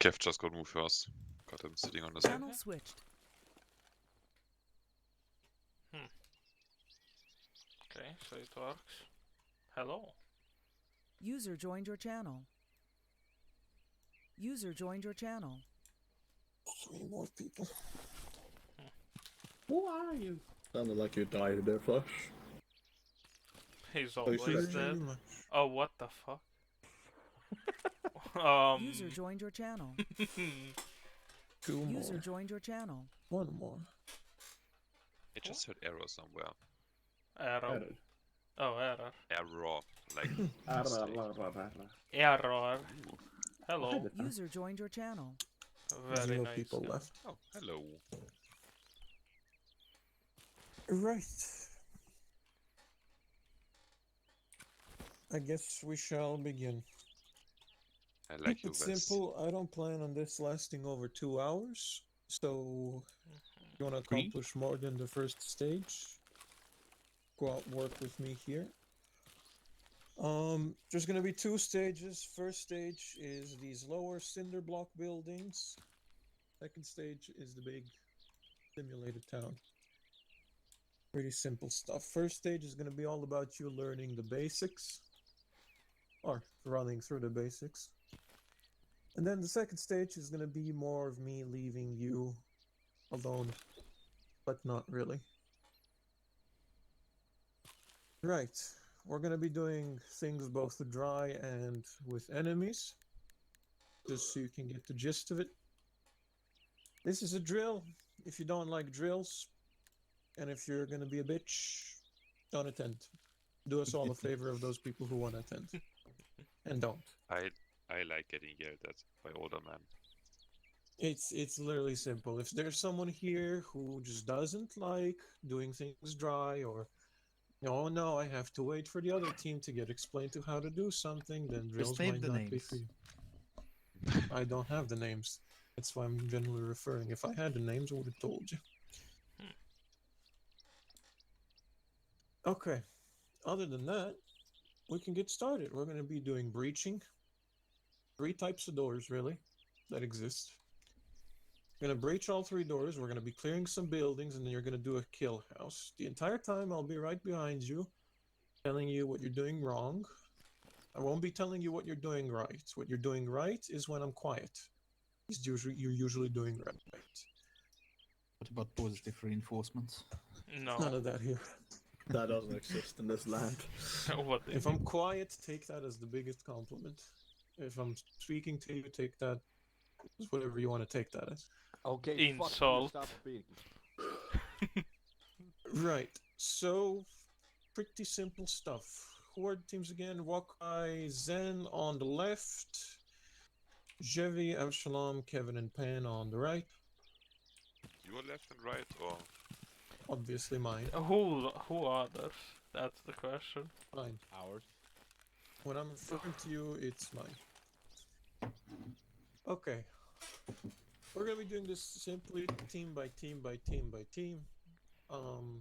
Kev just got moved first. Got him sitting on the side. Channel switched. Okay, so it works. Hello. User joined your channel. User joined your channel. 3 more people. Who are you? Sounded like you died there, Flush. He's Thank you always very dead. much. Oh, what the fuck? User joined your channel. 2 more. User joined your channel. 1 more. I just heard error somewhere. Error. Oh, error. Error. Like. Error. Hello. User joined your channel. Very 0 nice. people left. Oh, hello. Right. I guess we shall begin. I like Keep you, it Wes. simple. I don't plan on this lasting over 2 hours. So, if you want to accomplish more than the first stage, go out and work with me here. There's gonna be 2 stages. First stage is these lower cinder block buildings. Second stage is the big simulated town. Pretty simple stuff. First stage is gonna be all about you learning the basics, or running through the basics. And then the second stage is gonna be more of me leaving you alone, but not really. Right. We're gonna be doing things both dry and with enemies, just so you can get the gist of it. This is a drill. If you don't like drills, and if you're gonna be a bitch, don't attend. Do us all a favor of those people who want to attend, and don't. I like getting yelled at by older men. It's literally simple. If there's someone here who just doesn't like doing things dry, or oh no, I have to wait for the other team to get explained to how to do something, then drills name might the not be names. for you. I don't have the names. That's why I'm generally referring. If I had the names, I would have told you. Okay. Other than that, we can get started. We're going to be doing breaching. 3 types of doors, really, that exist. We're going to breach all 3 doors. We're going to be clearing some buildings, and then you're going to do a kill house. The entire time, I'll be right behind you, telling you what you're doing wrong. I won't be telling you what you're doing right. What you're doing right is when I'm quiet. You're usually doing right. What about positive reinforcements? No. None of that here. That doesn't exist in this land. What do you If I'm quiet, take that as the biggest compliment. If I'm speaking to you, take that as whatever you want to take that as. Okay, fuck you, Insult. stop speaking. Right. So, pretty simple stuff. Who are the teams again? Wakai, Zen on the left. Jevi, Avshalom, Kevin, and Pan on the right. Your left and right, or Obviously mine. Who others? That's the question. Mine. Ours. When I'm referring to you, it's mine. Okay. We're gonna be doing this simply team by team by team by team. To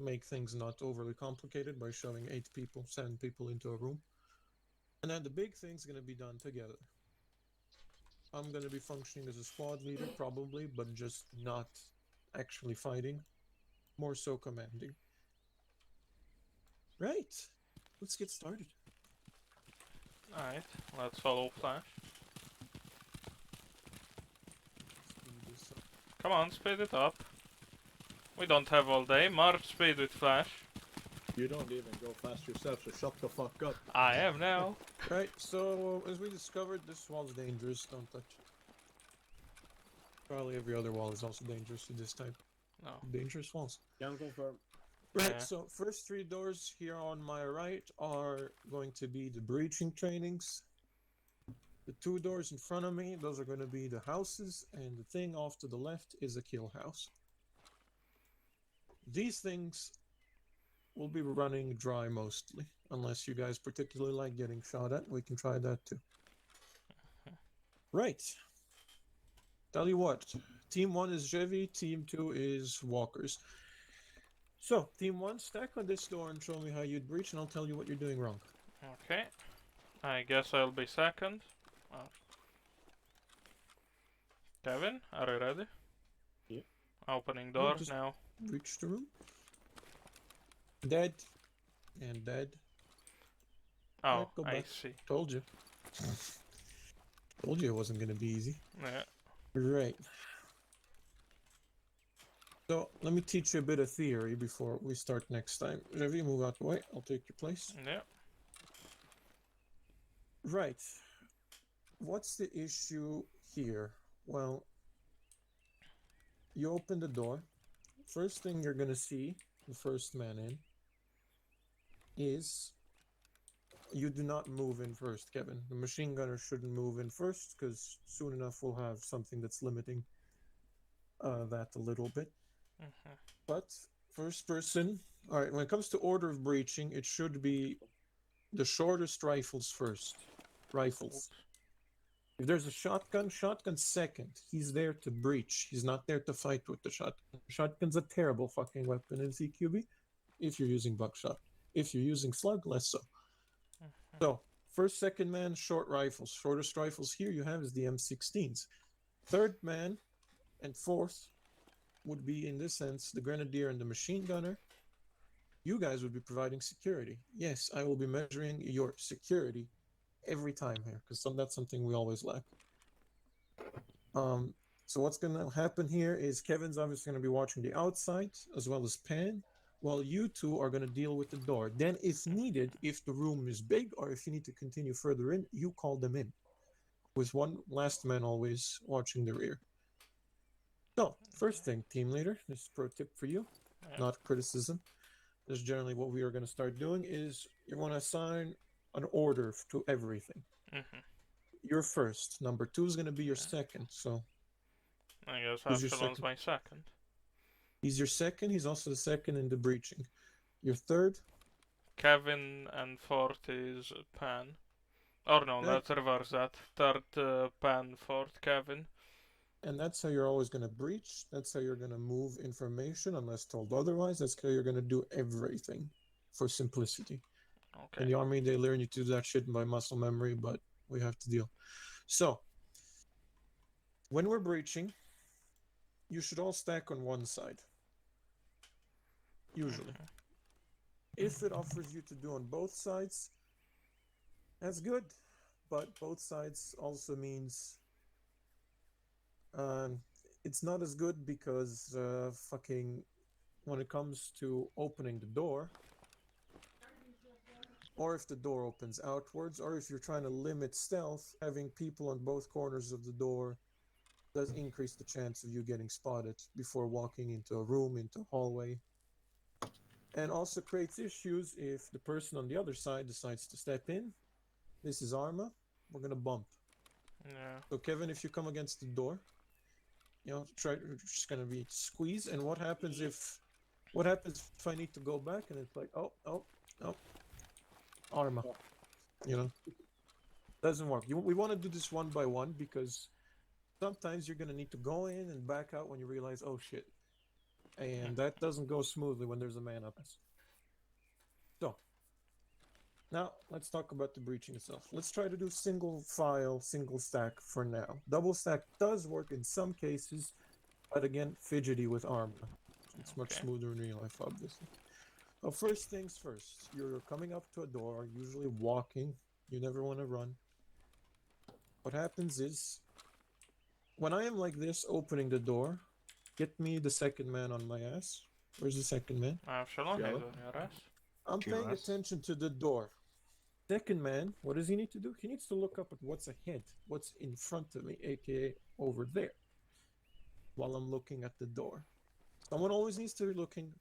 make things not overly complicated by shoving 8 people, 7 people into a room. And then the big thing's gonna be done together. I'm gonna be functioning as a squad leader, probably, but just not actually fighting. More so commanding. Right. Let's get started. Alright, let's follow Flash. Come on, speed it up. We don't have all day. March speed with Flash. You don't even go fast yourself, so shut the fuck up. I am now. Right, so as we discovered, this wall's dangerous. Don't touch it. Probably every other wall is also dangerous to this type. No. Dangerous walls. Can confirm. Right, Yeah. so first 3 doors here on my right are going to be the breaching trainings. The 2 doors in front of me, those are going to be the houses, and the thing off to the left is a kill house. These things will be running dry mostly, unless you guys particularly like getting shot at. We can try that too. Right. Tell you what, Team 1 is Jevi, Team 2 is Walkers. So, Team 1, stack on this door and show me how you'd breach, and I'll tell you what you're doing wrong. Okay. I guess I'll be second. Kevin, are you ready? Yeah. Opening No, door just- now. Reach the room. Dead. And dead. Oh, Alright, go I back. see. Told you. Told you it wasn't gonna be easy. Yeah. Right. So let me teach you a bit of theory before we start next time. Revi, move out the way. I'll take your place. Yeah. Right. What's the issue here? Well, you open the door. First thing you're gonna see, the first man in, is you do not move in first, Kevin. The machine gunner shouldn't move in first, because soon enough we'll have something that's limiting that a little bit. Mhm. But first person, all right. When it comes to order of breaching, it should be the shortest rifles first. Rifles. If there's a shotgun, shotgun second. He's there to breach. He's not there to fight with the shotgun. Shotgun's a terrible fucking weapon in CQB. If you're using buckshot. If you're using slug, less so. So, first, second man, short rifles. Shortest rifles here you have is the M16s. Third man and fourth would be, in this sense, the grenadier and the machine gunner. You guys would be providing security. Yes, I will be measuring your security every time here, because that's something we always lack. So what's going to happen here is Kevin's obviously going to be watching the outside as well as Pan, while you two are going to deal with the door. Then, if needed, if the room is big or if you need to continue further in, you call them in, with one last man always watching the rear. So, first thing, team leader, this is a pro tip for you, Yeah. not criticism. This is generally what we are going to start doing is you want to assign an order to everything. Mhm. You're first. Number 2 is going to be your second. So I guess Who's your Absalom's second? my second. he's your second. He's also the second in the breaching. Your third. Kevin and fourth is Pan. Or no, That- let's reverse that. Third Pan, fourth Kevin. And that's how you're always going to breach. That's how you're going to move information unless told otherwise. That's how you're going to do everything for simplicity. Okay. In the army, they learn you to do that shit by muscle memory, but we have to deal. So, when we're breaching, you should all stack on one side. Usually. If it offers you to do on both sides, that's good. But both sides also means it's not as good because fucking when it comes to opening the door, or if the door opens outwards, or if you're trying to limit stealth, having people on both corners of the door does increase the chance of you getting spotted before walking into a room, into a hallway. And also creates issues if the person on the other side decides to step in. This is Arma. We're gonna bump. Yeah. So Kevin, if you come against the door, you know, just gonna be squeeze. And what happens if I need to go back and it's like, oh, Arma, you know, doesn't work. We want to do this one by one because sometimes you're gonna need to go in and back out when you realize, oh shit, and that doesn't go smoothly when there's a man up. So now let's talk about the breaching itself. Let's try to do single file, single stack for now. Double stack does work in some cases, but again, fidgety with Arma. It's much Okay. smoother in real life, obviously. Well, first things first. You're coming up to a door, usually walking. You never want to run. What happens is, when I am like this, opening the door, get me the second man on my ass. Where's the second man? Absalom, he's Yeah. on your ass. I'm Your paying ass. attention to the door. Second man, what does he need to do? He needs to look up at what's ahead, what's in front of me, aka over there, while I'm looking at the door. Someone always needs to be looking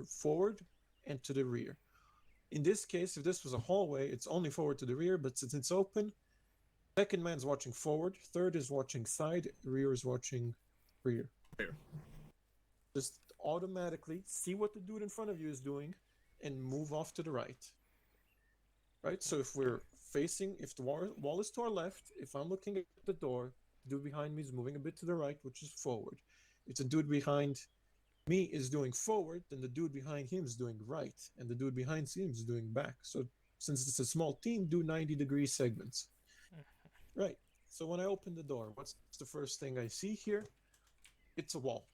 forward and to the rear. In this case, if this was a hallway, it's only forward to the rear, but since it's open, second man's watching forward, third is watching side, rear is watching rear. Rear. Just automatically see what the dude in front of you is doing and move off to the right. Right? So if we're facing, if the wall is to our left, if I'm looking at the door, the dude behind me is moving a bit to the right, which is forward. If the dude behind me is doing forward, then the dude behind him is doing right, and the dude behind him is doing back. So since it's a small team, do 90-degree segments. Right. So when I open the door, what's the first thing I see here? It's a wall.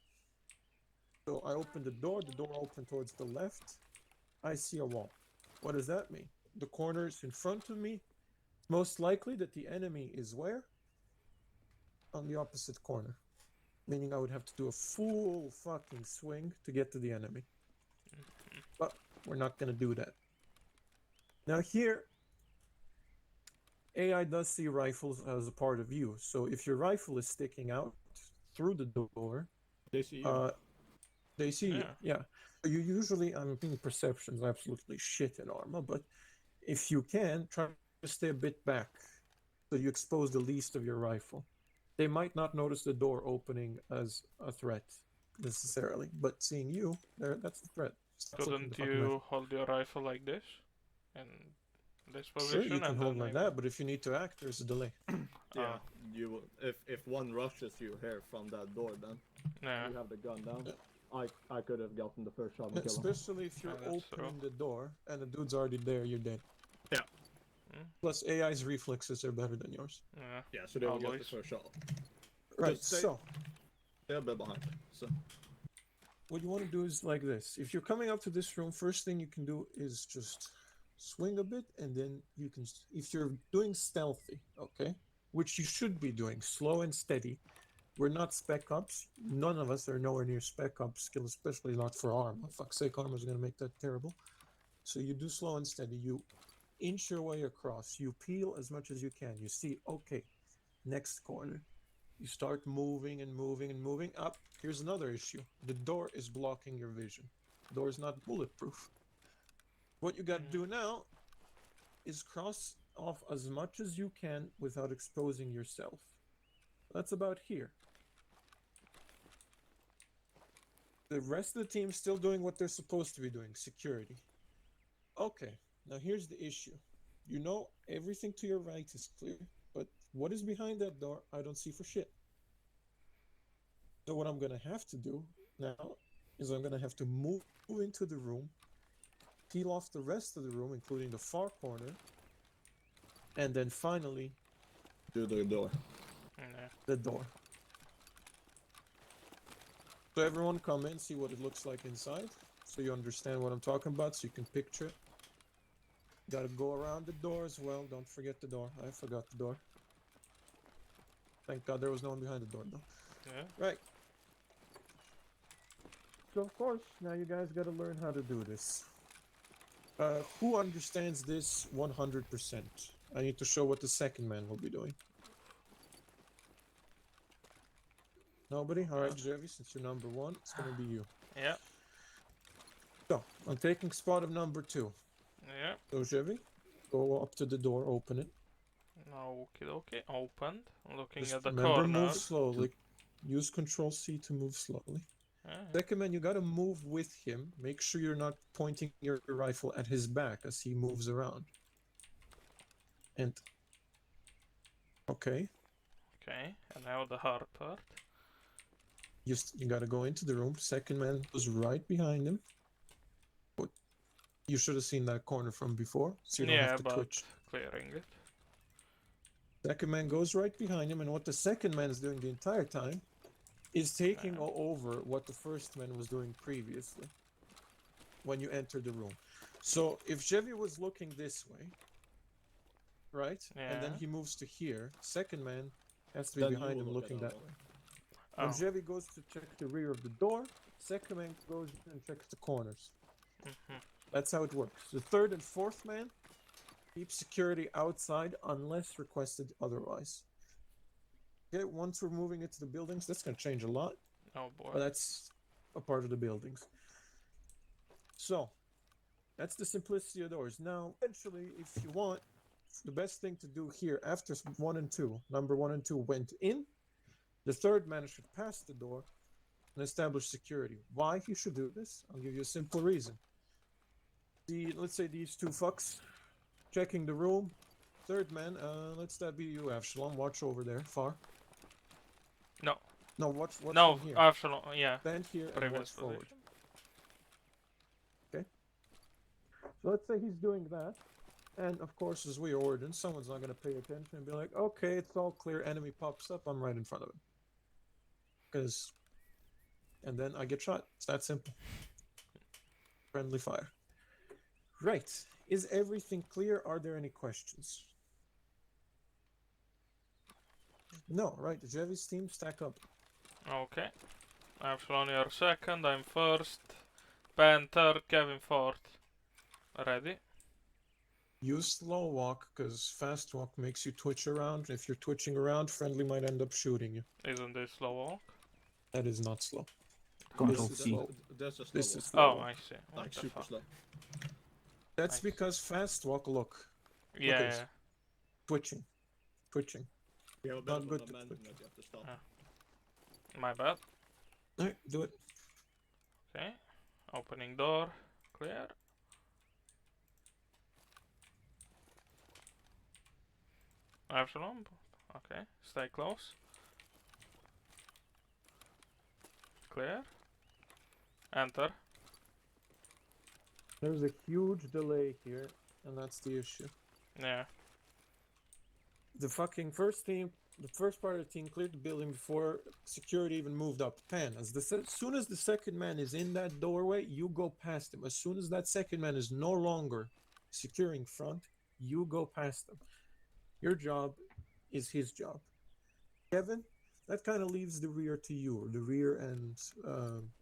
So I open the door opened towards the left. I see a wall. What does that mean? The corner is in front of me. Most likely that the enemy is where? On the opposite corner. Meaning I would have to do a full fucking swing to get to the enemy. But we're not going to do that. Now here, AI does see rifles as a part of you. So if your rifle is sticking out through the door, They see you. they see you. Yeah. Yeah. You usually, I mean, perception's absolutely shit in Arma, but if you can, try to stay a bit back so you expose the least of your rifle. They might not notice the door opening as a threat necessarily, but seeing you, that's a threat. Stop looking Couldn't the fucking you rifle. hold your rifle like this? In this Sure, position? you can and hold then like maybe- that, but if you need to act, there's a delay. Yeah, you will. If one rushes you here from that door, then Yeah. you have the gun down. Yeah. I could have gotten the first shot and killed him. Especially if you're Yeah, that's true. opening the door and the dude's already there, you're dead. Yeah. Plus, AI's reflexes are better than yours. Yeah. Yeah, so they will get Always. the first shot. Right, Just say- so They're a bit behind. So what you want to do is like this. If you're coming up to this room, first thing you can do is just swing a bit, and then you can, if you're doing stealthy, okay, which you should be doing, slow and steady. We're not spec ups. None of us are nowhere near spec up skill, especially not for Arma. Fuck's sake, Arma's going to make that terrible. So you do slow and steady. You inch your way across. You peel as much as you can. You see, okay, next corner. You start moving and moving and moving up. Here's another issue. The door is blocking your vision. The door is not bulletproof. What you got to do now is cross off as much as you can without exposing yourself. That's about here. The rest of the team's still doing what they're supposed to be doing, security. Okay, now here's the issue. You know everything to your right is clear, but what is behind that door, I don't see for shit. So what I'm going to have to do now is I'm going to have to move into the room, peel off the rest of the room, including the far corner, and then finally do the door. Yeah. the door. So everyone come in, see what it looks like inside, so you understand what I'm talking about, so you can picture it. Gotta go around the door as well, don't forget the door. I forgot the door. Thank God there was no one behind the door though. Yeah. Right. So of course, now you guys gotta learn how to do this. Who understands this 100%? I need to show what the second man will be doing. Nobody? Alright, Jevi, since you're number one, it's gonna be you. Yeah. So, I'm taking spot of number 2. Yeah. So, Jevi, go up to the door, open it. Okie dokie. Opened. Looking Just at the remember, corner. move slowly. Use Control C to move slowly. Yeah. Second man, you gotta move with him. Make sure you're not pointing your rifle at his back as he moves around. And... Okay. Okay. And now the hard part. You gotta go into the room. Second man goes right behind him. But you should have seen that corner from before, so you don't Yeah, have to but twitch. clearing it. Second man goes right behind him, and what the second man is doing the entire time is taking over what the first man was doing previously when you enter the room. So if Jevi was looking this way, right, and then Yeah. he moves to here, second man has to be Then you behind will him look at looking that that one. way. Oh. When Jevi goes to check the rear of the door, second man goes and checks the corners. Mhm. That's how it works. The third and fourth man keep security outside unless requested otherwise. Okay, once we're moving into the buildings, that's going to change a lot, Oh but boy. that's a part of the buildings. So, that's the simplicity of doors. Now, eventually, if you want, the best thing to do here, after 1 and 2, number 1 and 2 went in, the third man should pass the door and establish security. Why he should do this? I'll give you a simple reason. Let's say these two fucks checking the room. Third man, let's that be you, Avshalom. Watch over there, far. No. No, watch No, from here. Absalom. Yeah. Stand here and Previous watch forward. position. So let's say he's doing that. And of course, as we Orden, someone's not gonna pay attention and be like, "Okay, it's all clear." Enemy pops up, I'm right in front of him. And then I get shot. It's that simple. Friendly fire. Right. Is everything clear? Are there any questions? No, right. Jevy's team stack up. Okay. Epsilon, you're second, I'm first. Ben third, Kevin fourth. Ready? Use slow walk, because fast walk makes you twitch around. If you're twitching around, friendly might end up shooting you. Isn't this slow walk? That is not slow. Control This is C. slow. That's a slow This one. is slow. Oh, I see. What Like the super fuck? slow. That's Nice. because fast walk, look, Yeah, this. yeah. twitching. Twitching. You have a bit Not of good a to momentum twitch. that you have to stop. My bad. Alright, do it. Okay. Opening door. Clear. Epsilon. Okay. Stay close. Clear. Enter. There's a huge delay here, and that's the issue. Yeah. The fucking first team, the first part of the team cleared the building before security even moved up. Pan, as soon as the second man is in that doorway, you go past him. As soon as that second man is no longer securing front, you go past them. Your job is his job. Kevin, that kind of leaves the rear to you, or the rear and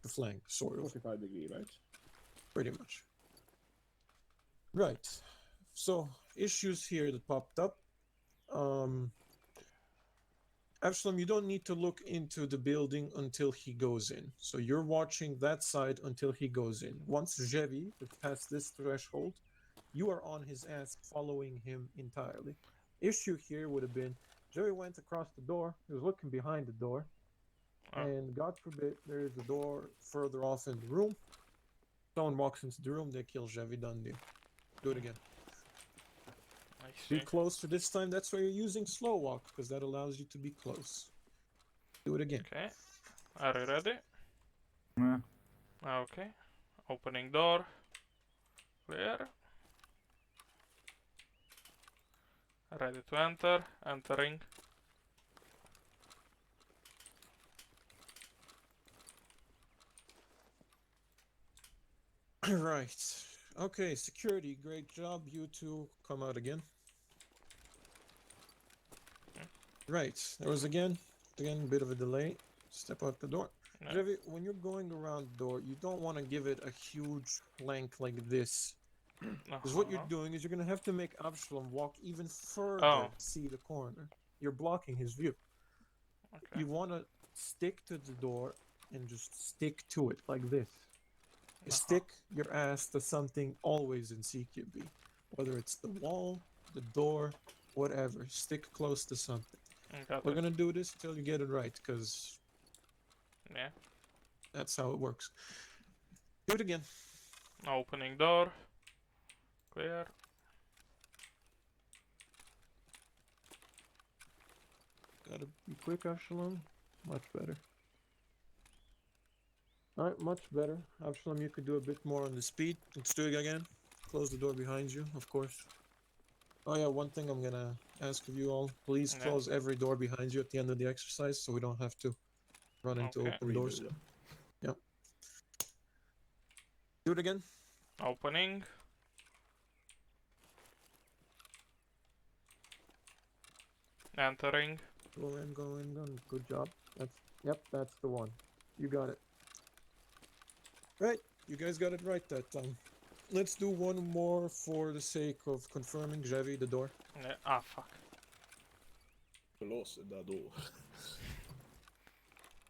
the flank, sort of. 45-degree, right? Pretty much. Right. So, issues here that popped up. Absalom, you don't need to look into the building until he goes in. So you're watching that side until he goes in. Once Jevi has passed this threshold, you are on his ass following him entirely. Issue here would have been, Jevi went across the door, he was looking behind the door, Oh. and God forbid there is a door further off in the room. Someone walks into the room, they kill Jevi, done deal. Do it again. I Be see. closer this time. That's why you're using slow walk, because that allows you to be close. Do it again. Okay. Are you ready? Yeah. Okay. Opening door. Clear. Ready to enter. Entering. Right. Okay, security, great job. You two come out again. Right. There was again a bit of a delay. Step out the door. No. Jevi, when you're going around the door, you don't want to give it a huge flank like this. Because what you're doing is you're going to have to make Absalom walk even further Oh. to see the corner. You're blocking his view. Okay. You want to stick to the door and just stick to it like this. Stick your ass to something always in CQB. Whether it's the wall, the door, whatever. Stick close to something. Got We're it. gonna do this till you get it right, because Yeah. that's how it works. Do it again. Opening door. Clear. Gotta be quick, Absalom. Much better. Alright, much better. Absalom, you could do a bit more on the speed. Let's do it again. Close the door behind you, of course. Oh yeah, one thing I'm gonna ask of you all. Please Yeah. close every door behind you at the end of the exercise so we don't have to run into Okay. open doors. Redo, Yep. Do it again. Opening. Entering. Go in, go in, go in. Good job. That's the one. You got it. Right, you guys got it right that time. Let's do one more for the sake of confirming. Jevi, the door. Yeah. Ah, fuck. Close the door.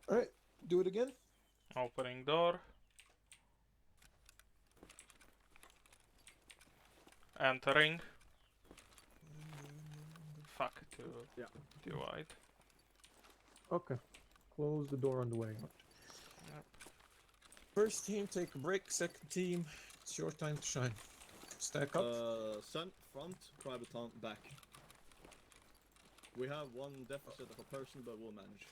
Alright, do it again. Opening door. Entering. Fuck, Yeah. too wide. Okay. Close the door on the way out. Yep. First team, take a break. Second team, it's your time to shine. Stack up. Sun, front, private town, back. We have one deficit of a person, but we'll manage.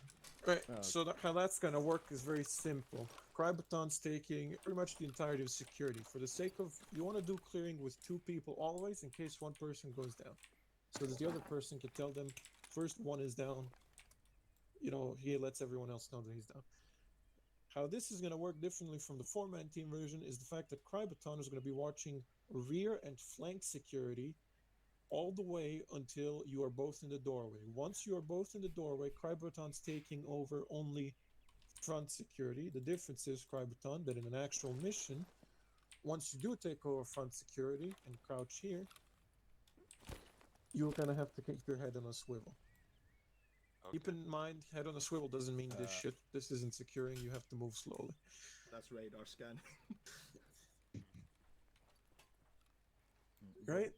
Right. Oh. So how that's gonna work is very simple. Crybaton's taking pretty much the entirety of security. For the sake of, you want to do clearing with 2 people always, in case one person goes down, so that the other person can tell them first one is down. You know, he lets everyone else know that he's down. How this is going to work differently from the 4-man team version is the fact that Crybaton is going to be watching rear and flank security all the way until you are both in the doorway. Once you are both in the doorway, Crybaton's taking over only front security. The difference is, Crybaton, that in an actual mission, once you do take over front security and crouch here, you're going to have to keep your head on a swivel. Okay. Keep in mind, head on a swivel doesn't mean this shit. This isn't securing, you have to move slowly. That's radar scan. Right?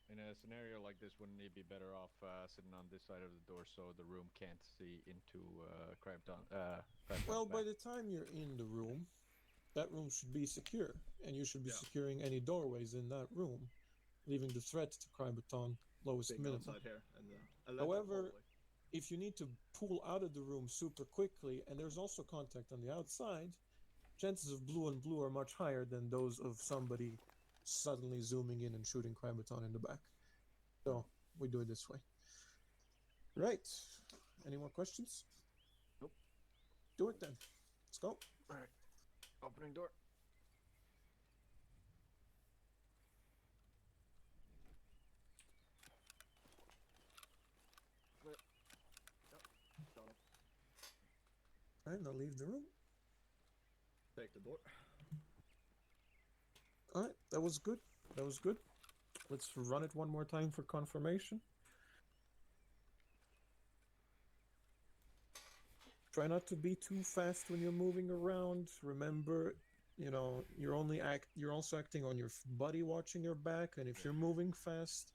In a scenario like this, wouldn't he be better off sitting on this side of the door so the room can't see into Crybaton? Well, by the time you're in the room, that room should be secure, and you should be securing any doorways in that room, leaving the threat to Crybaton lowest Being minimum. outside here and However, if you need to pull out of the room super quickly, and there's also contact on the outside, chances of blue and blue are much higher than those of somebody suddenly zooming in and shooting Crybaton in the back. So, we do it this way. Right. Any more questions? Nope. Do it then. Let's go. Alright. Opening door. Alright, now leave the room. take the door. Alright, that was good. That was good. Let's run it one more time for confirmation. Try not to be too fast when you're moving around. Remember, you know, you're also acting on your buddy watching your back, and if you're moving fast,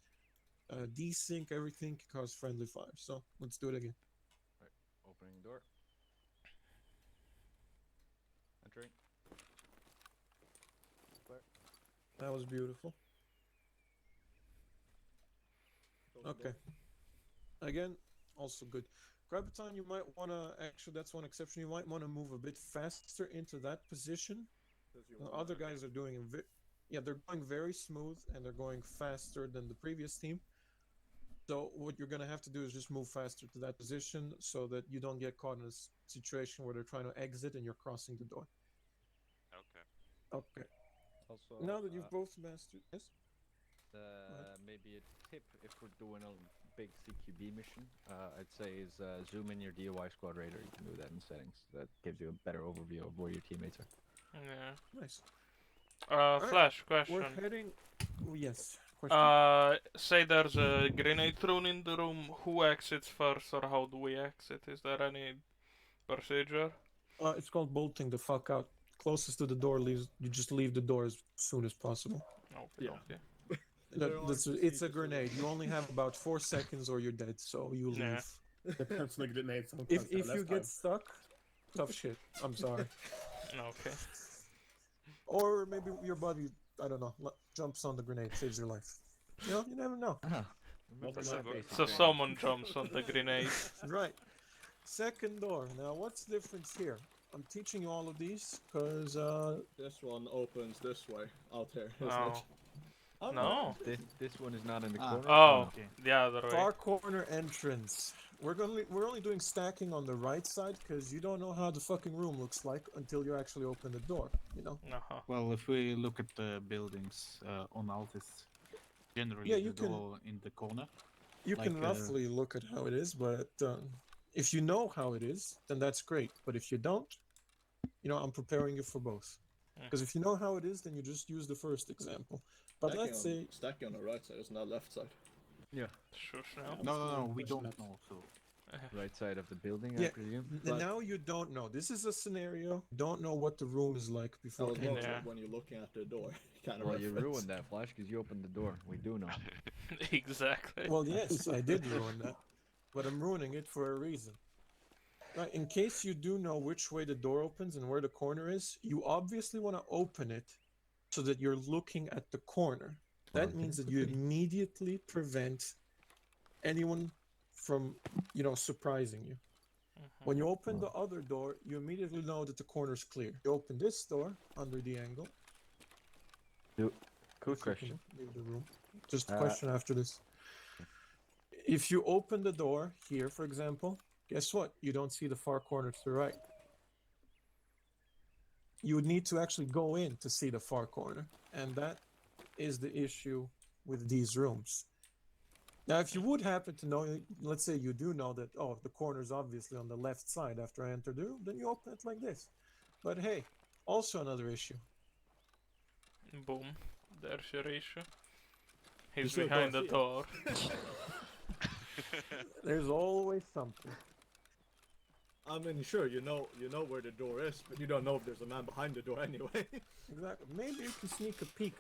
desync everything can cause friendly fire. So let's do it again. Right. Opening door. Entering. Clear. That was beautiful. Close the Okay. door. Again, also good. Graviton, you might want to, actually, that's one exception, you might want to move a bit faster into that position. Says you The want other that. guys are doing, yeah, they're going very smooth, and they're going faster than the previous team. So what you're going to have to do is just move faster to that position so that you don't get caught in a situation where they're trying to exit and you're crossing the door. Okay. Okay. Also, Now that you've both mastered, yes? maybe a tip if we're doing a big CQB mission, I'd say is zoom in your DOI squad radar. You can do that in settings. That gives you a better overview of where your teammates are. Yeah. Nice. Flash We're question. heading... Oh, yes. Question? Say there's a grenade thrown in the room. Who exits first, or how do we exit? Is there any procedure? It's called bolting the fuck out. Closest to the door leaves. You just leave the door as soon as possible. Okay, Yeah. okay. There are It's a procedures grenade. for You only have about 4 seconds or you're dead, so you leave. Yeah. Depends on the grenade. Sometimes If they're you less get time. stuck, tough shit. I'm sorry. Okay. Or maybe your buddy, I don't know, jumps on the grenade, saves your life. You know, you never know. Remember Does my that work? basic So training. someone jumps on the grenade. Right. Second door. Now, what's the difference here? I'm teaching you all of these because This one opens this way out here, isn't Oh. it? No. This one is not in the Ah. corner. Oh, Okay. the other way. far corner entrance. We're only doing stacking on the right side because you don't know how the fucking room looks like until you actually open the door. You know. Uh-huh. Well, if we look at the buildings on Altis, generally Yeah, you the can- door in the corner. You can Like, roughly look at how it is, but if you know how it is, then that's great. But if you don't, you know, I'm preparing you for both. Because if you know how it is, then you just use the first example. But let's say, Stacking on the right side, isn't that left side? Shush now. No, we Push don't left. know. So Right side of the building, Yeah, I presume. But- now you don't know. This is a scenario. You don't know what the room is like I before. was Yeah. more like when you're looking at the door. Kind of Well, you ruined that, Flash, because you opened the door. We do know. Exactly. Well, yes, I did ruin that. But I'm ruining it for a reason. Right, in case you do know which way the door opens and where the corner is, you obviously want to open it so that you're looking at the corner. That means that you immediately prevent anyone from, surprising you. When you open the other door, you immediately know that the corner's clear. You open this door under the angle. Cool If you can question. leave the room. Just a question after this. If you open the door here, for example, guess what? You don't see the far corner to the right. You would need to actually go in to see the far corner. And that is the issue with these rooms. Now, if you would happen to know, let's say you do know that, the corner is obviously on the left side after I enter the room, then you open it like this. But hey, also another issue. Boom. There's your issue. He's You still behind the can't see door. There's always something. I mean, sure, you know where the door is, but you don't know if there's a man behind the door anyway. Exactly. Maybe you can sneak a peek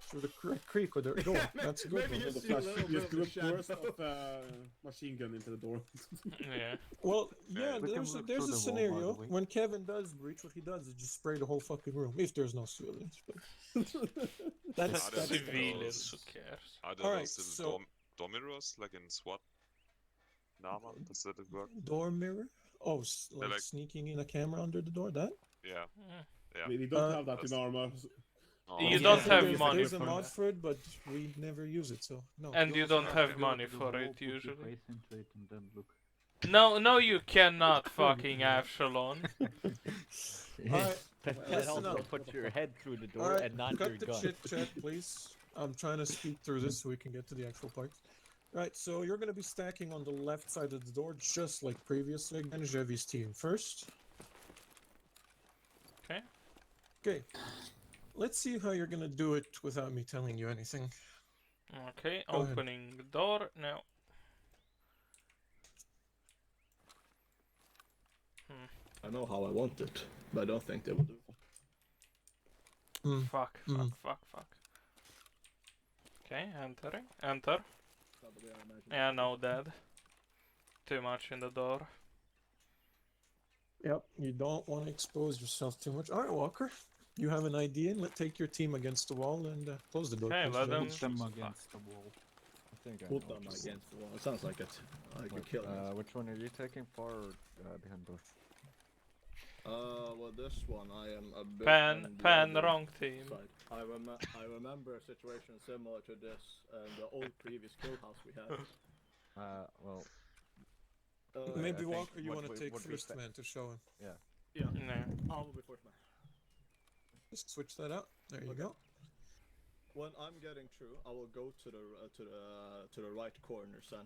through the creak of the door. That's a good maybe one. you see a little bit of the shadow. stuff machine gun into the door. Yeah. Well, yeah, We can there's a, look there's through a the wall, by the scenario way. when Kevin does breach. What he does is just spray the whole fucking room if there's no civilians. But that's Are there Civilians, who those- cares? Are there Alright, those little so- door mirrors like in SWAT? Nama, does that work? door mirror. Oh, like like- sneaking in a camera under the door. That Yeah. Yeah. We don't Uh, have that in that's- armor. Oh, You Yeah, don't I think have there's- money There's a for mod that. for it, but we never use it. So no. And you don't have Go money to the for wall, it put your usually. face into it and then look. No, you cannot fucking Avshalon. Alright, Can listen also up. put your head through the door Alright, and not cut your the gun. chit chat, please. I'm trying to speed through this so we can get to the actual part. Right, so you're gonna be stacking on the left side of the door, just like previously. Again, Jevy's team first. Okay. Okay. Let's see how you're gonna do it without me telling you anything. Okay, Go ahead. opening the door now. I know how I want it, but I don't think they will do. Fuck. Okay, entering. Enter. Probably, I imagine. Yeah, no, dead. Too much in the door. Yep, you don't want to expose yourself too much. Alright, Walker. You have an idea, and take your team against the wall and close the door. Okay, please, let Jevy. them- Put them Fuck. against the wall. I think I Put know them what you against the wall. It sounds like it. I could want. kill him. Which one are you taking? Far or behind door? Well, this one I am a bit. Pan, on the other wrong team. side. I remember a situation similar to this in the old previous kill house we had. Well, Maybe I think Walker, you what want to we- take what we first said- man to show him. Yeah, No. I will be first man. Just switch that out. There you Okay. go. When I'm getting through, I will go to the right corner, son.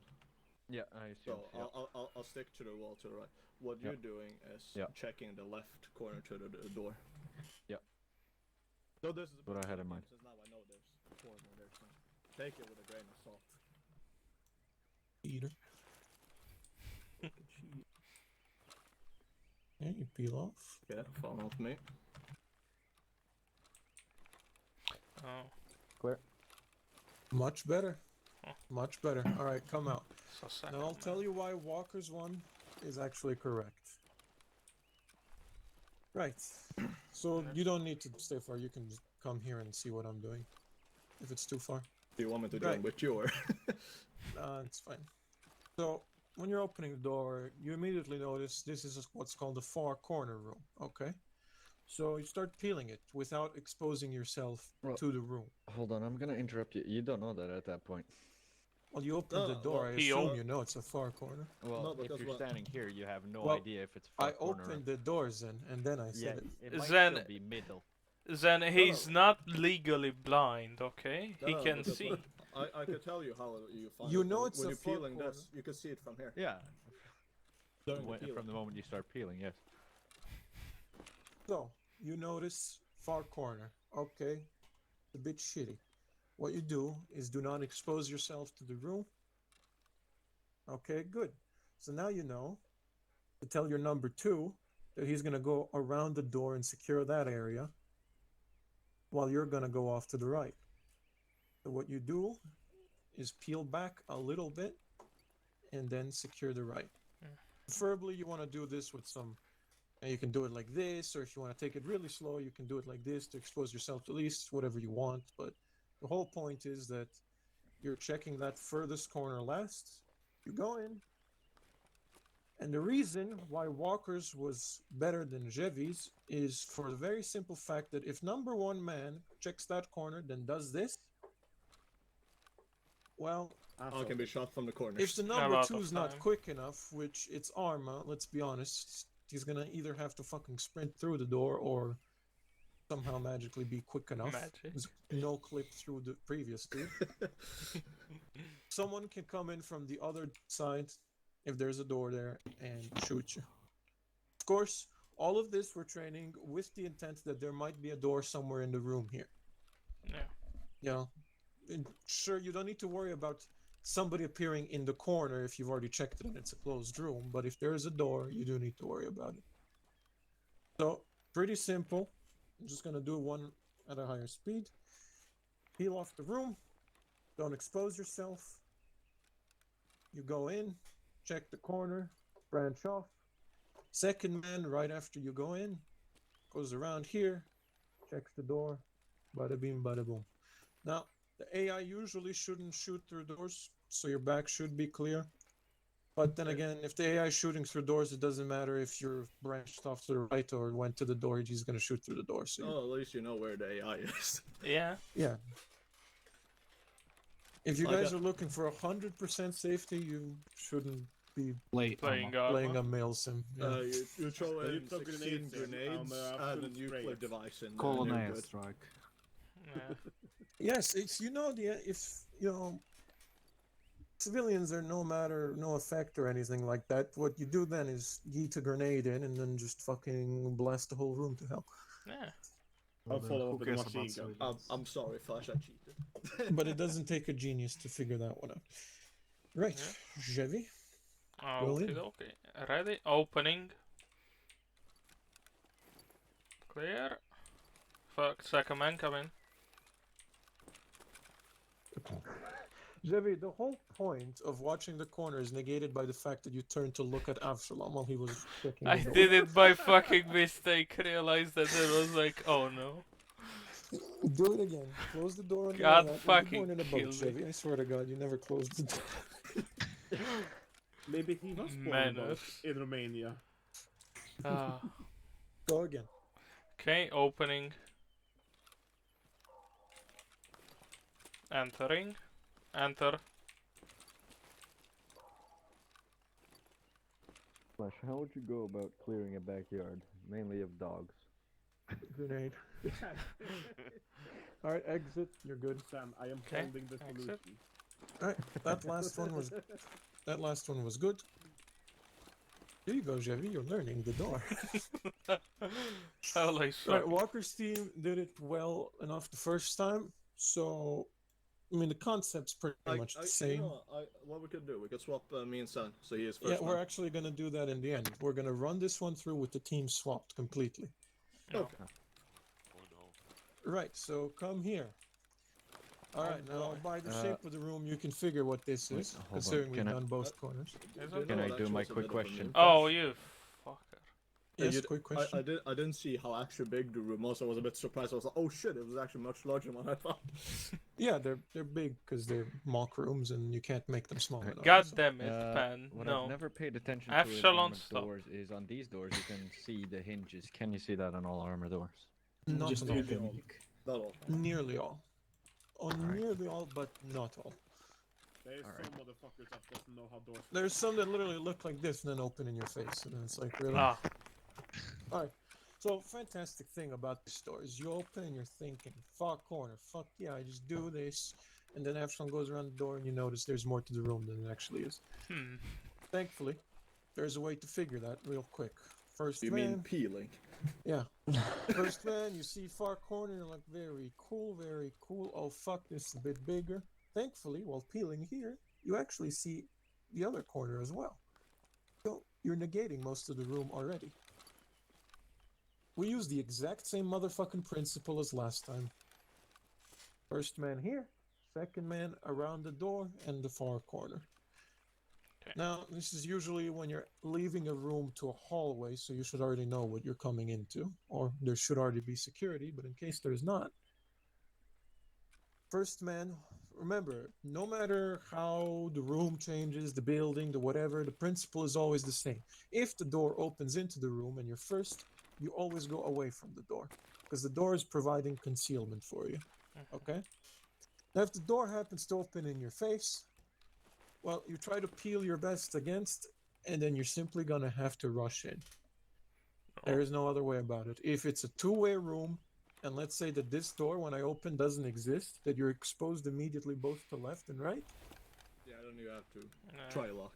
yeah, I assume. So yeah. I'll stick to the wall to the right. What Yeah. you're doing is Yeah. checking the left corner to the door. Yeah. So this is What I had in mind. Since now I know there's a corner there, so take it with a grain of salt. Eater. Yeah, you peel off. Yeah, follow me. Oh, Clear. Much better. Huh. Much better. Alright, come out. so second. Now I'll tell you why Walker's one is actually correct. Right. So you don't need to stay far. You can just come here and see what I'm doing. If it's too far. Do you want me to Right. join with you or? It's fine. So when you're opening the door, you immediately notice this is what's called the far corner room. Okay. So you start peeling it without exposing yourself Well- to the room. Hold on, I'm gonna interrupt you. You don't know that at that point. Well, you open No, the door. well, I he assume op- you know it's a far corner. Well, No, if because you're what- standing here, you have no Well, idea if it's far I corner. opened the doors in, and then I Yeah, said it. it might Then- still be middle. Then he's not legally blind, okay? He No, can because see. what- I can tell you how you find You it. know When- it's when a you're far peeling this, corner. you can see it from here. Yeah. During the When, peeling. from the moment you start peeling, yes. So you notice far corner. Okay, a bit shitty. What you do is do not expose yourself to the room. Okay, good. So now you know to tell your number two that he's gonna go around the door and secure that area, while you're gonna go off to the right. So what you do is peel back a little bit and then secure the right. Preferably, you want to do this with some. And you can do it like this, or if you want to take it really slow, you can do it like this to expose yourself to at least whatever you want. But the whole point is that you're checking that furthest corner last. You go in, And the reason why Walker's was better than Jevy's is for the very simple fact that if number one man checks that corner, then does this, well, I can be shot from the corners. if the A number lot two of is not time. quick enough, which it's Arma, let's be honest, he's gonna either have to fucking sprint through the door or somehow magically be quick enough. Magic. There's no clip through the previous two. Someone can come in from the other side if there's a door there and shoot you. Of course, all of this we're training with the intent that there might be a door somewhere in the room here. Yeah. You know, and sure, you don't need to worry about somebody appearing in the corner if you've already checked it and it's a closed room, but if there is a door, you do need to worry about it. So, pretty simple. I'm just going to do one at a higher speed. Peel off the room. Don't expose yourself. You go in, check the corner, branch off. Second man, right after you go in, goes around here, checks the door, bada bing, bada boom. Now, the AI usually shouldn't shoot through doors, so your back should be clear. But then again, if the AI is shooting through doors, it doesn't matter if you're branched off to the right or went to the door, he's going to shoot through the door. So Oh, at least you know where the AI is. Yeah. yeah. If you Like guys a- are looking for 100% safety, you shouldn't be Playing playing Arma. a male sim. Yeah. You throw You in throw 16 grenades in, grenades and, and a full nuclear spray. device in Call an there. and you're good. airstrike. Yeah. Yes, it's if you know civilians are no effect or anything like that. What you do then is yeet a grenade in and then just fucking blast the whole room to hell. Yeah. I'll Well, follow who up with a cares machine about gun. civilians? I'm sorry, Flash, I cheated. But it doesn't take a genius to figure that one out. Right, Chevy. Go in. Okay. Ready? Opening. Clear. Fuck, second man coming. Chevy, the whole point of watching the corner is negated by the fact that you turned to look at Avshalom while he was checking the I door. did it by fucking mistake. Realized that it was like, oh no. Do it again. Close the door on God the way out. fucking You're born in a kill boat, me. Chevy. I swear to God, you never closed the door. Maybe he was born Manners. in Romania. Ah. Go again. Okay, opening. Entering. Enter. Flash, how would you go about clearing a backyard, mainly of dogs? Grenade. Alright, exit. You're good. Sam, I am Okay, holding the exit. solution. Alright, that last one was good. Here you go, Chevy. You're learning the door. Hell, I suck. Alright, Walker's team did it well enough the first time, so I mean the concept's pretty much the You same. know what we could do? We could swap me and Sam, so he is first. Yeah, we're man. actually gonna do that in the end. We're gonna run this one through with the team swapped completely. Okay. Oh no. Right, so come here. Alright, now by the shape of the room you can figure what this wait, is, hold on. considering we've Can I- done both corners. Is You it? know Can I what do actually my was a quick bit of a question? new Oh, you fucker. Yes, you- quick question. I didn't see how actually big the room was. I was a bit surprised. I was like, oh shit, it was actually much larger than what I thought. Yeah, they're big because they're mock rooms and you can't make them small enough. God so- damn it, Pan. What No. I've never paid attention to in Epsilon, armored stop. doors is on these doors you can see the hinges. Can you see that on all armor doors? Not Just all. nearly all. Not all. Nearly all. Oh, Alright. nearly all, but not all. There's Alright. some motherfuckers that doesn't know how doors work. There's some that literally look like this and then open in your face, and then it's like, really? Ah. Alright, so fantastic thing about this door is you open and you're thinking, far corner, fuck yeah, I just do this, and then after one goes around the door and you notice there's more to the room than it actually is. Hmm. Thankfully, there's a way to figure that real quick. First You man, mean peeling? yeah. First man, you see far corner, you're like, very cool, very cool. Oh fuck, this is a bit bigger. Thankfully, while peeling here, you actually see the other corner as well. So you're negating most of the room already. We use the exact same motherfucking principle as last time. First man here, second man around the door and the far corner. Okay. Now, this is usually when you're leaving a room to a hallway, so you should already know what you're coming into, or there should already be security, but in case there's not, first man remember, no matter how the room changes, the building, the whatever, the principle is always the same. If the door opens into the room and you're first, you always go away from the door because the door is providing concealment for you. Okay? Now, if the door happens to open in your face, well, you try to peel your best against, and then you're simply gonna have to rush in. There is no other way about it. If it's a two-way room, and let's say that this door, when I open, doesn't exist, that you're exposed immediately both to left and right, Yeah, then you have to Yeah. try luck.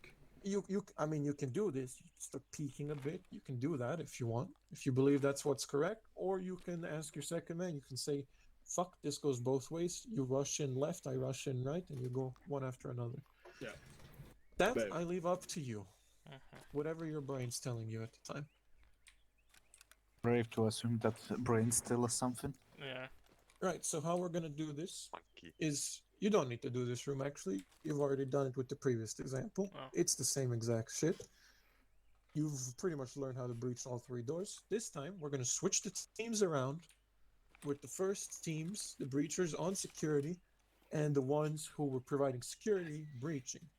I mean, you can do this. You can start peeking a bit. You can do that if you want, if you believe that's what's correct. Or you can ask your second man. You can say, "Fuck, this goes both ways. You rush in left, I rush in right, and you go one after another." Yeah. That Babe. I leave up to you. Mhm. Whatever your brain's telling you at the time. Brave to assume that brain still is something. Yeah. Right. So how we're gonna do this Monkey. is you don't need to do this room actually. You've already done it with the previous example. Oh. It's the same exact shit. You've pretty much learned how to breach all three doors. This time we're gonna switch the teams around with the first teams, the breachers on security, and the ones who were providing security breaching.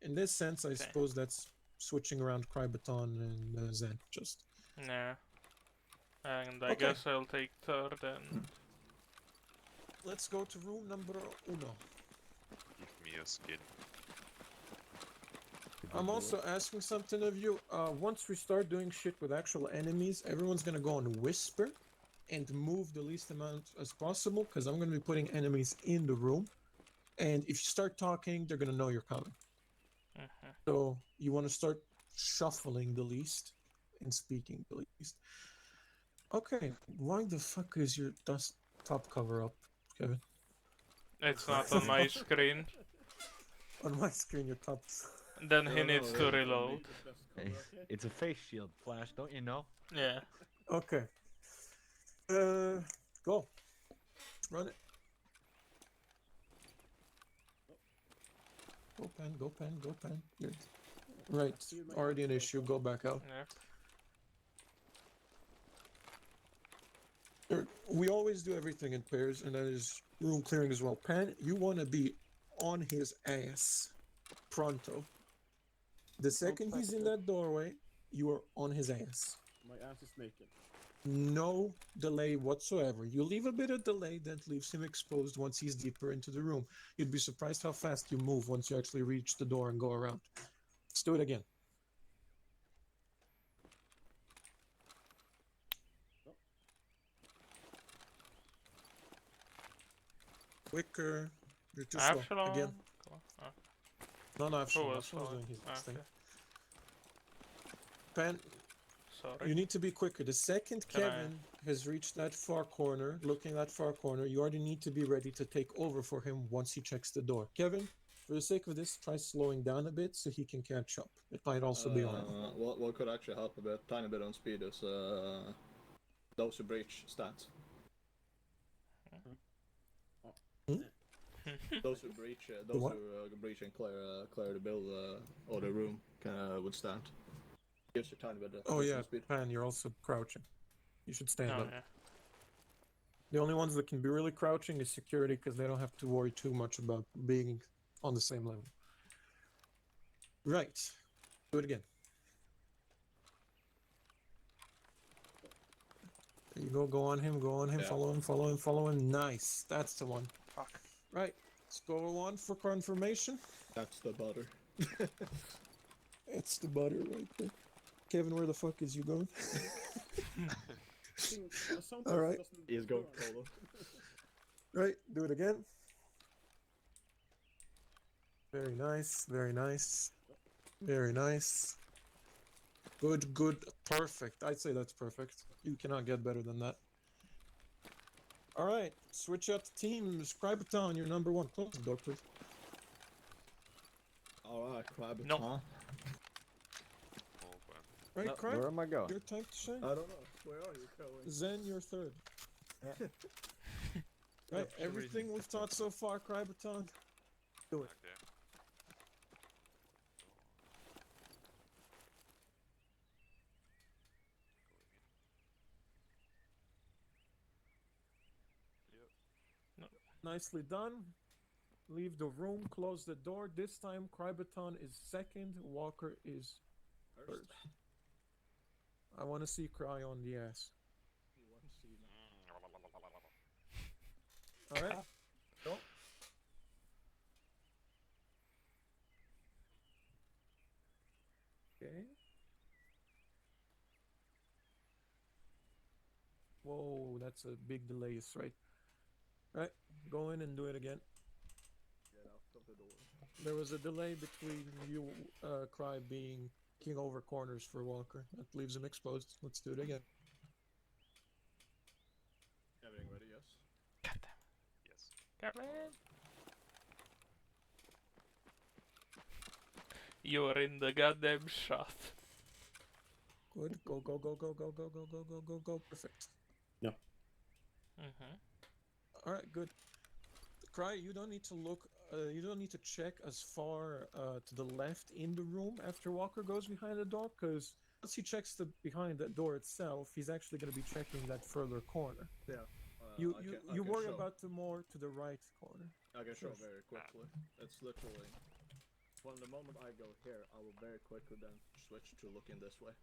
In this sense, I suppose that's switching around Krybaton and Zen. Just Yeah. And I Okay. guess I'll take third and let's go to room number uno. Give me a skin. I'm also asking something of you. Once we start doing shit with actual enemies, everyone's gonna go on whisper and move the least amount as possible, because I'm gonna be putting enemies in the room. And if you start talking, they're gonna know you're coming. Mhm. So you want to start shuffling the least and speaking the least. Okay, why the fuck is your top cover up, Kevin? It's not on my screen. On my screen, your top. Then No, he no, needs no, to no, reload. The best Hey, cover, okay? it's a face shield, Flash, don't you know? Yeah. Okay. Go. Run it. Go pen, go pen, go pen. You're... Right, already an issue. Go back out. Yeah. We always do everything in pairs, and that is room clearing as well. Pan, you want to be on his ass. Pronto. The second he's in that doorway, you are on his ass. My ass is naked. No delay whatsoever. You leave a bit of delay that leaves him exposed once he's deeper into the room. You'd be surprised how fast you move once you actually reach the door and go around. Let's do it again. Quicker. You're too slow. Absalom. Again. No, Who Absalom. was Absalom's slow? doing his thing. Okay. Pan, Sorry. you need to be quicker. The second Can I- Kevin has reached that far corner, looking that far corner, you already need to be ready to take over for him once he checks the door. Kevin, for the sake of this, try slowing down a bit so he can catch up. It might also be on. What could actually help a bit, tiny bit on speed is those who breach stats. Those who breach, what? breach and clear the build or the room can withstand. Gives you a tiny bit of Oh yeah, speed. Pan, you're also crouching. You should stand Oh, up. yeah. The only ones that can be really crouching is security because they don't have to worry too much about being on the same level. Right. Do it again. There you go. Go on him. Go on him. Yeah. Follow him. Follow him. Follow him. Nice. That's the one. Fuck. Right. Let's go on for confirmation. That's the butter. It's the butter right there. Kevin, where the fuck is you going? All right. He is going solo. Right. Do it again. Very nice. Very nice. Very nice. Good, good, perfect. I'd say that's perfect. You cannot get better than that. All right, switch up the teams. Krybaton, you're number one. Close the door, please. Alright, Crab. No. Huh? Open. Right, No, Cryb, where am I going? your time to shine. I don't know. Where are you going? Zen, you're third. Yeah. Right, everything we've taught so far, Krybaton. Do it. Okay. Nicely done. leave the room, close the door. This time, Krybaton is second, Walker is third. I want to see Cry on the ass. Alright. Go. Okay. Whoa, that's a big delay, right? Right, go in and do it again. Get out of the door. There was a delay between you, Cry being king over corners for Walker. That leaves him exposed. Let's do it again. Everything ready? Yes. Yes. Kevin! You're in the goddamn shot. Good. Go, go, go, go, go, go, go, go, go, go, go. Perfect. Mm-hmm. All right, good. Cry, you don't need to look. You don't need to check as far to the left in the room after Walker goes behind the door, because once he checks behind that door itself, he's actually going to be checking that further corner. Yeah. You I you can worry show. about the more to the right corner. I can show Sure. very quickly. It's literally from the moment I go here, I will very quickly then switch to looking this way.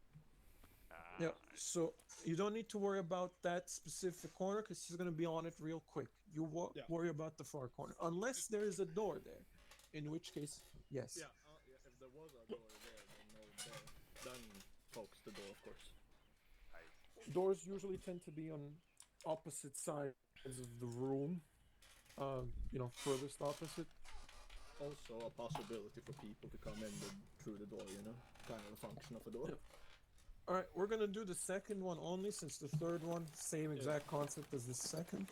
Yeah. So you don't need to worry about that specific corner because he's going to be on it real quick. You Yeah. worry about the far corner, unless there is a door there, in which case, yes. Yeah, if there was a door there, then no door. Then focus the door, of course. Doors usually tend to be on opposite sides of the room. Furthest opposite. Also a possibility for people to come in through the door, you know? Kind of a function of a door. Yeah. Alright, we're gonna do the second one only, since the third one, same exact concept as the second.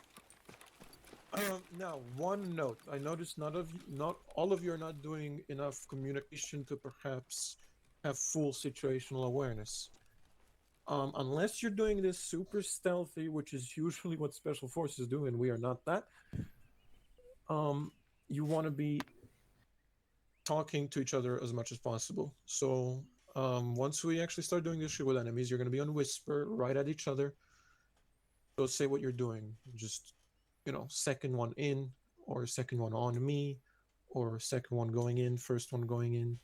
Now, one note. I noticed not all of you are not doing enough communication to perhaps have full situational awareness. Unless you're doing this super stealthy, which is usually what special forces do, and we are not that. You want to be talking to each other as much as possible. So once we actually start doing this shit with enemies, you're going to be on whisper right at each other. So say what you're doing. Just, second one in, or second one on me, or second one going in, first one going in,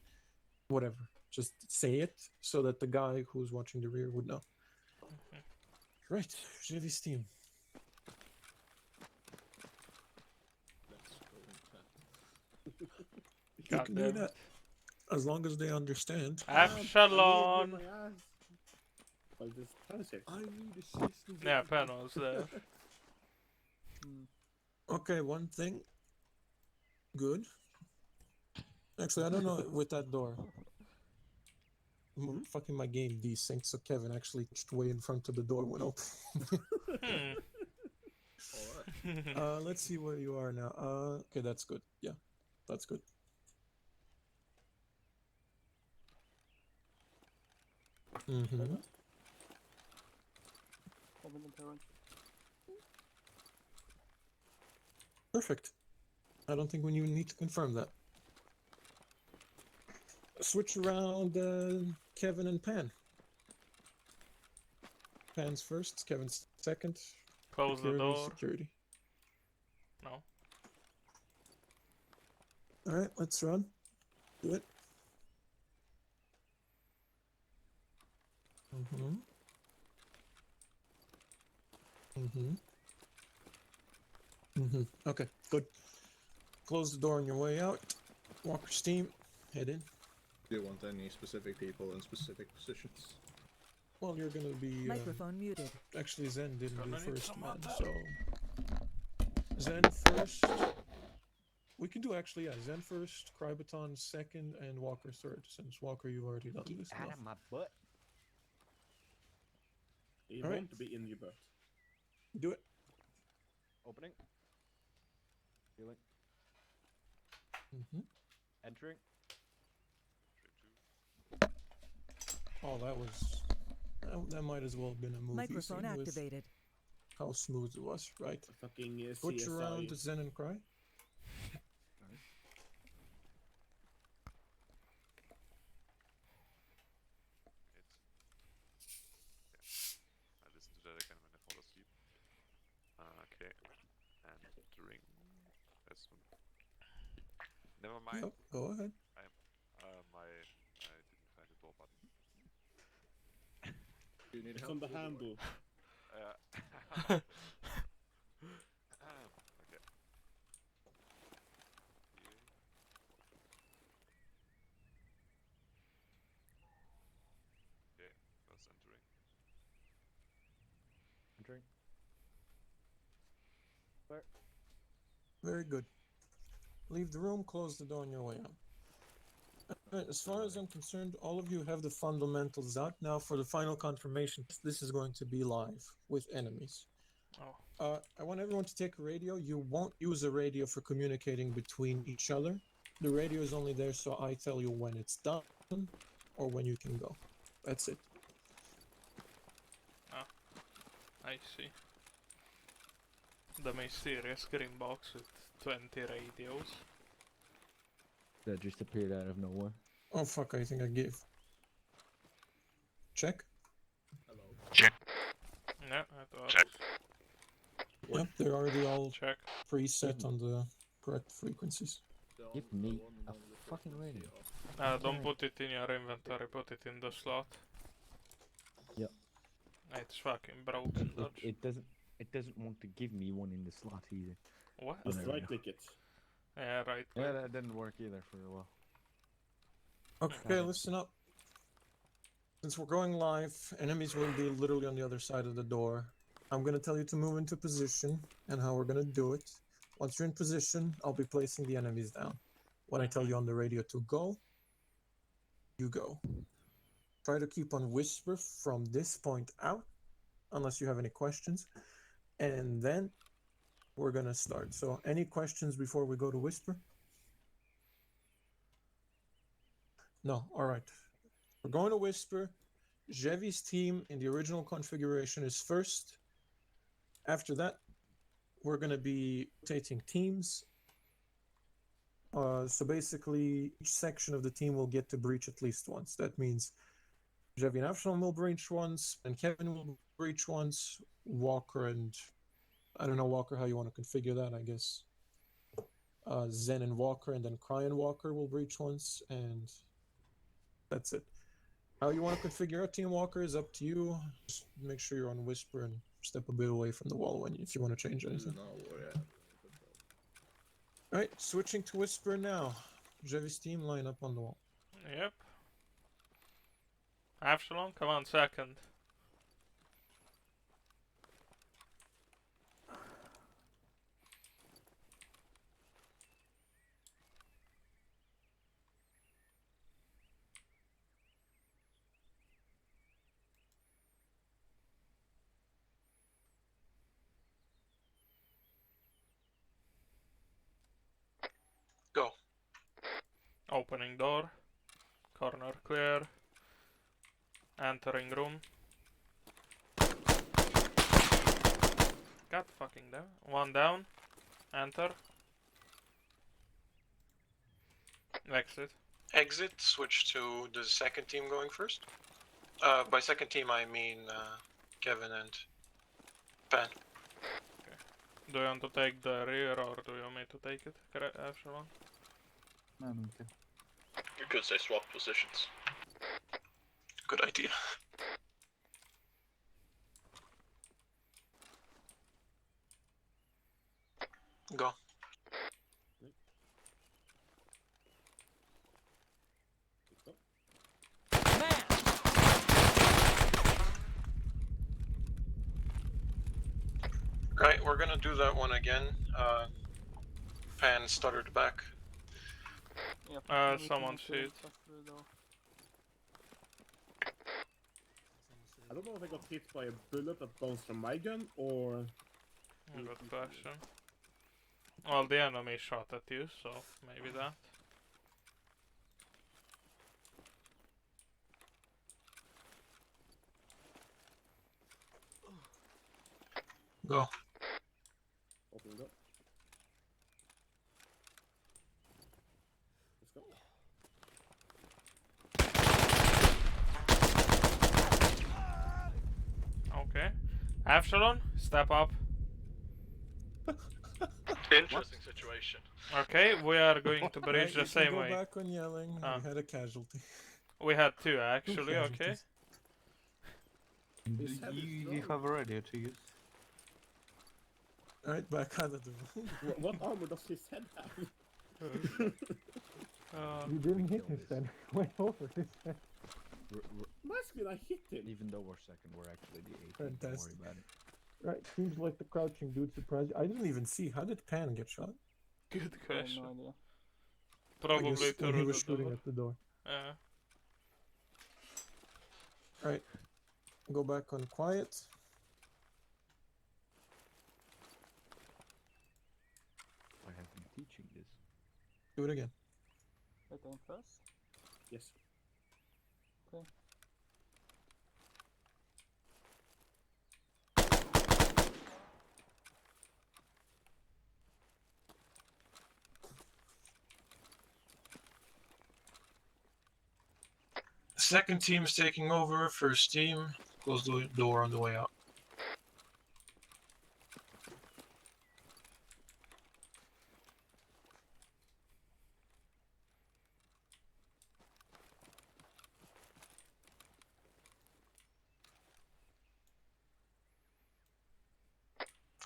whatever. Just say it so that the guy who's watching the rear would know. Right, Jevy's team. Let's go in chat. You God can do damn that. As long as they understand. Epsilon! I just trying to say. I need assistance. Yeah, Penno's there. Okay, one thing. Good. Actually, I don't know with that door. Fucking my game desynced, so Kevin actually pushed way in front of the door when open. Alright. Let's see where you are now. Okay, that's good. Yeah, that's good. Mm-hmm. Perfect. I don't think we even need to confirm that. Switch around Kevin and Pan. Pan's first, Kevin's second. Close the door. Security. No. Alright, let's run. Do it. Mm-hmm. Mm-hmm. Mm-hmm. Okay, good. Close the door on your way out. Walker's team, head in. Do you want any specific people in specific positions? Well, you're gonna be... Microphone muted. Actually, Zen didn't do Gonna need first, some man, other. so... Zen first. We can do actually, yeah. Zen first, Krybaton second, and Walker third. Since Walker, you've already done this Out enough. of my butt. You Alright. want to be in your butt. Do it. Opening. Healing. Mm-hmm. Entering. Oh, that was... That might as well have been a movie Microphone scene with activated. how smooth it was, right? The fucking Switch CSI. around to Zen and Cry. I listened to that again when I fall asleep. Okay. And drink. As soon. Never mind. Yep, go ahead. I didn't find the door button. Do you need It's help on the with or- handle. Okay. Okay, first entering. Entering. Clear. Very good. Leave the room, close the door on your way out. Alright, as far as I'm concerned, all of you have the fundamentals out. Now for the final confirmation, this is going to be live with enemies. Oh. I want everyone to take a radio. You won't use a radio for communicating between each other. The radio is only there so I tell you when it's done or when you can go. That's it. I see. The mysterious green box with 20 radios. That just appeared out of nowhere. Oh fuck, I think I gave. Check. Hello. Yeah, it works. Check. Yep, they're already all Check. preset on the correct frequencies. Give me a fucking radio. Don't put it in your inventory, put it in the slot. Yep. It's fucking broken, Dodge. It doesn't want to give me one in the slot either. What? Oh, Just there we right go. click it. Yeah, right. Yeah, that didn't work either for a while. Okay, listen up. Since we're going live, enemies will be literally on the other side of the door. I'm gonna tell you to move into position and how we're gonna do it. Once you're in position, I'll be placing the enemies down. When I tell you on the radio to go, you go. Try to keep on whisper from this point out, unless you have any questions. And then we're gonna start. So any questions before we go to whisper? No, alright. We're going to whisper. Jevy's team in the original configuration is first. After that, we're going to be rotating teams. So basically, each section of the team will get to breach at least once. That means Jevy and Avshalom will breach once, and Kevin will breach once. Walker and... I don't know, Walker, how you want to configure that, I guess. Zen and Walker, and then Cry and Walker will breach once, and that's it. How you want to configure your team, Walker, is up to you. Just make sure you're on whisper and step a bit away from the wall if you want to change anything. No, yeah. Alright, switching to whisper now. Jevy's team line up on the wall. Yep. Absalom, come on, second. Go. Opening door. Corner clear. Entering room. God fucking damn. One down. Enter. Exit. Exit, switch to the second team going first. By second team, I mean Kevin and Pan. Do you want to take the rear or do you want me to take it, Absalom? I don't care. You could say swap positions. Good idea. Go. Right, we're gonna do that one again. Pan stuttered back. Someone shoot. I don't know if I got hit by a bullet that bounced from my gun or. Good question. Well, the enemy shot at you, so maybe that. Go. Open it up. Let's go. Okay. Absalom, step up. Interesting situation. Okay, we are going to Right, bridge you the can same go way. back on yelling. Ah. We had a casualty. We had 2 Two actually, okay. casualties. His head is You strong. have a radio to use. Alright, back out of the room. What armor does his head have? You didn't hit his head. Went over his head. My screen, I hit him. Even though we're second, we're actually the 18th. Don't worry Fantastic. about it. Right, seems like the crouching dude surprised you. I didn't even see. How did Pan get shot? Good I have question. no idea. I Probably guess when he through was the shooting door. at the door. Yeah. Right. Go back on quiet. I have been teaching this. Do it again. I think first. Yes. Okay. Second team is taking over. First team. Close the door on the way out.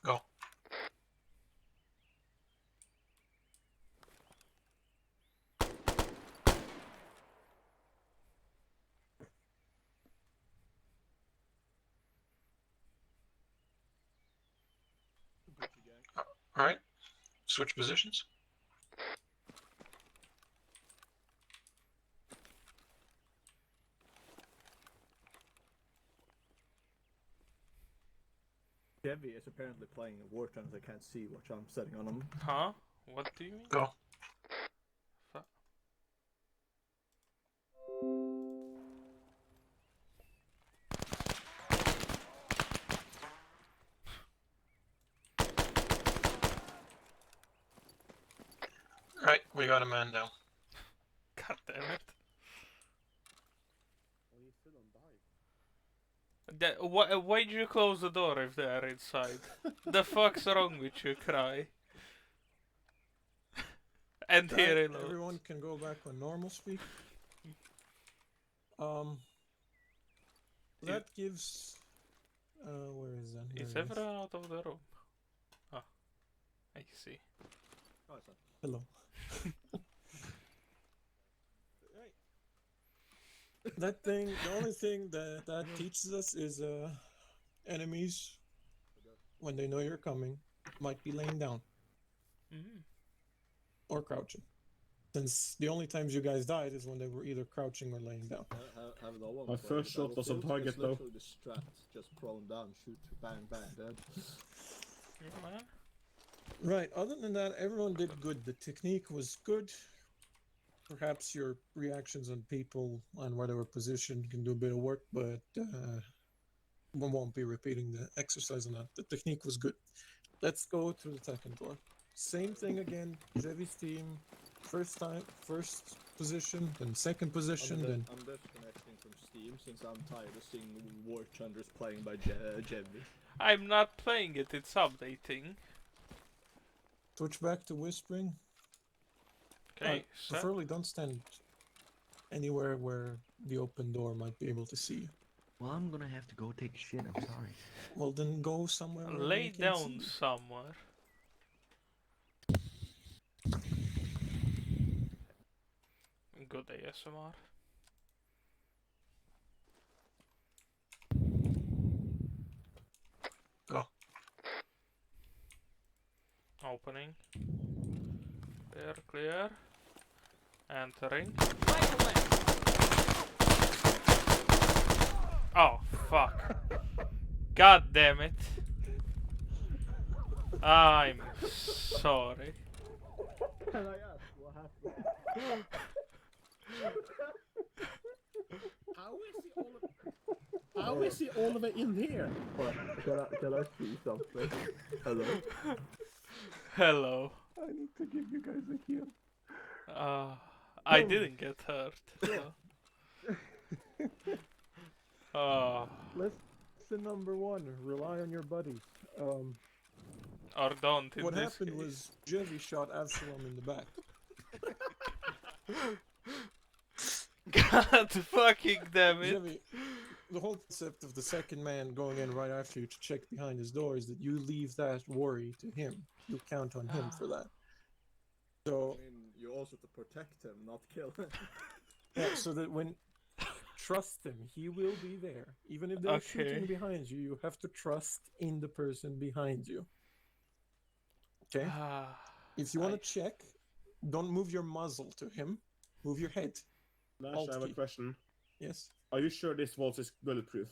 Go. Alright. Switch positions. Chevy is apparently playing a war channel. I can't see what I'm setting on him. Huh? What do you mean? Go. Right, we got a man down. God damn it. Oh, he still don't die. Why'd you close the door if they are inside? The fuck's wrong with you, Cry? And Right, here alone. everyone can go back on normal speed. That gives. Where is that? Here Is it everyone out of the room? Ah, I see. Oh, it's not. Hello. That thing, the only thing that teaches us is enemies, when they know you're coming, might be laying down Mm. or crouching. Since the only times you guys died is when they were either crouching or laying down. Have no one My playing first the shot was on battlefield. target, It's though. literally the strat, just prone down, shoot, bang, bang, dead. Yeah, man. Right, other than that, everyone did good. The technique was good. Perhaps your reactions on people and where they were positioned can do a bit of work, but we won't be repeating the exercise on that. The technique was good. Let's go to the second door. Same thing again. Jevy's team, first position, then second position, then I'm disconnecting from Steam since I'm tired of seeing War Thunders playing by Jevy. I'm not playing it, it's updating. switch back to whispering. Okay, set. Preferably don't stand anywhere where the open door might be able to see you. Well, I'm gonna have to go take a shit, I'm sorry. Well, then go somewhere where Lay they can't see down you. somewhere. Good ASMR. Go. Opening. Clear, clear. Entering. Oh, fuck. God damn it. I'm sorry. Can I ask what happened? How is he all the way in here? Can I see something? Hello? Hello. I need to give you guys a heal. I didn't get hurt. So. Lesson number 1, rely on your buddies. Or don't in What this happened case. was Jevy shot Absalom in the back. God fucking damn it. Jevy, the whole concept of the second man going in right after you to check behind his door is that you leave that worry to him. You count on him for that. So, I mean, you also to protect him, not kill him. yeah, so that when... Trust him, he will be there. Even if they're shooting behind you, you have to trust in the person behind you. Okay? If you want to check, don't move your muzzle to him. Move your head. Nash, I have a question. Yes? Are you sure this walls is bulletproof?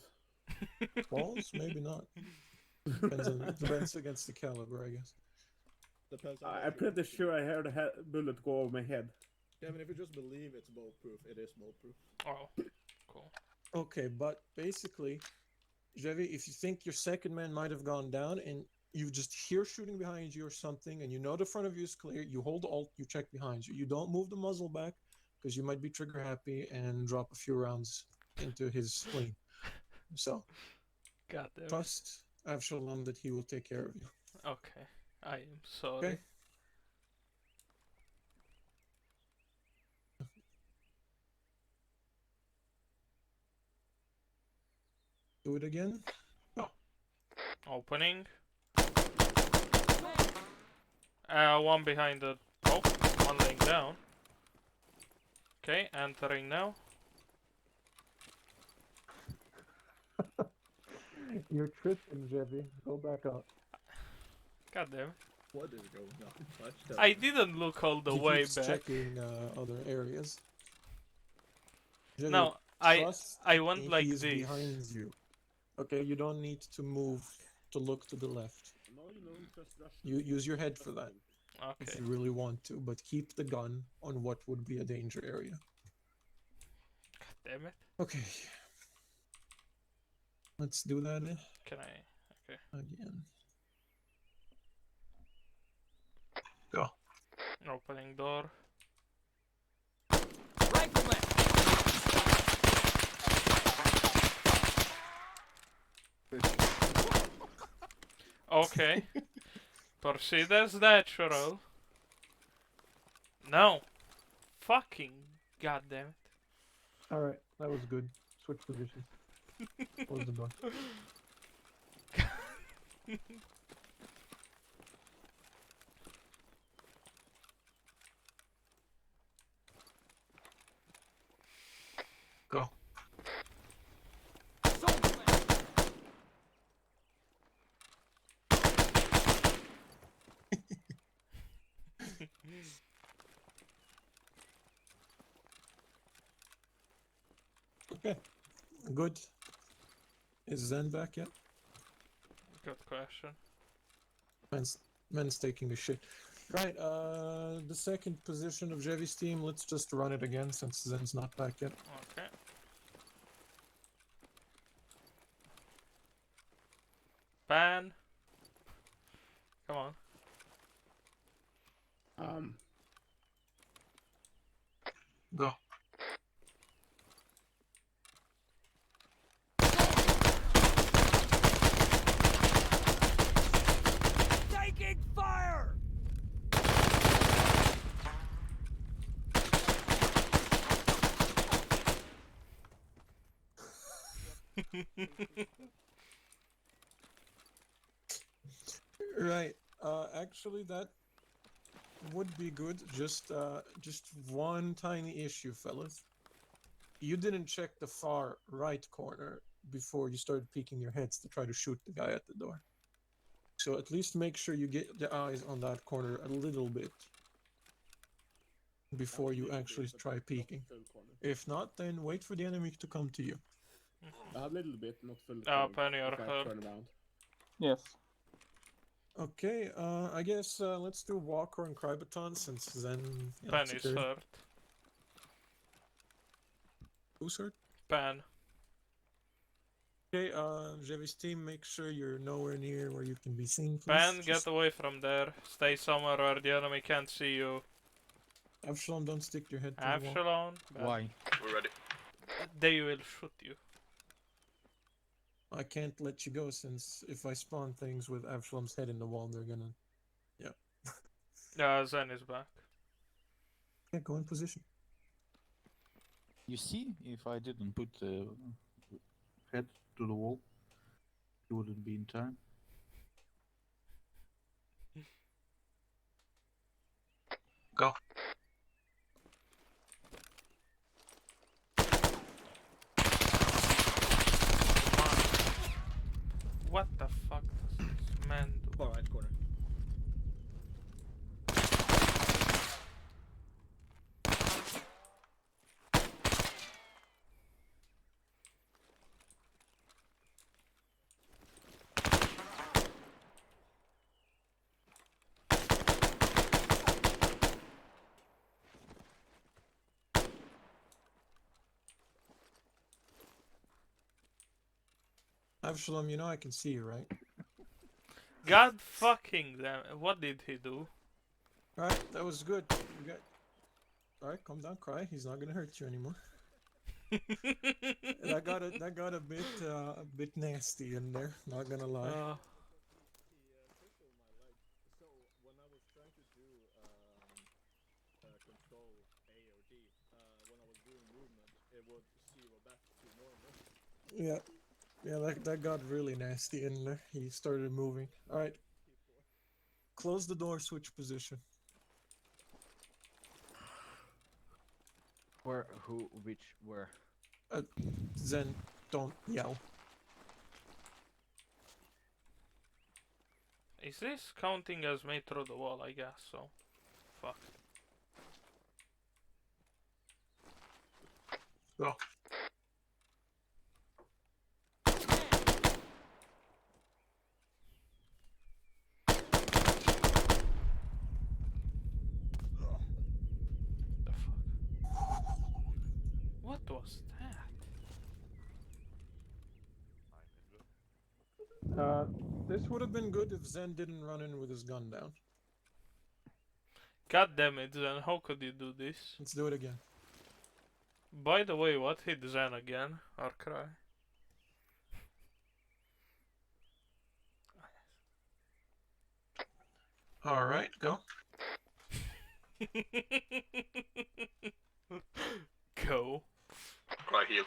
Walls? Maybe not. Depends against the caliber, I guess. Depends on I'm pretty sure I heard a bullet go over my head. Yeah, I mean, if you just believe it's bulletproof, it is bulletproof. Oh, cool. Okay, but basically, Jevy, if you think your second man might have gone down and you just hear shooting behind you or something and you know the front of you is clear, you hold Alt, you check behind you. You don't move the muzzle back because you might be trigger happy and drop a few rounds into his spleen. So, God damn. trust Avshalom that he will take care of you. Okay, I am sorry. Okay. Do it again. Oh. Opening. One behind the... Oh, one laying down. Okay, entering now. You're tripping, Jevy. Go back up. God damn it. What is going on? I didn't look all the He way keeps back. checking other areas. Jevy, No, trust I went me, like he's this. behind you. Okay, you don't need to move to look to the left. No, just rush. You use your head for that if Okay. you really want to, but keep the gun on what would be a danger area. God damn it. Okay. Let's do that Can I? Okay. again. Go. Opening door. Okay. Proceed as natural. No. Fucking goddamn it. Alright, that was good. Switch positions. Close the door. Go. Okay. Good. Is Zen back yet? Good question. Man's taking a shit. Right, the second position of Jevy's team, let's just run it again since Zen's not back yet. Okay. Ban. Come on. Go. Taking fire! Right. Actually, that would be good. Just one tiny issue, fellas. You didn't check the far right corner before you started peeking your heads to try to shoot the guy at the door. So at least make sure you get the eyes on that corner a little bit before you actually try peeking. If not, then wait for the enemy to come to you. A little bit, not full. Penny, you're hurt. Turn around. Yes. Okay, I guess let's do Walker and Krybaton since then. Penny's hurt. Who's hurt? Pan. Okay, Jevy's team, make sure you're nowhere near where you can be seen. Please. Pan, get away from there. Stay somewhere where the enemy can't see you. Avshalom, don't stick your head to the wall. Absalom. Why? We're ready. They will shoot you. I can't let you go since if I spawn things with Avshalom's head in the wall, they're gonna. Yeah. Yeah, Zen is back. Yeah, go in position. You see, if I didn't put the head to the wall, he wouldn't be in time. Go. What the fuck does this man do? Far right corner. Avshalom, you know I can see you, right? God fucking damn. What did he do? Alright, that was good. You got. Alright, calm down, cry. He's not gonna hurt you anymore. That got a bit nasty in there. Not gonna lie. Pistol in my leg. So when I was trying to do control A or D, when I was doing movement, it would zero back to normal. Yeah, yeah, that got really nasty in there. He started moving. All right, close the door. Switch position. Where? Who? Which? Where? Zen, don't yell. Is this counting as made through the wall? I guess so. Fuck. Go. The fuck? What was that? This would have been good if Zen didn't run in with his gun down. God damn it, Zen, how could you do this? Let's do it again. By the way, what hit Zen again? Or cry? All right, go. Go. Cry healed.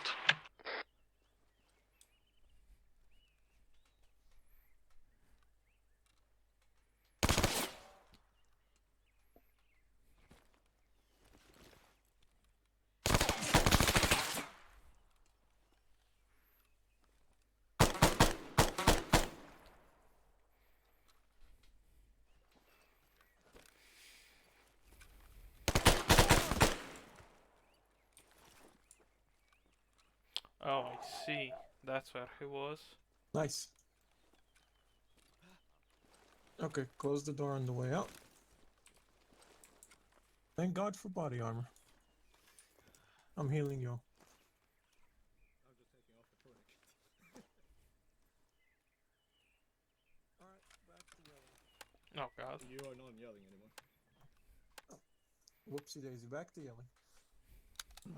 Oh, I see. That's where he was. Nice. Okay, close the door on the way out. Thank God for body armor. I'm healing you. I'm just taking off the tourniquet. Alright, back to yelling. Oh god. You are not yelling anymore. Whoopsie daisy, back to yelling.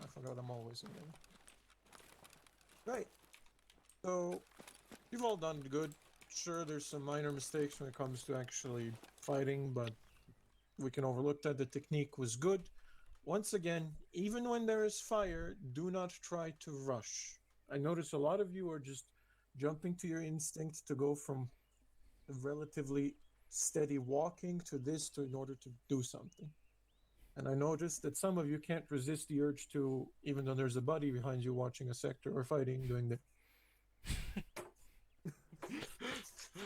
I forgot I'm always yelling. Right. So, you've all done good. Sure, there's some minor mistakes when it comes to actually fighting, but we can overlook that. The technique was good. Once again, even when there is fire, do not try to rush. I notice a lot of you are just jumping to your instinct to go from relatively steady walking to this in order to do something. And I noticed that some of you can't resist the urge to, even though there's a buddy behind you watching a sector or fighting, doing the...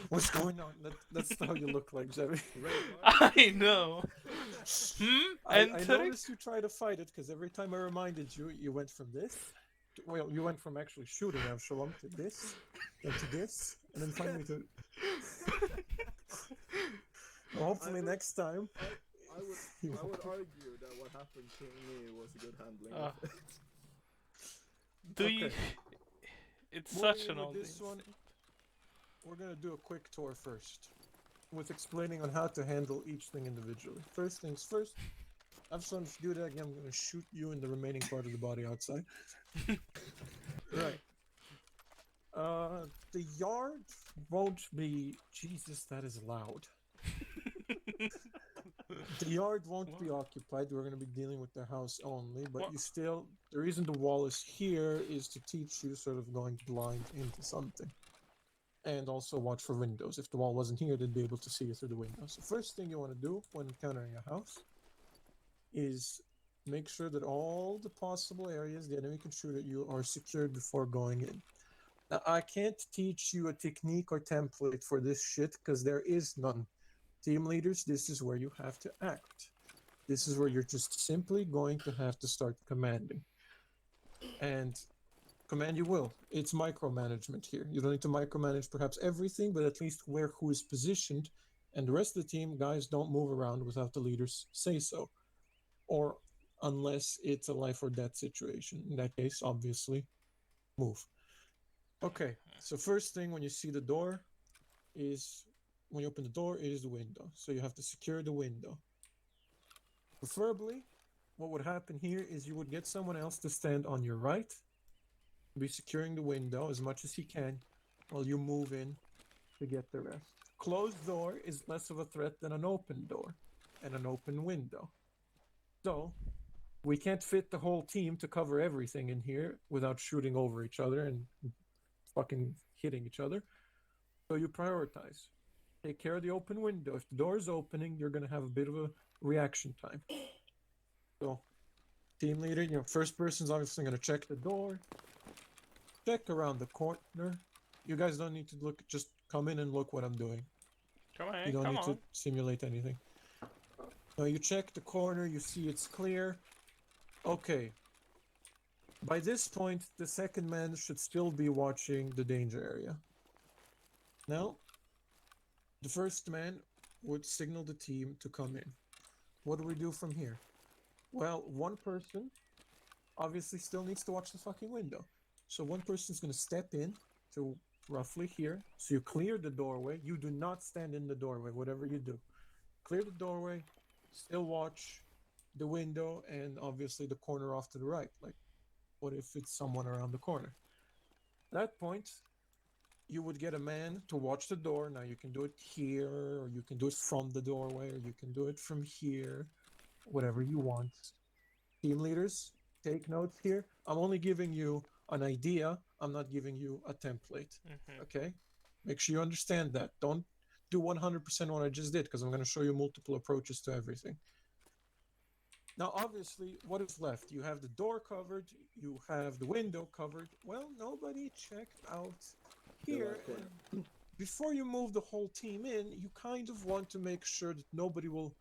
What's going on? That's how you look like, Zevi. I know. I noticed you try to fight it, because every time I reminded you, you went from this... Well, you went from actually shooting Avshalom to this, then to this, and then finally to... Well, hopefully next time... I would argue that what happened to me was a good handling of it. Do you... It's such an old this one, we're gonna do a quick tour first, with explaining on how to handle each thing individually. First things first, Avshalom, if you do that again, I'm gonna shoot you in the remaining part of the body outside. Right. The yard won't be. Jesus, that is loud. The yard won't be occupied. We're going to be dealing with the house only, but you still. The reason the wall is here is to teach you sort of going blind into something. And also watch for windows. If the wall wasn't here, they'd be able to see you through the windows. The first thing you want to do when encountering a house is make sure that all the possible areas the enemy can shoot at you are secured before going in. Now, I can't teach you a technique or template for this shit because there is none. Team leaders, this is where you have to act. This is where you're just simply going to have to start commanding. And command you will. It's micromanagement here. You don't need to micromanage perhaps everything, but at least where who is positioned. And the rest of the team, guys, don't move around without the leaders say so. Or unless it's a life or death situation. In that case, obviously, move. Okay, so first thing when you see the door is, when you open the door, it is the window. So you have to secure the window. Preferably, what would happen here is you would get someone else to stand on your right, be securing the window as much as he can while you move in to get the rest. Closed door is less of a threat than an open door and an open window. So, we can't fit the whole team to cover everything in here without shooting over each other and fucking hitting each other. So you prioritize. Take care of the open window. If the door is opening, you're going to have a bit of a reaction time. So, team leader, first person's obviously going to check the door. Check around the corner. You guys don't need to look, just come in and look what I'm doing. Come on, You don't come need on. to simulate anything. Now you check the corner, you see it's clear. Okay. By this point, the second man should still be watching the danger area. Now, the first man would signal the team to come in. What do we do from here? Well, one person obviously still needs to watch the fucking window. So one person's going to step in to roughly here. So you clear the doorway. You do not stand in the doorway, whatever you do. Clear the doorway, still watch the window, and obviously the corner off to the right. Like, what if it's someone around the corner? At that point, you would get a man to watch the door. Now you can do it here, or you can do it from the doorway, or you can do it from here. Whatever you want. Team leaders, take notes here. I'm only giving you an idea. I'm not giving you a template. Okay? Make sure you understand that. Don't do 100% what I just did, because I'm going to show you multiple approaches to everything. Now, obviously, what is left? You have the door covered. You have the window covered. Well, nobody checked out here. And before you move the whole team in, you kind of want to make sure that nobody will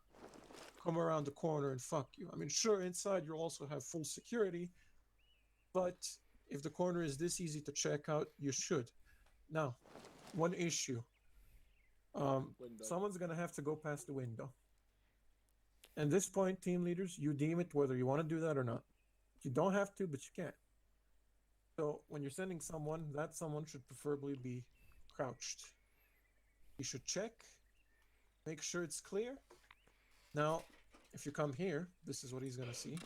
come around the corner and fuck you. I mean, sure, inside you'll also have full security, but if the corner is this easy to check out, you should. Now, one issue. Someone's going to have to go past the window. At this point, team leaders, you deem it whether you want to do that or not. You don't have to, but you can. So when you're sending someone, that someone should preferably be crouched. You should check, make sure it's clear. Now, if you come here, this is what he's going to see.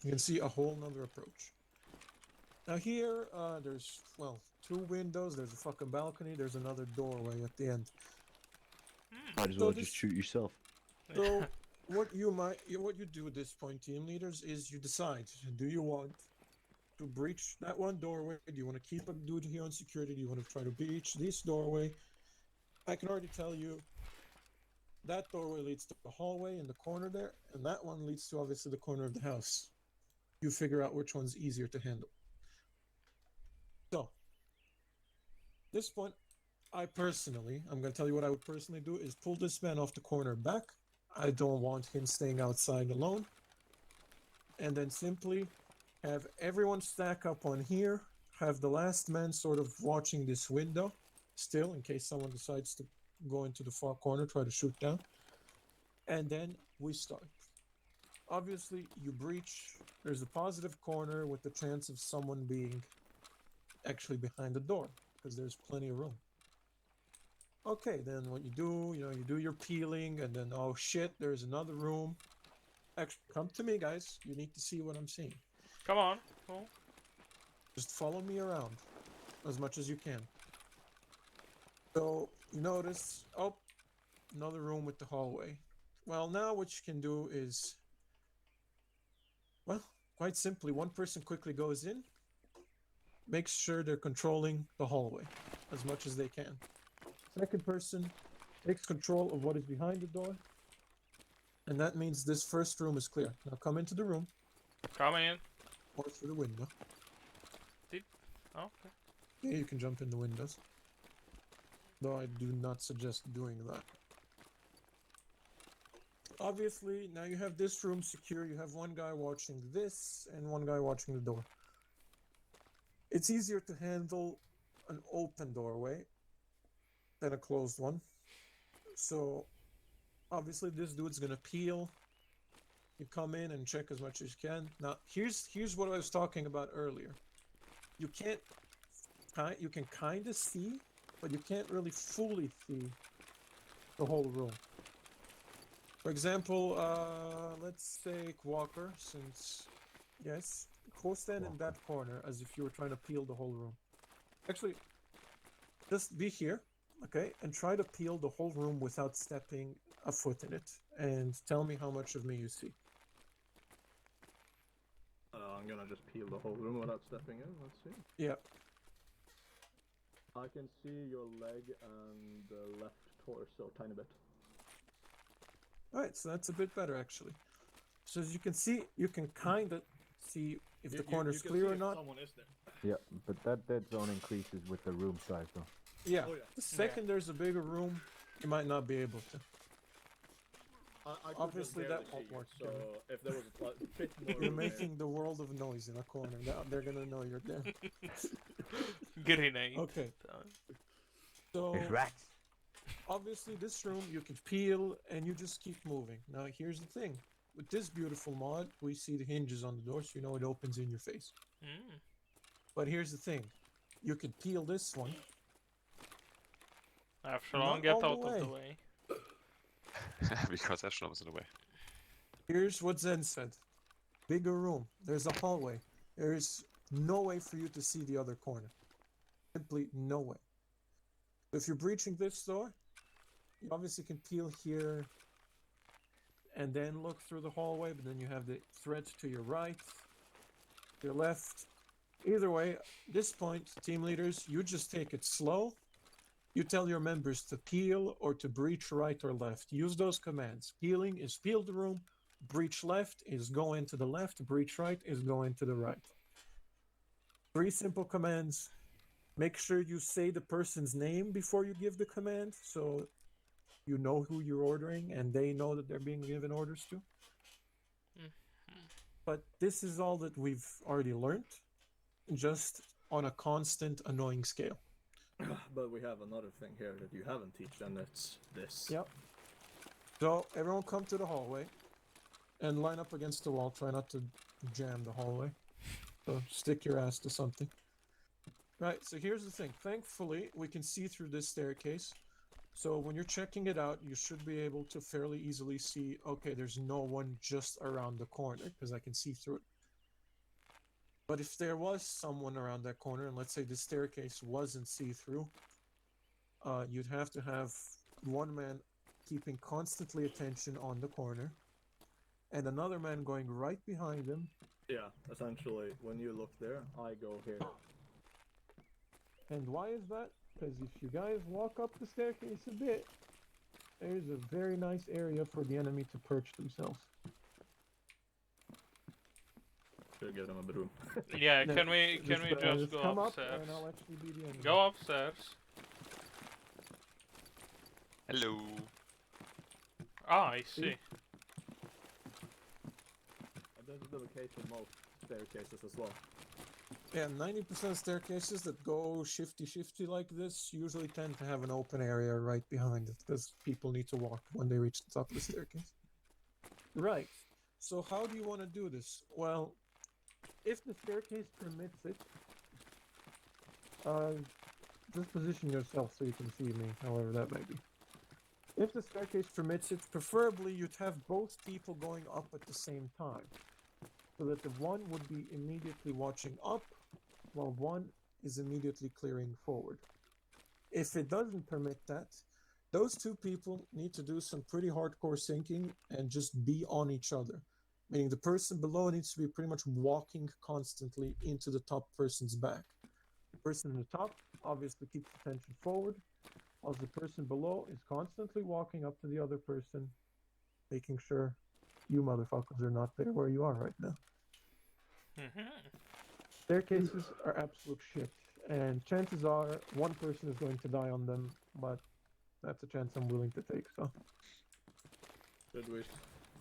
You can see a whole nother approach. Now here, there's, well, 2 windows, there's a fucking balcony, there's another doorway at the end. Might as well just shoot yourself. So, what you do at this point, team leaders, is you decide, do you want to breach that one doorway? Do you want to keep a dude here on security? Do you want to try to breach this doorway? I can already tell you, that doorway leads to the hallway in the corner there, and that one leads to obviously the corner of the house. You figure out which one's easier to handle. So, at this point, I'm going to tell you what I would personally do, is pull this man off the corner back. I don't want him staying outside alone. And then simply have everyone stack up on here, have the last man sort of watching this window, still, in case someone decides to go into the far corner, try to shoot down. And then we start. Obviously, you breach. There's a positive corner with the chance of someone being actually behind the door, because there's plenty of room. Okay, then what you do, you do your peeling, and then, oh shit, there's another room. Actually, come to me, guys. You need to see what I'm seeing. Come on. Cool. Just follow me around as much as you can. So you notice, oh, another room with the hallway. Well, now what you can do is, well, quite simply, one person quickly goes in, makes sure they're controlling the hallway as much as they can. Second person takes control of what is behind the door, and that means this first room is clear. Now come into the room. Come in. Or through the window. Oh, okay. Yeah, you can jump in the windows. Though I do not suggest doing that. Obviously, now you have this room secure. You have one guy watching this and one guy watching the door. It's easier to handle an open doorway than a closed one. So, obviously, this dude's gonna peel. You come in and check as much as you can. Now, here's what I was talking about earlier. You can kind of see, but you can't really fully see the whole room. For example, let's take Walker, since yes, go stand in that corner as if you were trying to peel the whole room. Actually, just be here, okay, and try to peel the whole room without stepping a foot in it, and tell me how much of me you see. I'm gonna just peel the whole room without stepping in. Let's see. Yeah. I can see your leg and the left torso a tiny bit. Alright, so that's a bit better actually. So as you can see, you can kind of see if the corner's clear or not. Someone is there. Yeah, but that dead zone increases with the room size, though. Yeah. Oh, yeah. The second there's a bigger room, you might not be able to. I could Obviously, just that barely won't see work. you, so if there was a bit more You're room there- making the world of noise in a corner. They're gonna know you're there. Grenade. Okay. So rats. obviously this room you can peel and you just keep moving. Now here's the thing. With this beautiful mod, we see the hinges on the door, so you know it opens in your face. Mm. But here's the thing. You can peel this one. Epsilon, Not get all out the of the way. way. Because Echelon was in the way. Here's what Zen said. Bigger room. There's a hallway. There's no way for you to see the other corner. Simply no way. If you're breaching this door, you obviously can peel here and then look through the hallway, but then you have the threat to your right, your left. Either way, at this point, team leaders, you just take it slow. You tell your members to peel or to breach right or left. Use those commands. Peeling is peel the room. Breach left is go into the left. Breach right is go into the right. 3 simple commands. Make sure you say the person's name before you give the command, so you know who you're ordering and they know that they're being given orders to. But this is all that we've already learned, just on a constant, annoying scale. But we have another thing here that you haven't teach, and it's this. Yep. So everyone come to the hallway and line up against the wall. Try not to jam the hallway. So stick your ass to something. Right, so here's the thing. Thankfully, we can see through this staircase. So when you're checking it out, you should be able to fairly easily see, okay, there's no one just around the corner, because I can see through it. But if there was someone around that corner, and let's say the staircase wasn't see-through, you'd have to have one man keeping constantly attention on the corner, and another man going right behind him. Yeah, essentially, when you look there, I go here. And why is that? Because if you guys walk up the staircase a bit, there's a very nice area for the enemy to perch themselves. Should give them a bedroom. Yeah, No, can we just go come upstairs? up and I'll actually be the enemy. Go upstairs. Hello. Ah, I see. And this is the case with most staircases as well. Yeah, 90% of staircases that go shifty like this usually tend to have an open area right behind it, because people need to walk when they reach the top of the staircase. Right. So how do you want to do this? Well, if the staircase permits it, just position yourself so you can see me, however that may be. If the staircase permits it, preferably you'd have both people going up at the same time, so that the one would be immediately watching up, while one is immediately clearing forward. If it doesn't permit that, those two people need to do some pretty hardcore syncing and just be on each other. Meaning the person below needs to be pretty much walking constantly into the top person's back. The person in the top obviously keeps attention forward, while the person below is constantly walking up to the other person, making sure you motherfuckers are not there where you are right now. Staircases are absolute shit, and chances are one person is going to die on them, but that's a chance I'm willing to take, so. Should we?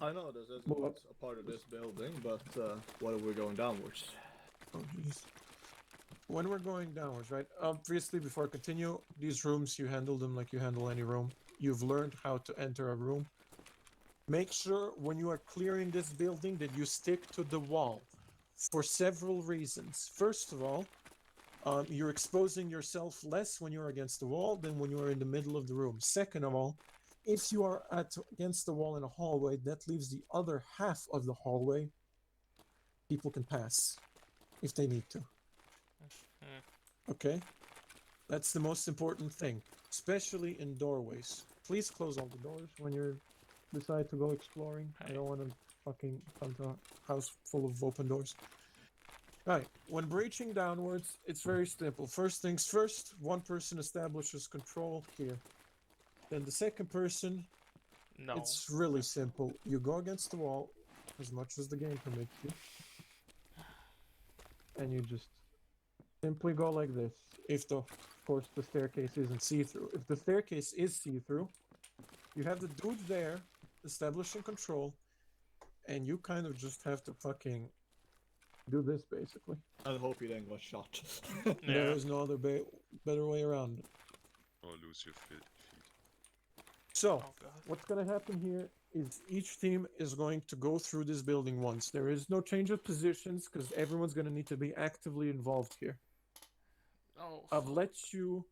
I know this isn't Well, a part of this building, but what are we going downwards? Oh, jeez. When we're going downwards, right? Obviously, before I continue, these rooms, you handle them like you handle any room. You've learned how to enter a room. Make sure when you are clearing this building that you stick to the wall for several reasons. First of all, you're exposing yourself less when you're against the wall than when you are in the middle of the room. Second of all, if you are against the wall in a hallway, that leaves the other half of the hallway. People can pass if they need to. Okay? That's the most important thing, especially in doorways. Please close all the doors when you decide to go exploring. I don't want to fucking come to a house full of open doors. Right, when breaching downwards, it's very simple. First things first, one person establishes control here. Then the second person, it's really simple. You go against the wall as much as the game permits you. And you just simply go like this. If of course the staircase isn't see-through. If the staircase is see-through, you have the dude there establishing control, and you kind of just have to fucking do this basically. I hope you didn't get shot. There is no other better way around it. Or lose your feet. So, what's gonna happen here is each team is going to go through this building once. There is no change of positions because everyone's gonna need to be actively involved here. I've let you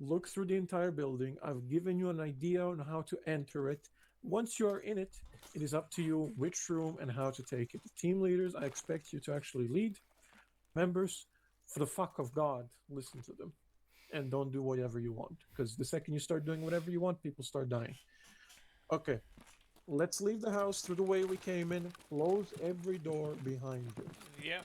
look through the entire building. I've given you an idea on how to enter it. Once you are in it, it is up to you which room and how to take it. The team leaders, I expect you to actually lead. Members, for the fuck of God, listen to them. And don't do whatever you want. Because the second you start doing whatever you want, people start dying. Okay. Let's leave the house through the way we came in. Close every door behind you. Yep.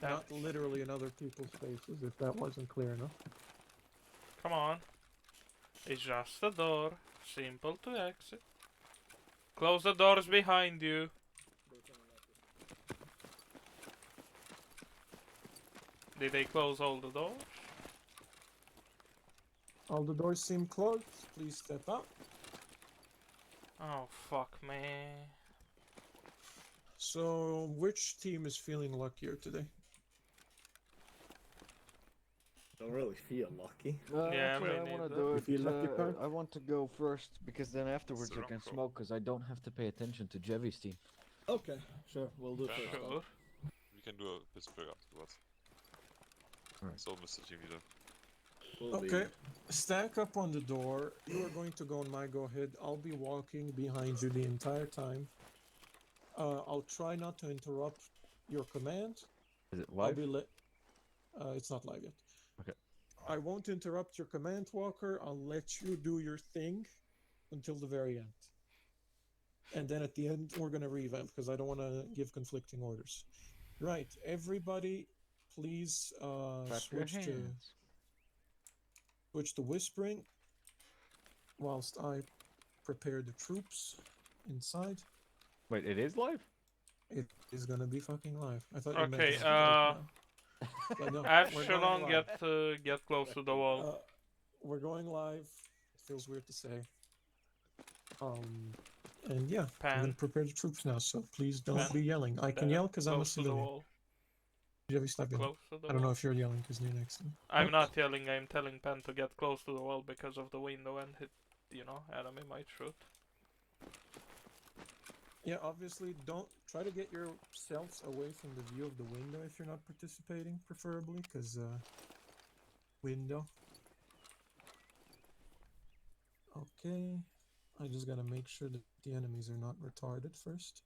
Not literally in other people's faces, if that wasn't clear enough. Come on. It's just a door. Simple to exit. Close the doors behind you. Did they close all the doors? All the doors seem closed. Please step up. Oh, fuck me. So, which team is feeling luckier today? Don't really feel lucky. Yeah, Actually, me I want to neither. do You it. feel lucky, Carl? I want to go first because then afterwards So I can don't go. smoke because I don't have to pay attention to Jevy's team. Okay, sure, we'll do first. then. Sure. We can do a whisper afterwards. Alright. So, Mr. Jimmy, though. We'll be- Okay. Stack up on the door. You are going to go on my go ahead. I'll be walking behind you the entire time. I'll try not to interrupt your command. Is it I'll live? be it's not live yet. Okay. I won't interrupt your command, Walker. I'll let you do your thing until the very end. And then at the end, we're going to revamp because I don't want to give conflicting orders. Right. Everybody, please Clap your hands. switch to whispering whilst I prepare the troops inside. Wait, it is live? It is going to be fucking live. I thought you meant Okay, it was right now. But no, we're going Epsilon, live. get close to the wall. We're going live. It feels weird to say. And yeah, I'm gonna prepare the troops now, so please don't be yelling. I can yell because I'm a Close to the civilian. wall. Jeffy, stop yelling. Close to the I don't know wall. if you're yelling because you're next to me. I'm not yelling, I'm telling Pen to get close to the wall because of the window and hit, enemy might shoot. Yeah, obviously, don't try to get yourselves away from the view of the window if you're not participating, preferably, because window. Okay, I just gotta make sure that the enemies are not retarded first.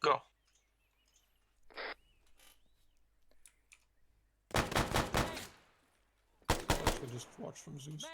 Go. Actually, just watch from Zeus. Man!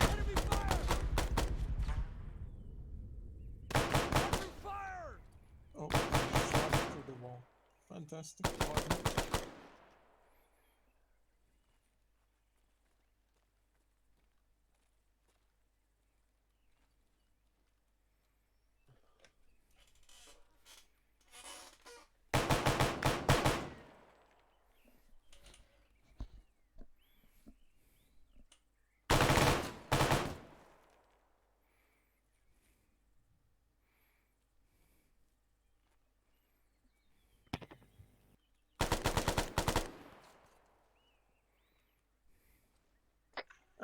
Enemy fire! Enemy fire! Oh, shot through the wall. Fantastic.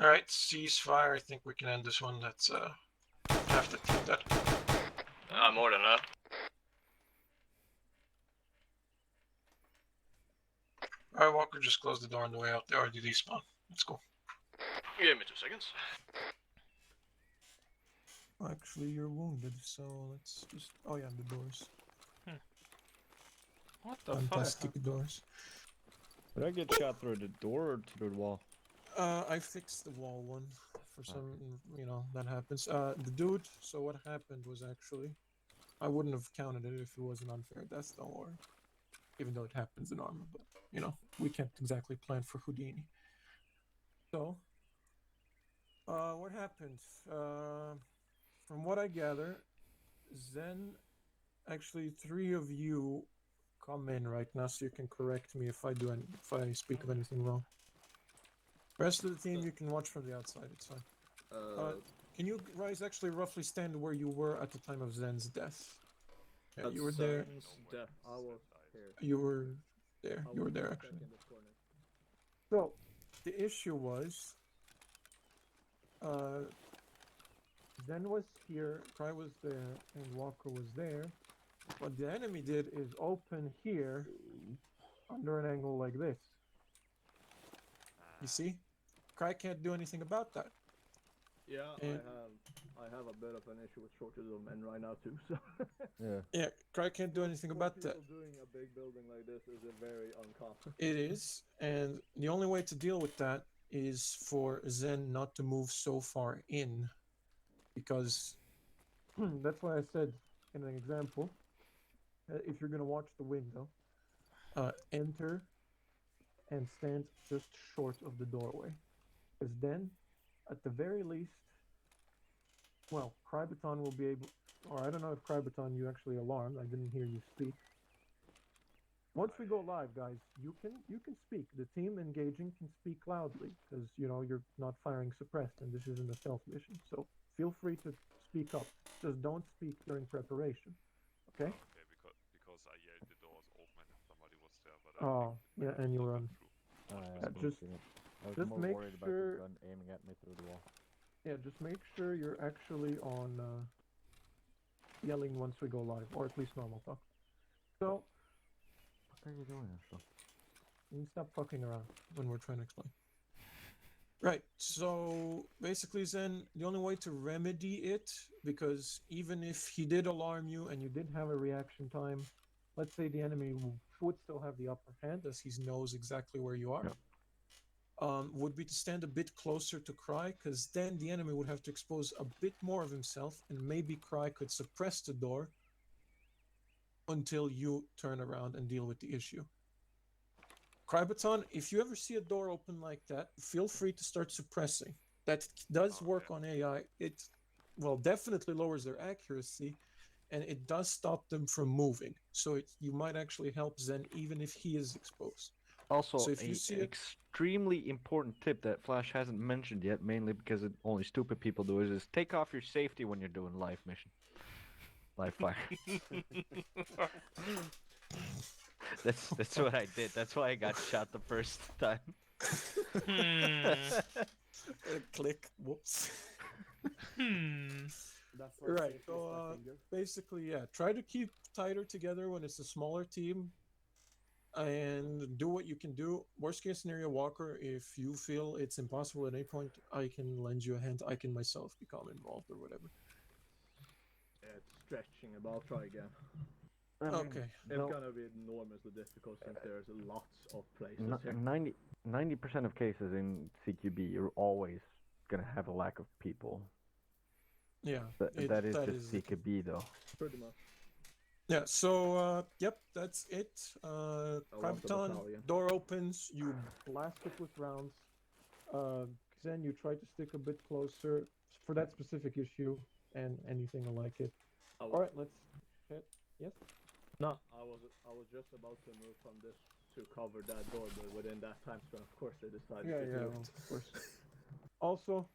Alright, ceasefire. I think we can end this one. That's half the team dead. More than that. Alright, Walker, just close the door on the way out. They already despawn. Let's go. Give me 2 seconds. Actually, you're wounded, so let's just. Oh yeah, the doors. What the Fantastic fuck? doors. Did I get shot through the door or through the wall? I fixed the wall one. For some, that happens. The dude. So what happened was actually, I wouldn't have counted it if it was an unfair death. Don't worry. Even though it happens in armor, but we can't exactly plan for Houdini. So, what happened? From what I gather, Zen, actually 3 of you come in right now, so you can correct me if I speak of anything wrong. Rest of the team, you can watch from the outside. It's fine. Can you guys actually roughly stand where you were at the time of Zen's death? Yeah, you were there. Death. I was here. You were there. I You were was there stuck actually. in this corner. So, the issue was, Zen was here, Cry was there, and Walker was there. What the enemy did is open here under an angle like this. You see? Cry can't do anything about that. Yeah, And- I have a bit of an issue with shortages of men right now too. So Yeah. Yeah, Cry can't do anything about that. people doing a big building like this is a very uncommon. It is, and the only way to deal with that is for Zen not to move so far in, because that's why I said in an example, if you're gonna watch the window, enter and stand just short of the doorway, because then, at the very least, well, Crybaton will be able, or I don't know if Crybaton you actually alarmed. I didn't hear you speak. Once we go live, guys, you can speak. The team engaging can speak loudly because you're not firing suppressed, and this isn't a stealth mission. So feel free to speak up. Just don't speak during preparation. Okay? Okay, because I yelled the doors open and somebody was there, but Oh, yeah, and you were on. Just I was just more make worried about sure- the gun aiming at me through the wall. Yeah, just make sure you're actually on yelling once we go live, or at least normal talk. So, What are you doing, Ashton? you can stop fucking around when we're trying to explain. Right, so basically, Zen, the only way to remedy it, because even if he did alarm you and you did have a reaction time, let's say the enemy would still have the upper hand as he knows exactly where you are. Yep. Would be to stand a bit closer to Cry, because then the enemy would have to expose a bit more of himself, and maybe Cry could suppress the door until you turn around and deal with the issue. Crybaton, if you ever see a door open like that, feel free to start suppressing. That does work on AI. It, well, definitely lowers their accuracy, and it does stop them from moving. So you might actually help Zen even if he is exposed. Also, So if you a see it- extremely important tip that Flash hasn't mentioned yet, mainly because only stupid people do it, is take off your safety when you're doing live mission. Live fire. That's what I did. That's why I got shot the first time. Click. Whoops. That's why Right. safety is So my finger. basically, yeah, try to keep tighter together when it's a smaller team, and do what you can do. Worst case scenario, Walker, if you feel it's impossible at any point, I can lend you a hand. I can myself become involved or whatever. Yeah, it's stretching, but I'll try again. Okay. It's gonna be enormously difficult since there's lots of places here. 90% of cases in CQB, you're always gonna have a lack of people. Yeah. That is that just is the case. CQB though. Pretty much. Yeah, so yep, that's it. want the Crabaton, battalion. door opens, you blast it with rounds. Xen, you try to stick a bit closer for that specific issue and anything like it. Alright, let's hit. Yes? No, I was just about to move from this to cover that door, but within that time span, of course, they decided to do it. Well, of course. Also,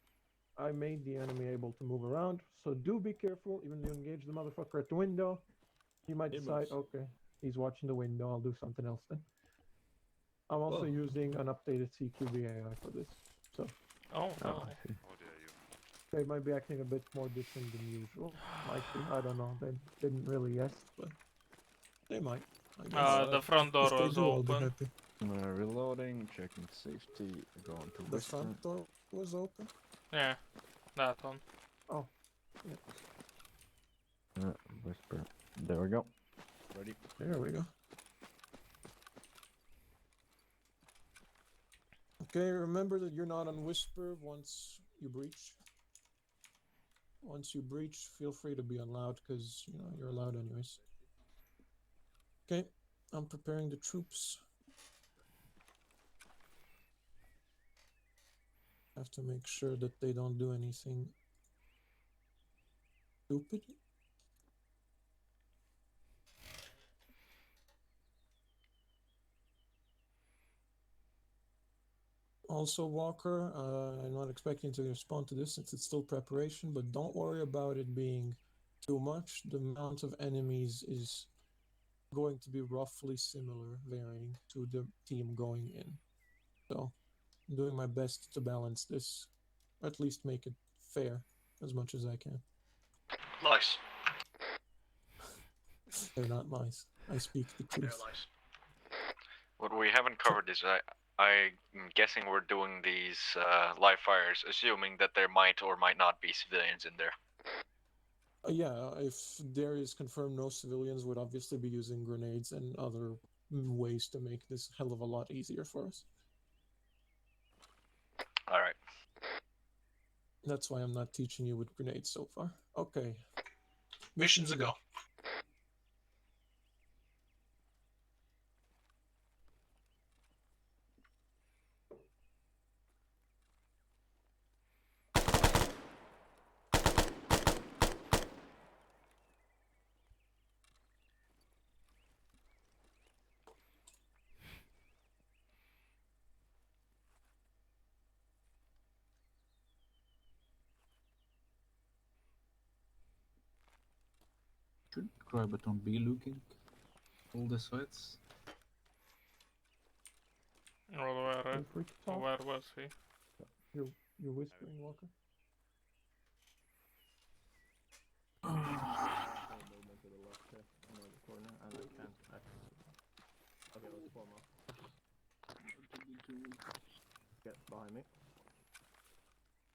I made the enemy able to move around, so do be careful. Even though you engage the motherfucker at the window, he might He decide, moves. okay, he's watching the window, I'll do something else then. I'm also Whoa. using an updated CQB AI for this, so Oh no. Oh dear you. they might be acting a bit more different than usual. Might be, I don't know. They didn't really yes, but they might. I guess. The front door If they was do, I'll be open. happy. Reloading, checking safety, going to The whisper. front door was open. Yeah, that one. Oh, Whisper. There we go. Ready. there we go. Okay, remember that you're not on whisper once you breach. Once you breach, feel free to be on loud because you know you're allowed anyways. Okay, I'm preparing the troops. Have to make sure that they don't do anything stupid. Also, Walker, I'm not expecting to respond to this since it's still preparation, but don't worry about it being too much. The amount of enemies is going to be roughly similar, varying to the team going in. So, I'm doing my best to balance this, or at least make it fair as much as I can. Nice. They're not lies. I speak the They're truth. nice. What we haven't covered is I'm guessing we're doing these live fires, assuming that there might or might not be civilians in there. Yeah, if there is confirmed no civilians, would obviously be using grenades and other ways to make this hell of a lot easier for us. Alright. That's why I'm not teaching you with grenades so far. Okay. Missions a go. Should Crybaton be looking all the sides? Well, Feel free to talk. where was he? You're whispering, Walker. Movement to the left here, another corner, and I can't access it. Okay, let's form up. Get behind me.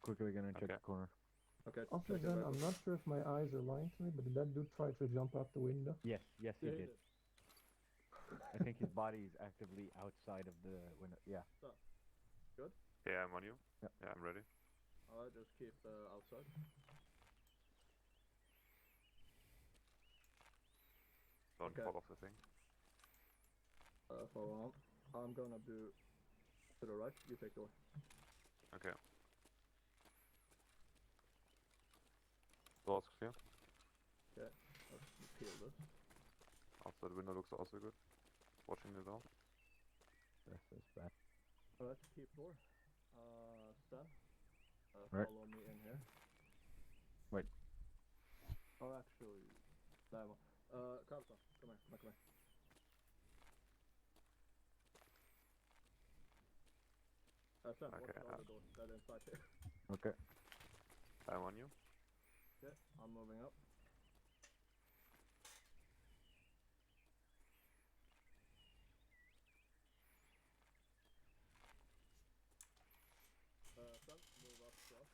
Quickly gonna check the corner. Okay. Also, check it then, right. I'm not sure if my eyes are lying to me, but did that dude try to jump out the window? Yes, he Yeah, did. I think his body is actively outside of the window. Yeah. Good? Yeah, I'm on you. Yep. Yeah, I'm ready. Alright, just keep outside. Don't Okay. fall off the thing. Follow on. I'm gonna do to the right, you take the left. Okay. Doors clear. Okay, let's peel this. Outside window looks also good. Watching the door. That's bad. Alright, keep door. Stan, Right. follow me in here. Wait. Oh, actually, Diamond. Carlton, come here. Stan, watch Okay, out the door. Dead inside here. Okay. I'm on you. Okay, I'm moving up. Stan, move up to us.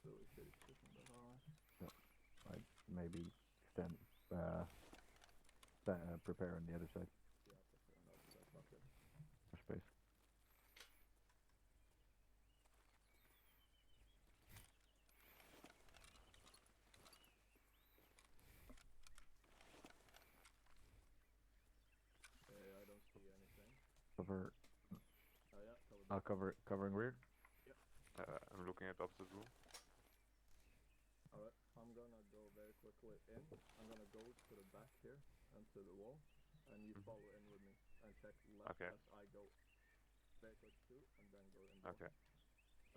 Really shitty position, but alright. I'd maybe stand, prepare on the other side. Yeah, prepare on the other side. Fuck it. For space. Okay, I don't see anything. Cover. Yeah, cover. I'll covering rear. Yep. I'm looking at opposite room. Alright, I'm gonna go very quickly in. I'm gonna go to the back here and to the wall, and you follow in with me and check left Okay. as I go very quick too, and then go in. Okay.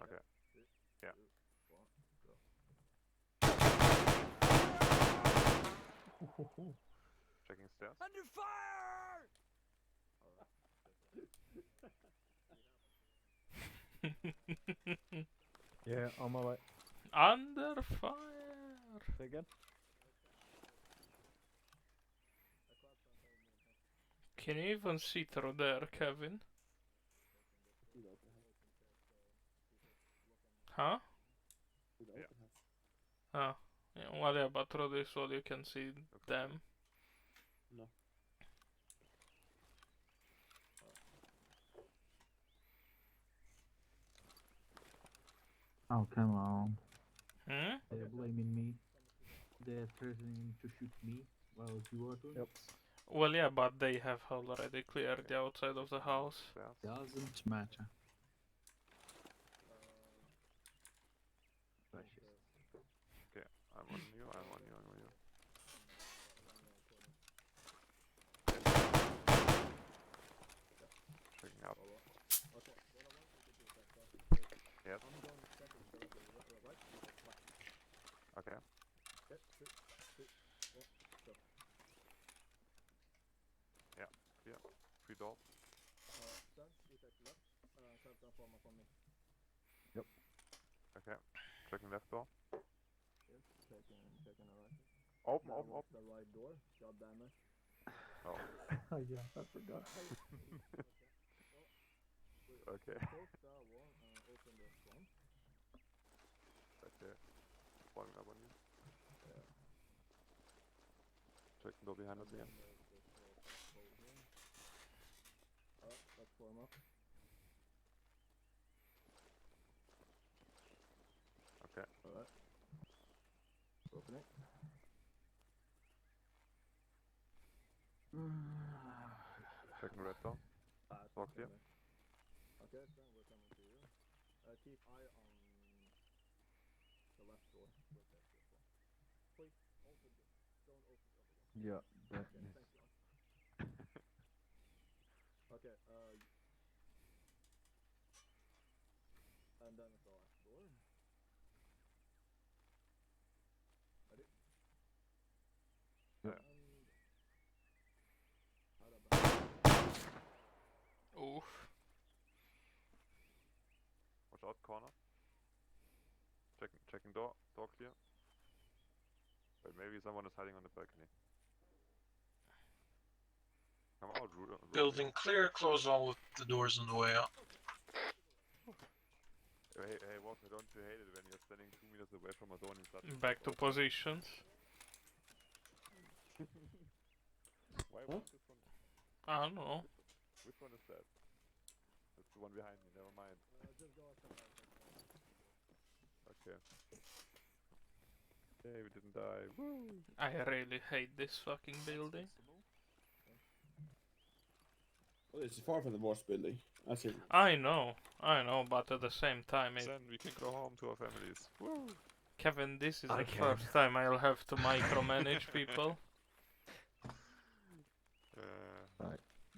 Okay. 3, Yeah. 2, 1, go. Checking stairs. Under fire! Yeah, on my way. Under fire! Say again? Can you even see through there, Kevin? Huh? Oh. Yeah, well, yeah, but through this wall you can see them. No. Oh, come on. Hmm? They're blaming me. They're threatening to shoot me while you are doing it. Well, yeah, but they have already cleared the outside of the house. Doesn't matter. Okay, I'm on you. Checking up. Okay, what I want you to do is Yes. I'm going to step into the right, you go left. Okay. Okay, 3, 2, 1, go. Yeah. Yeah. 3 doors. Stan, you take left, Carlton form up on me. Okay. Checking left door. Yes, taking a right. Open. Now watch the right door, god damn it. Oh. Oh yeah, I forgot. Okay. Close that one and open this one. Okay. Following up on you. Yeah. Checking door behind us again. Alright, let's form up. Okay. Alright. Open it. Checking red door. Door clear. Okay, then we're coming to you. Keep eye on the left door. We'll test this one. Please, open this. Don't open the other one. Yeah, that Okay, is. thanks, John. Okay, and then it's the last door. Ready? Yeah. And out of the Oof. Watch out, corner. Checking door. Door clear. But maybe someone is hiding on the balcony. Come out, Ruder. Building clear, close all of the doors on the way out. Hey, Walker, don't you hate it when you're standing 2 meters away from a door and you start Back to positions. Why was this one? I don't know. Which one is that? That's the one behind me, never mind. just go outside. Okay. Hey, we didn't die. Woo! I really hate this fucking building. Well, it's far from the worst building. As in, I know, but at the same time it... Then we can go home to our families. Woo! Kevin, this is I the can. first time I'll have to micromanage people.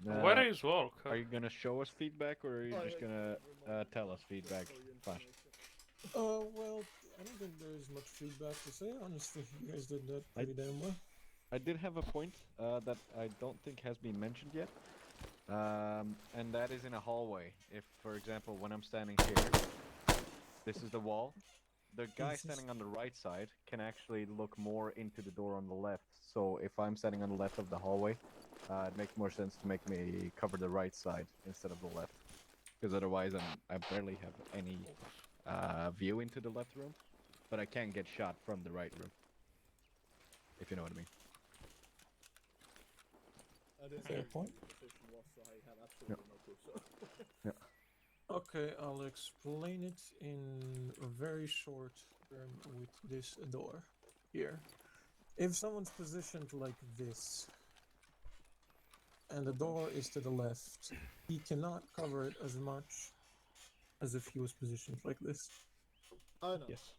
Where is Walker? Are you gonna show us feedback, or are you just gonna tell us feedback? Flash. Well, I don't think there is much feedback to say, honestly. You guys did that pretty damn well. I did have a point that I don't think has been mentioned yet, and that is in a hallway. If, for example, when I'm standing here, this is the wall, the guy standing on the right side can actually look more into the door on the left. So if I'm standing on the left of the hallway, it makes more sense to make me cover the right side instead of the left, because otherwise I barely have any view into the left room, but I can get shot from the right room, if you know what I mean. Fair point. Yeah. Okay, I'll explain it in a very short term with this door here. If someone's positioned like this, and the door is to the left, he cannot cover it as much as if he was positioned like this. I know. Yes.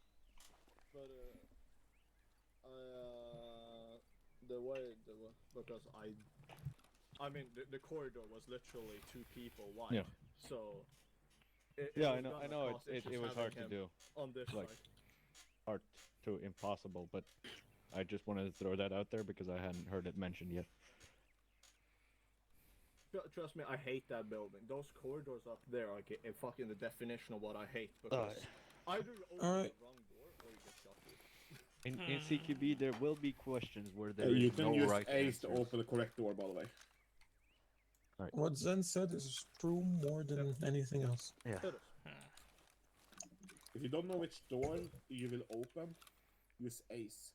But because I mean the corridor was literally 2 people wide. Yeah. So. Yeah, I know. It was hard to do. On this like, side. hard to impossible, but I just wanted to throw that out there because I hadn't heard it mentioned yet. Trust me, I hate that building. Those corridors up there are fucking the definition of what I hate, because either you open the wrong door or you get shot with. In CQB, there will be questions where there you is can no use right Ace answers. to open the correct door, by the way. Right. What Zen said is true more than anything else. Yeah. If you don't know which door you will open, use Ace.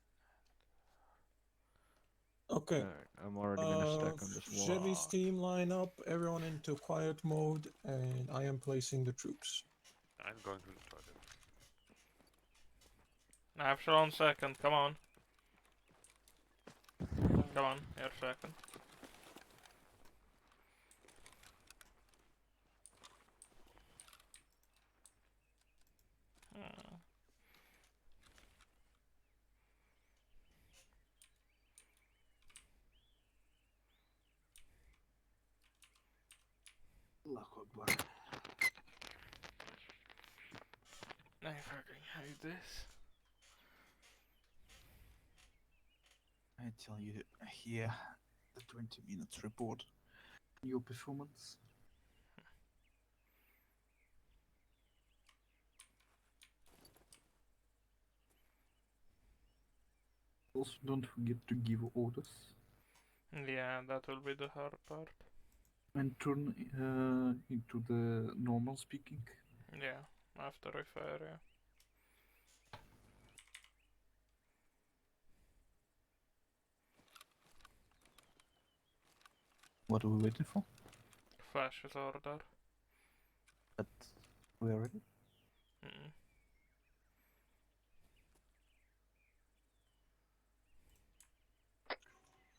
Okay. Alright, I'm already gonna stack on this wall. Chevy's team line up, everyone into quiet mode, and I am placing the troops. I'm going to destroy them. Absalom second, come on. Come on, you're second. I fucking hate this. I tell you here, the 20 minutes report, your performance. Also, don't forget to give orders. Yeah, that will be the hard part. And turn into the normal speaking. Yeah, after I fire, yeah. What are we waiting for? Flash's order. But we are ready.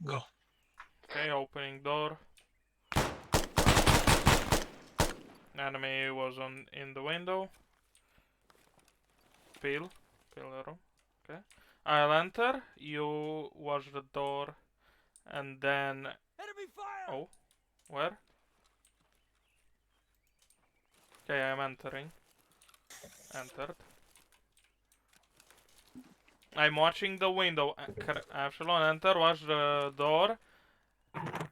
Go. Okay, opening door. Enemy was in the window. Peel arrow. Okay. I'll enter. You watch the door, and then. Enemy fire! Oh, where? Okay, I'm entering. Entered. I'm watching the window. Absalom, enter. Watch the door.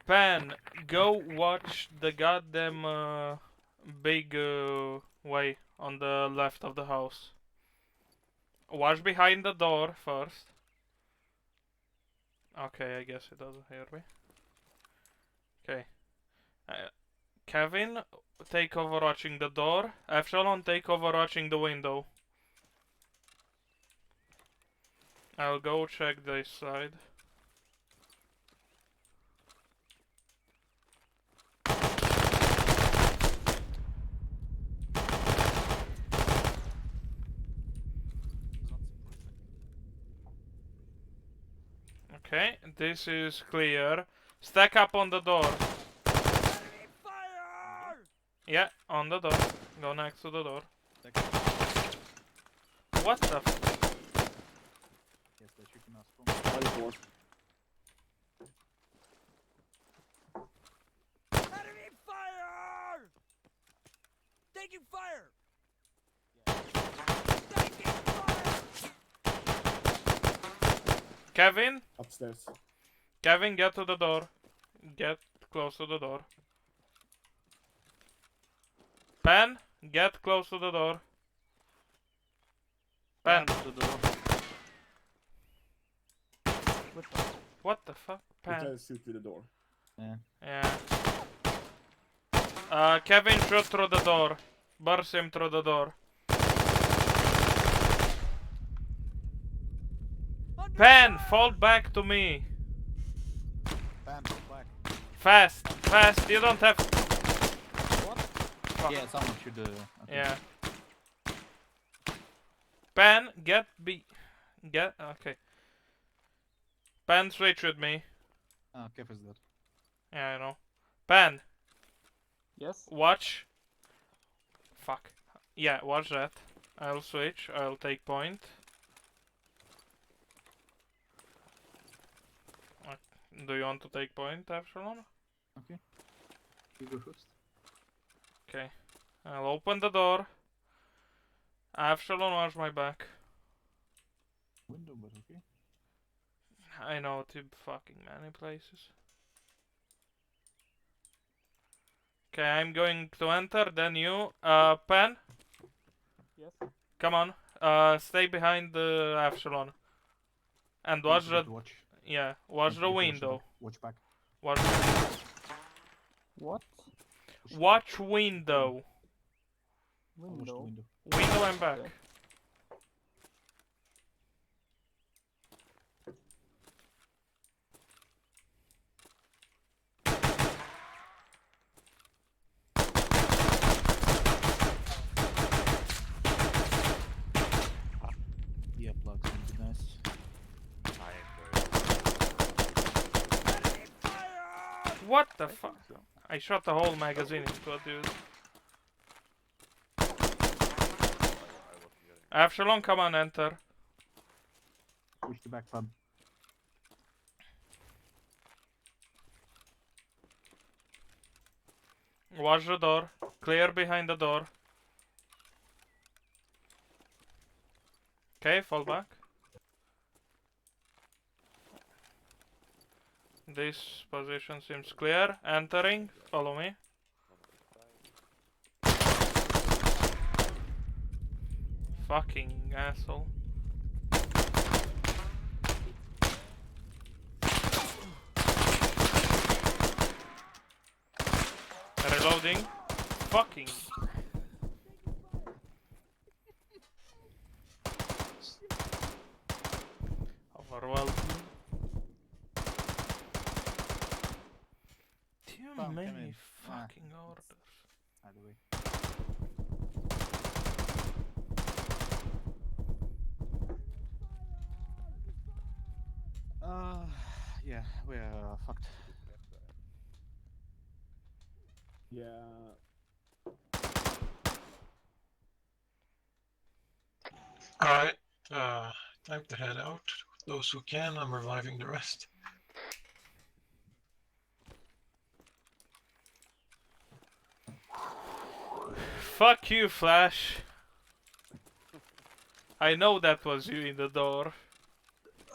Pen, go watch the goddamn big way on the left of the house. Watch behind the door first. Okay, I guess it doesn't hear me. Okay. Kevin, take over watching the door. Absalom, take over watching the window. I'll go check this side. Okay, this is clear. Stack up on the door. Fire! Yeah, on the door. Go next to the door. What the f- Enemy fire! Taking fire! Taking fire! Kevin? Upstairs. Kevin, get to the door. Get close to the door. Pen, get close to the door. Pen. To the door. What the fuck? He tried Pen. to shoot through the door. Yeah. Kevin, shoot through the door. Burst him through the door. Pen, fall back to me. Bam, back. Fast, fast. You don't have. What? Fuck. Yeah, someone should. Okay. Yeah. Pen, get okay. Pen, switch with me. Kev is dead. Yeah, I know. Pen, Yes. watch. Fuck. Yeah, watch that. I'll switch. I'll take point. Do you want to take point, Epsilon? Okay. You go first. Okay. I'll open the door. Epsilon, watch my back. Window, but okay. I know, too fucking many places. Okay, I'm going to enter, then you. Pen, Yes. come on. Stay behind the Epsilon. And watch the... Watch. Yeah, watch the window. Watch back. Watch... What? Watch window. Watch the window. Window and back. Okay. Yeah, plugs would be nice. What the fuck? I shot the whole magazine into a dude. Epsilon, come on, enter. Push the back pub. Watch the door. Clear behind the door. Okay, fall back. This position seems clear. Entering. Follow me. Fucking asshole. Reloading. Fucking. Overwhelmed. Too Come many in. fucking orders. Either way. Yeah, we're fucked. Yeah. Alright, time to head out. Those who can, I'm reviving the rest. Fuck you, Flash. I know that was you in the door.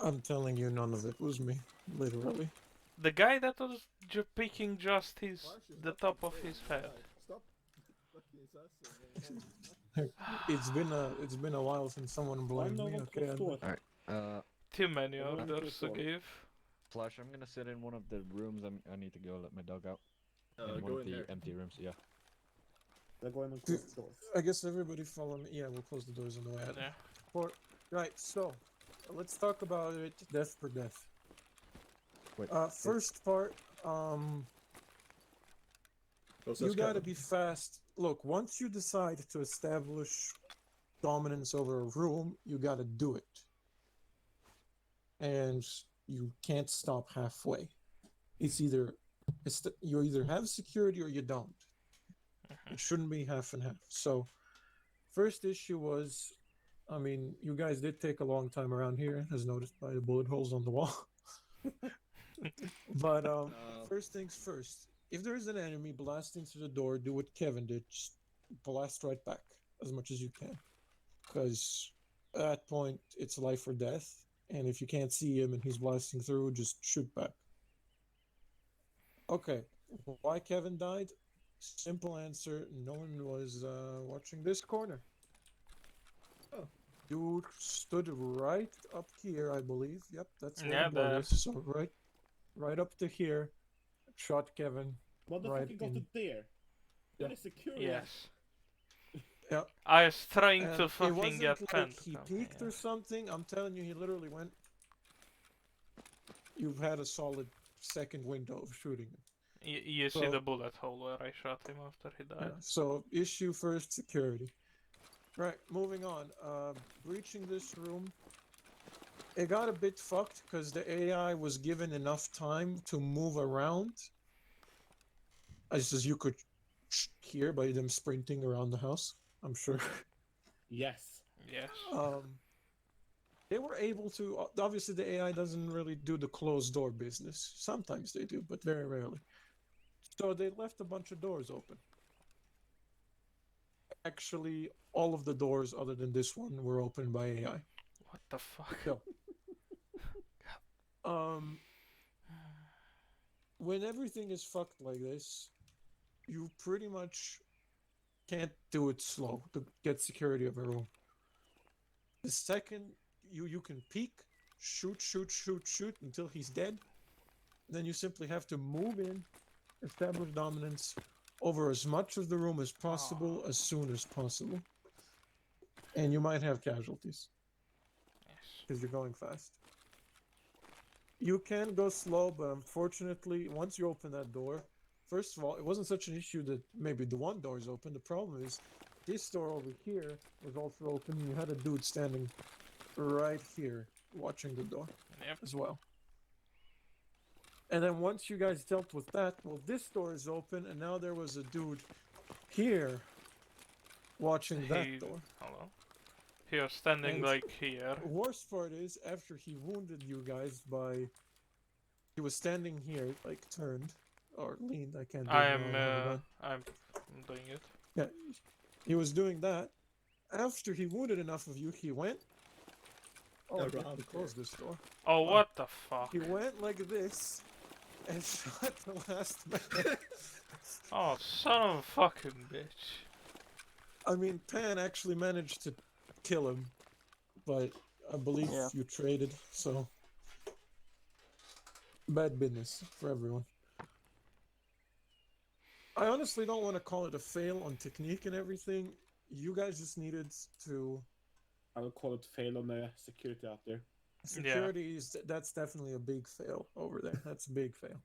I'm telling you, none of it was me. Literally. The guy that was picking just the top of his head. Stop. Fucking It's been a while since someone blamed no me. one Okay. close door. Alright, Too many Yeah, one orders to door. give. Flash, I'm gonna sit in one of the rooms. I need to go let my dog out. In one go of in the there. empty rooms, yeah. They're going on close doors. I guess everybody follow me. Yeah, we'll close the doors on the way out. Yeah. Right, so let's talk about it death per death. Wait. First part, you gotta be fast. Look, once you decide to establish dominance over a room, you gotta do it. And you can't stop halfway. You either have security or you don't. It shouldn't be half and half. So, first issue was I mean, you guys did take a long time around here, as noticed by the bullet holes on the wall. But first things first. If there is an enemy blasting through the door, do what Kevin did. Just blast right back as much as you can. Because at that point, it's life or death. And if you can't see him and he's blasting through, just shoot back. Okay. Why Kevin died? Simple answer. No one was watching this corner. Oh. You stood right up here, I believe. Yep, that's where the blood is. So right up to here. Shot Kevin. Motherfucker got it there. That is security. Yes. Yeah. I was trying And to it fucking wasn't get like Pen to he come peeked or something. I'm telling you, he literally went. You've had a solid second window of shooting him. You see the bullet hole where I shot him after he died. Yeah, so issue first, security. Right, moving on. Breaching this room. It got a bit fucked because the AI was given enough time to move around. As you could hear by them sprinting around the house, I'm sure. Yes. Yes. They were able to. Obviously, the AI doesn't really do the closed door business. Sometimes they do, but very rarely. So they left a bunch of doors open. Actually, all of the doors other than this one were opened by AI. What the fuck? So, when everything is fucked like this, you pretty much can't do it slow to get security of a room. The second you can peek, shoot until he's dead, then you simply have to move in, establish dominance over as much of the room as possible as soon as possible. And you might have casualties. Because you're going fast. You can go slow, but unfortunately, once you open that door, first of all, it wasn't such an issue that maybe the one door is open. The problem is, this door over here was also open, and you had a dude standing right here, watching the door as well. And then once you guys dealt with that, well, this door is open, and now there was a dude here watching that door. Hello? He was standing And like here. Worst part is, after he wounded you guys by... He was standing here, like turned, or leaned, I can't do it. I'm doing it. Yeah, he was doing that. After he wounded enough of you, he went... Oh, I have to close this door. Oh, what the fuck? He went like this, and shot the last man. Oh, son of a fucking bitch. I mean, Pan actually managed to kill him, but I believe you traded, so... Bad business for everyone. I honestly don't want to call it a fail on technique and everything. You guys just needed to... I would call it fail on the security out there. Security is... That's definitely a big fail over there. That's a big fail.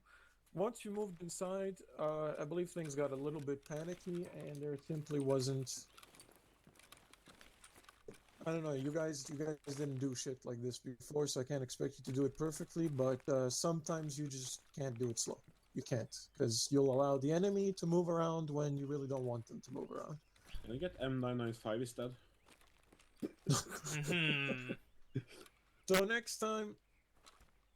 Once you moved inside, I believe things got a little bit panicky, and there simply wasn't... I don't know, you guys didn't do shit like this before, so I can't expect you to do it perfectly, but sometimes you just can't do it slow. You can't, because you'll allow the enemy to move around when you really don't want them to move around. Can I get M995 instead? So next time,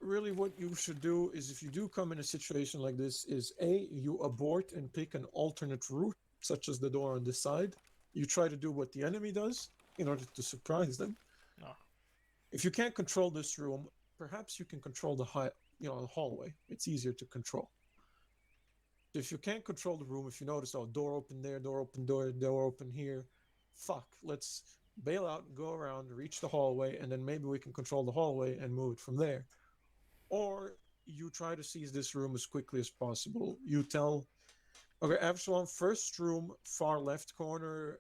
really what you should do is, if you do come in a situation like this, is A, you abort and pick an alternate route, such as the door on this side. You try to do what the enemy does, in order to surprise them. No. If you can't control this room, perhaps you can control the hallway. It's easier to control. If you can't control the room, if you notice, oh, door open there, door open here, fuck, let's bail out and go around, reach the hallway, and then maybe we can control the hallway and move it from there. Or you try to seize this room as quickly as possible. You tell, okay, Absalom, first room, far left corner,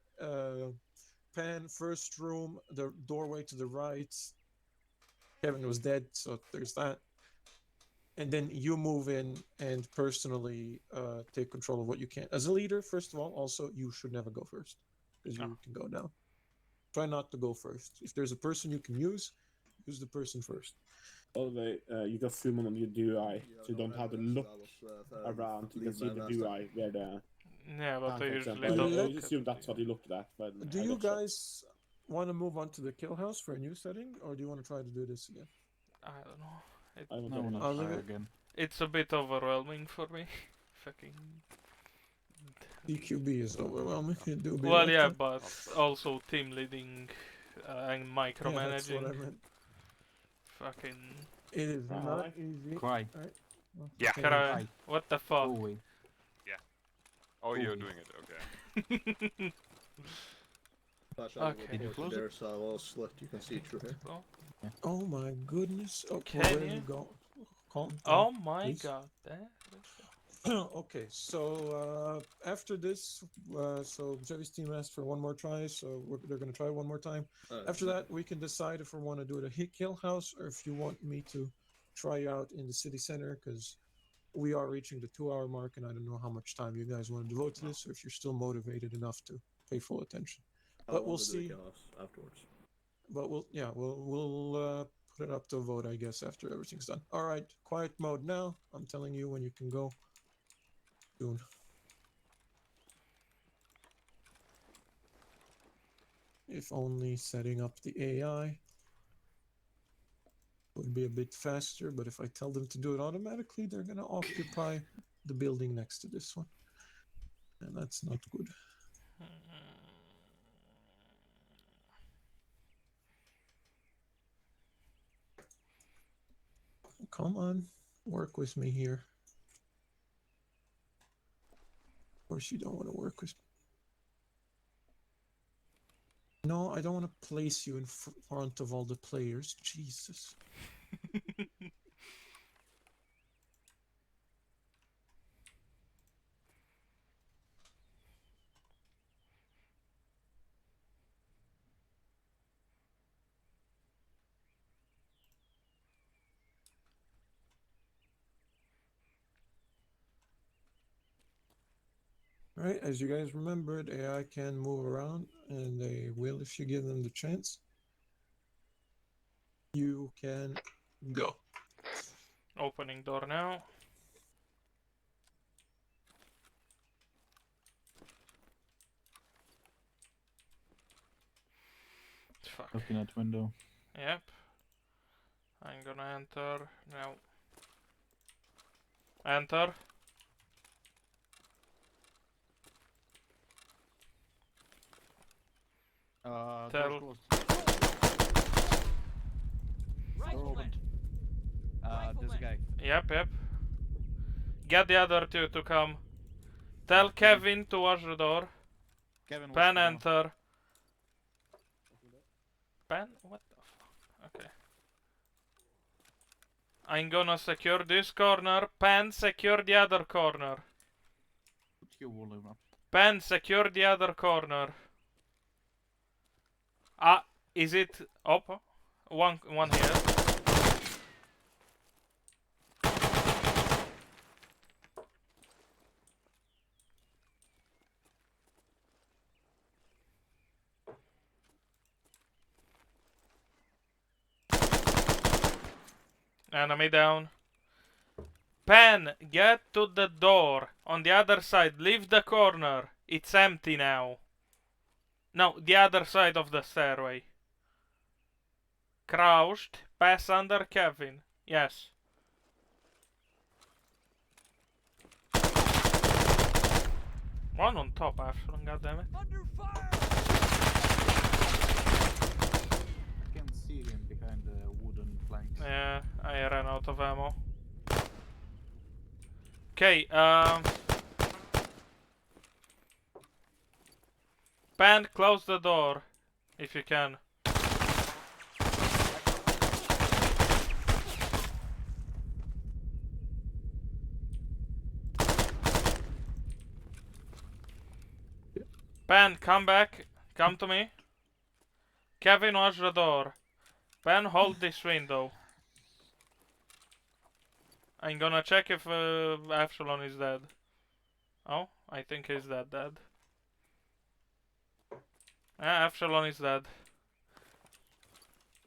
Pan, first room, the doorway to the right. Kevin was dead, so there's that. And then you move in and personally take control of what you can. As a leader, first of all, also, you should never go first, because you can go down. Try not to go first. If there's a person you can use the person first. By the way, you got zoom on your DUI, so you don't have to look around. You can see the DUI where the... Yeah, but I usually I don't look assume that's what you looked at. But Do you guys want to move on to the kill house for a new setting, or do you want to try to do this again? I don't know. I I will wanna I'll leave try it. again. It's a bit overwhelming for me. Fucking. EQB is overwhelming. It do be Well, like yeah, that. but also team leading and Yeah, that's what I micromanaging. meant. Fucking. It is not Alright. easy. Cry. Alright. Well, Yeah. okay, Cry. Cry. What the Go fuck? away. Oh, you're Cool. doing it. Okay. Flash out Okay. the Can you port close there, so I'll slit. You can see through here. Well, Oh my goodness. Oh, Can where you? you go? Calm down, oh my please. god. Okay, so after this, so Jevy's team asked for one more try, so they're going to try one more time. After that, we can decide if we want to do it at Hit Kill House or if you want me to try out in the city center, because we are reaching the 2-hour mark, and I don't know how much time you guys want to devote to this, or if you're still motivated enough to pay full attention. But we'll see. Afterwards. But we'll put it up to a vote, I guess, after everything's done. All right, quiet mode now. I'm telling you when you can go. Soon. If only setting up the AI would be a bit faster, but if I tell them to do it automatically, they're gonna occupy the building next to this one. And that's not good. Come on, work with me here. Of course you don't want to work with me. No, I don't want to place you in front of all the players. Jesus. Alright, as you guys remembered, AI can move around, and they will if you give them the chance. You can go. Opening door now. Fuck. Looking at window. Yep. I'm gonna enter now. Enter. Door's Tell. closed. Rifleman. opened. There's a guy. Yep. Get the other two to come. Tell Kevin to watch the door. Kevin, Pen watch the door. enter. Pen? What the fuck? Okay. I'm gonna secure this corner. Pen, secure the other corner. Put your volume up. Pen, secure the other corner. Is it up? One here. Enemy down. Pen, get to the door. On the other side. Leave the corner. It's empty now. No, the other side of the stairway. Crouched. Pass under Kevin. Yes. One on top, Ashland, goddammit. Under fire! I can see him behind the wooden planks. Yeah, I ran out of ammo. Okay, Pen, close the door. If you can. Pen, come back. Come to me. Kevin, watch the door. Pen, hold this window. I'm gonna check if Epsilon is dead. Oh, I think he's dead. Epsilon is dead.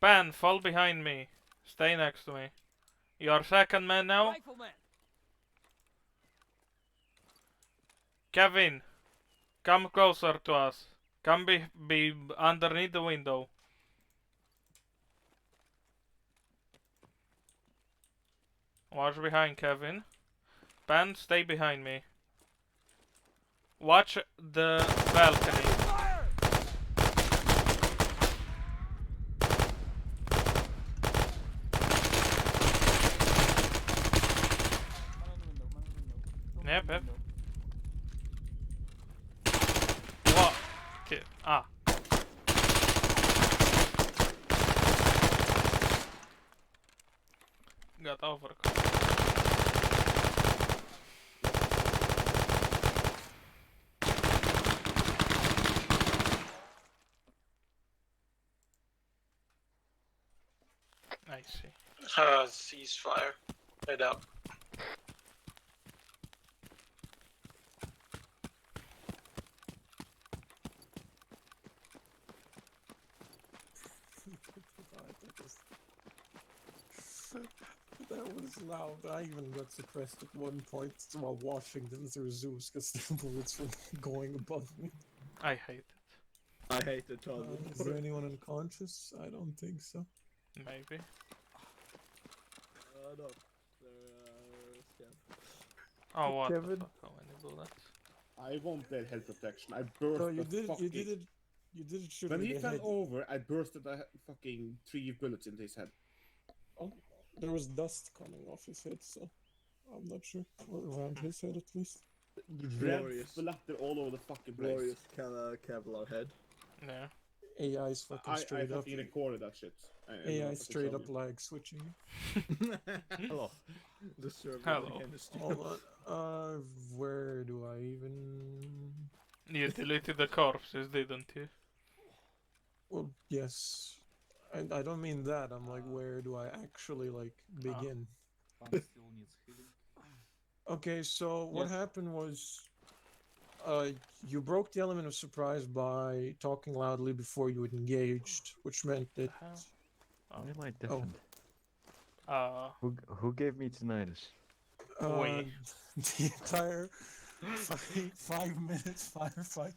Pen, fall behind me. Stay next to me. You're second man now? Rifleman. Kevin, come closer to us. Come be underneath the window. Watch behind Kevin. Ben, stay behind me. Watch the balcony. Fire! Yep, yep. What? Okay. Ah. Got overcome. I see. Ceasefire. Head out. That was loud. I even got suppressed at one point while watching them through Zeus because the bullets were going above me. I hate it. I hate the tunnel. Is there anyone unconscious? I don't think so. Maybe. No. They're scared. Oh, what Kevin? the fuck? How many bullets? I won't let health protection. I burst No, you the did. fucking... You did shoot When me he in the fell head. over, I bursted the fucking 3 bullets into his head. Oh, there was dust coming off his head, so I'm not sure. Or around his head, at least. Red Glorious. splatter all over the fucking place. Glorious Kevlar head. Yeah. AI's fucking I straight up. fucking recorded that shit. AI straight up lag switching. Hello. The server Hello. again is Hold on. Where do I even? You deleted the corpses, didn't you? Well, yes. And I don't mean that. I'm like, where do I actually like begin? Fan still needs healing. Okay, so what Yes. happened was, you broke the element of surprise by talking loudly before you had engaged, which meant that. Oh. Why am I deafened? Uh, Who gave me tinnitus? Wait. The entire 5 minutes firefight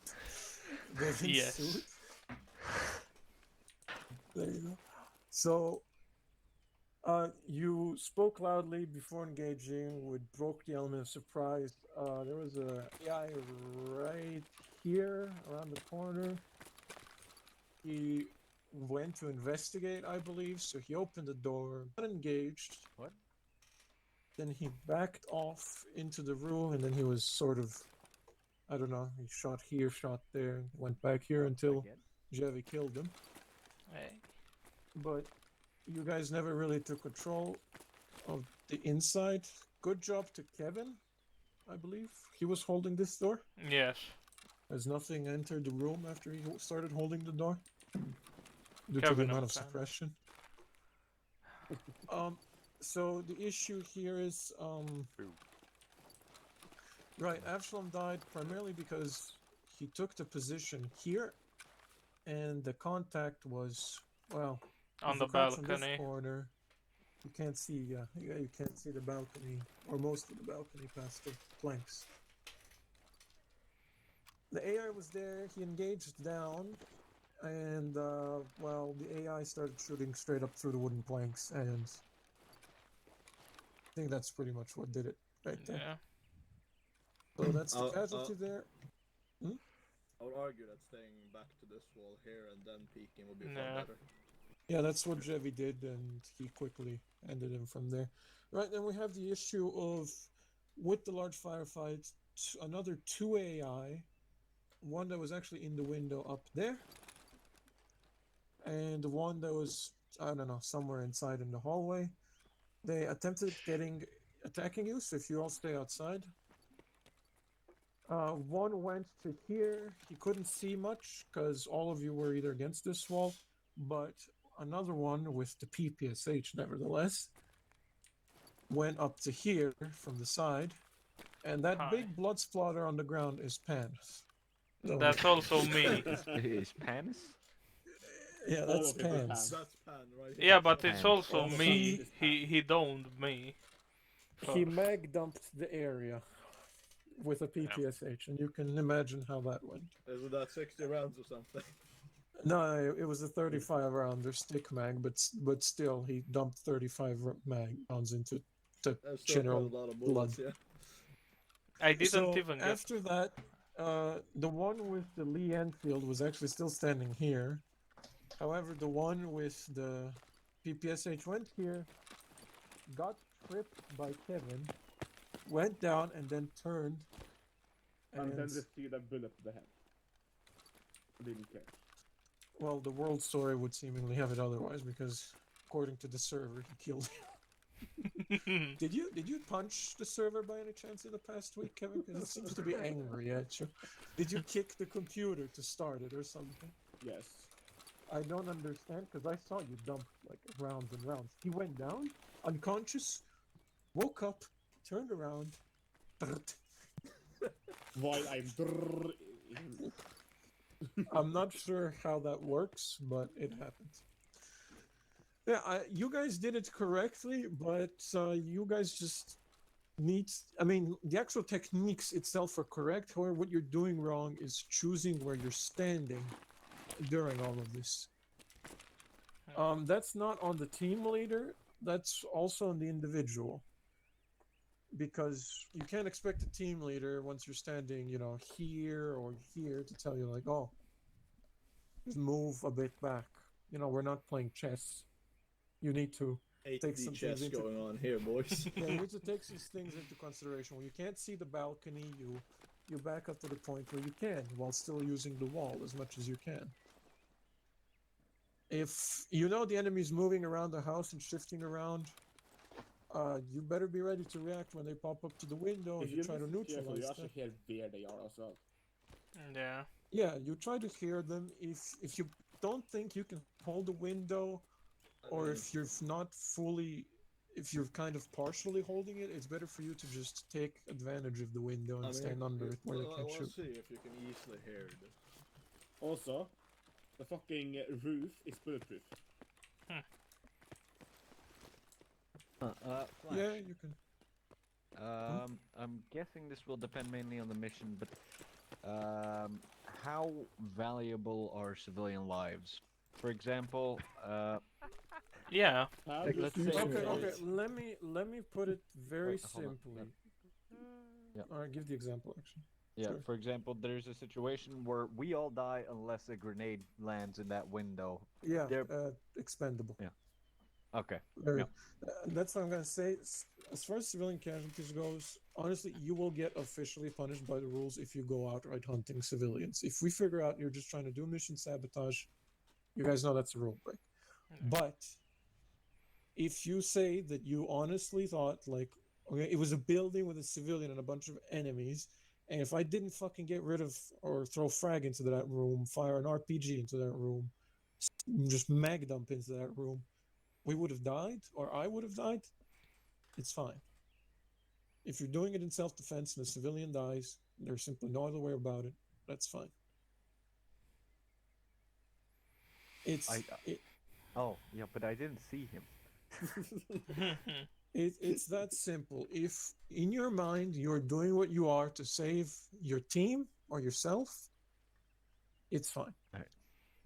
that Yes. ensued. There you go. So, you spoke loudly before engaging, which broke the element of surprise. There was a guy right here around the corner. He went to investigate, I believe, so he opened the door, got engaged. What? Then he backed off into the room, and then he was sort of, I don't know, he shot here, shot there, went back here until Again? Javi killed him. hey. But you guys never really took control of the inside. Good job to Kevin, I believe. He was holding this door. Yes. As nothing entered the room after he started holding the door. Due to the Kevin amount and of Fan. suppression. So the issue here is, right, Absalom died primarily because he took the position here, and the contact was, well, On if the you crouch on this balcony. corner, you can't see, you can't see the balcony, or most of the balcony past the planks. The AI was there, he engaged down, and, well, the AI started shooting straight up through the wooden planks, and I think that's pretty much what did it right there. Yeah. So that's the I'll- casualty there. I would argue that staying back to this wall here and then peeking would be far Yeah. better. Yeah, that's what Javi did, and he quickly ended him from there. Right, then we have the issue of, with the large firefight, another 2 AI, one that was actually in the window up there, and the one that was, I don't know, somewhere inside in the hallway. They attempted attacking you, so if you all stay outside. One went to here. He couldn't see much because all of you were either against this wall, but another one with the PPSH, nevertheless, went up to here from the side, and that Hi. big blood splatter on the ground is Pan. So- That's also me. Is Panis? yeah, All that's of it was Pan. Pan's. That's Pan, right? Yeah, but it's Pan. also All the me. time. He downed me. He First. mag dumped the area. with a PPSH, and you can imagine how that went. Isn't that 60 rounds or something? No, it was a 35 rounder stick mag, but still, he dumped 35 rounds into the That's still quite general a lot of blood. bullets, yeah. I didn't So even get. after that, the one with the Lee Enfield was actually still standing here. However, the one with the PPSH went here, got tripped by Kevin, went down, and then turned. And then received a bullet to the head. Didn't care. Well, the world story would seemingly have it otherwise, because according to the server, he killed him. Did you punch the server by any chance in the past week, Kevin? Because it seems to be angry at you. Did you kick the computer to start it or something? Yes. I don't understand, because I saw you dump like rounds and rounds. He went down, unconscious, woke up, turned around. While I'm... I'm not sure how that works, but it happens. Yeah, you guys did it correctly, but you guys just need... I mean, the actual techniques itself are correct. However, what you're doing wrong is choosing where you're standing during all of this. That's not on the team leader. That's also on the individual. Because you can't expect a team leader, once you're standing, you know, here or here, to tell you, like, oh, just move a bit back. You know, we're not playing chess. You need to take some chess things into... going on here, boys. Yeah, you need to take some things into consideration. When you can't see the balcony, you back up to the point where you can, while still using the wall as much as you can. If you know the enemy's moving around the house and shifting around, you better be ready to react when they pop up to the window and you try to neutralize you them. actually hear where they are as well. Yeah. Yeah, you try to hear them. If you don't think you can hold the window, or if you're not fully, if you're kind of partially holding it, it's better for you to just take advantage of the window and stand under it where they can't shoot. We'll see if you can easily hear it. Also, the fucking roof is bulletproof. Flash. Yeah, you can. I'm guessing this will depend mainly on the mission, but how valuable are civilian lives? For example, Yeah. let's say. Okay. Let me put it very Wait, hold on. simply. Yeah. All right, give the example actually. Yeah, Sure. for example, there's a situation where we all die unless a grenade lands in that window. Yeah, They're- expendable. Yeah. Okay. Very, that's what I'm gonna say. As far as civilian casualties goes, honestly, you will get officially punished by the rules if you go outright hunting civilians. If we figure out you're just trying to do mission sabotage, you guys know that's a rule break. But if you say that you honestly thought, like, okay, it was a building with a civilian and a bunch of enemies, and if I didn't fucking get rid of or throw frag into that room, fire an RPG into that room, just mag dump into that room, we would have died, or I would have died, it's fine. If you're doing it in self-defense and a civilian dies, there's simply no other way about it, that's fine. Oh, yeah, but I didn't see him. It's that simple. If in your mind you're doing what you are to save your team or yourself, it's fine. Right.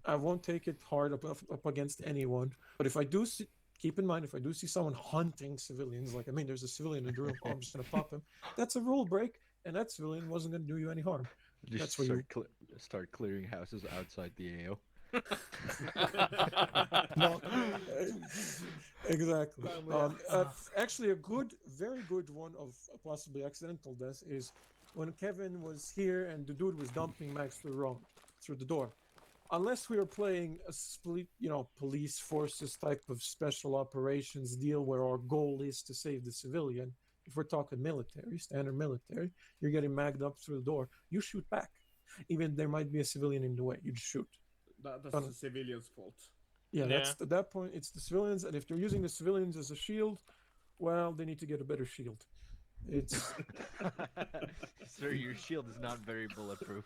I won't take it hard up against anyone. But if I do see, keep in mind, if I do see someone hunting civilians, like, I mean, there's a civilian in the room, oh, I'm just going to pop him. That's a rule break, and that civilian wasn't going to do you any harm. Just That's where start clearing houses outside the AO. No, exactly. Actually, a very good one of a possibly accidental death is when Kevin was here and the dude was dumping Max through the door. Unless we were playing a split, police forces type of special operations deal where our goal is to save the civilian. If we're talking military, standard military, you're getting magged up through the door. You shoot back, even there might be a civilian in the way. You just shoot. That's the civilians' fault. Yeah, that's at that point it's the civilians, and if they're using the civilians as a shield, well, they need to get a better shield. It's Sir, your shield is not very bulletproof.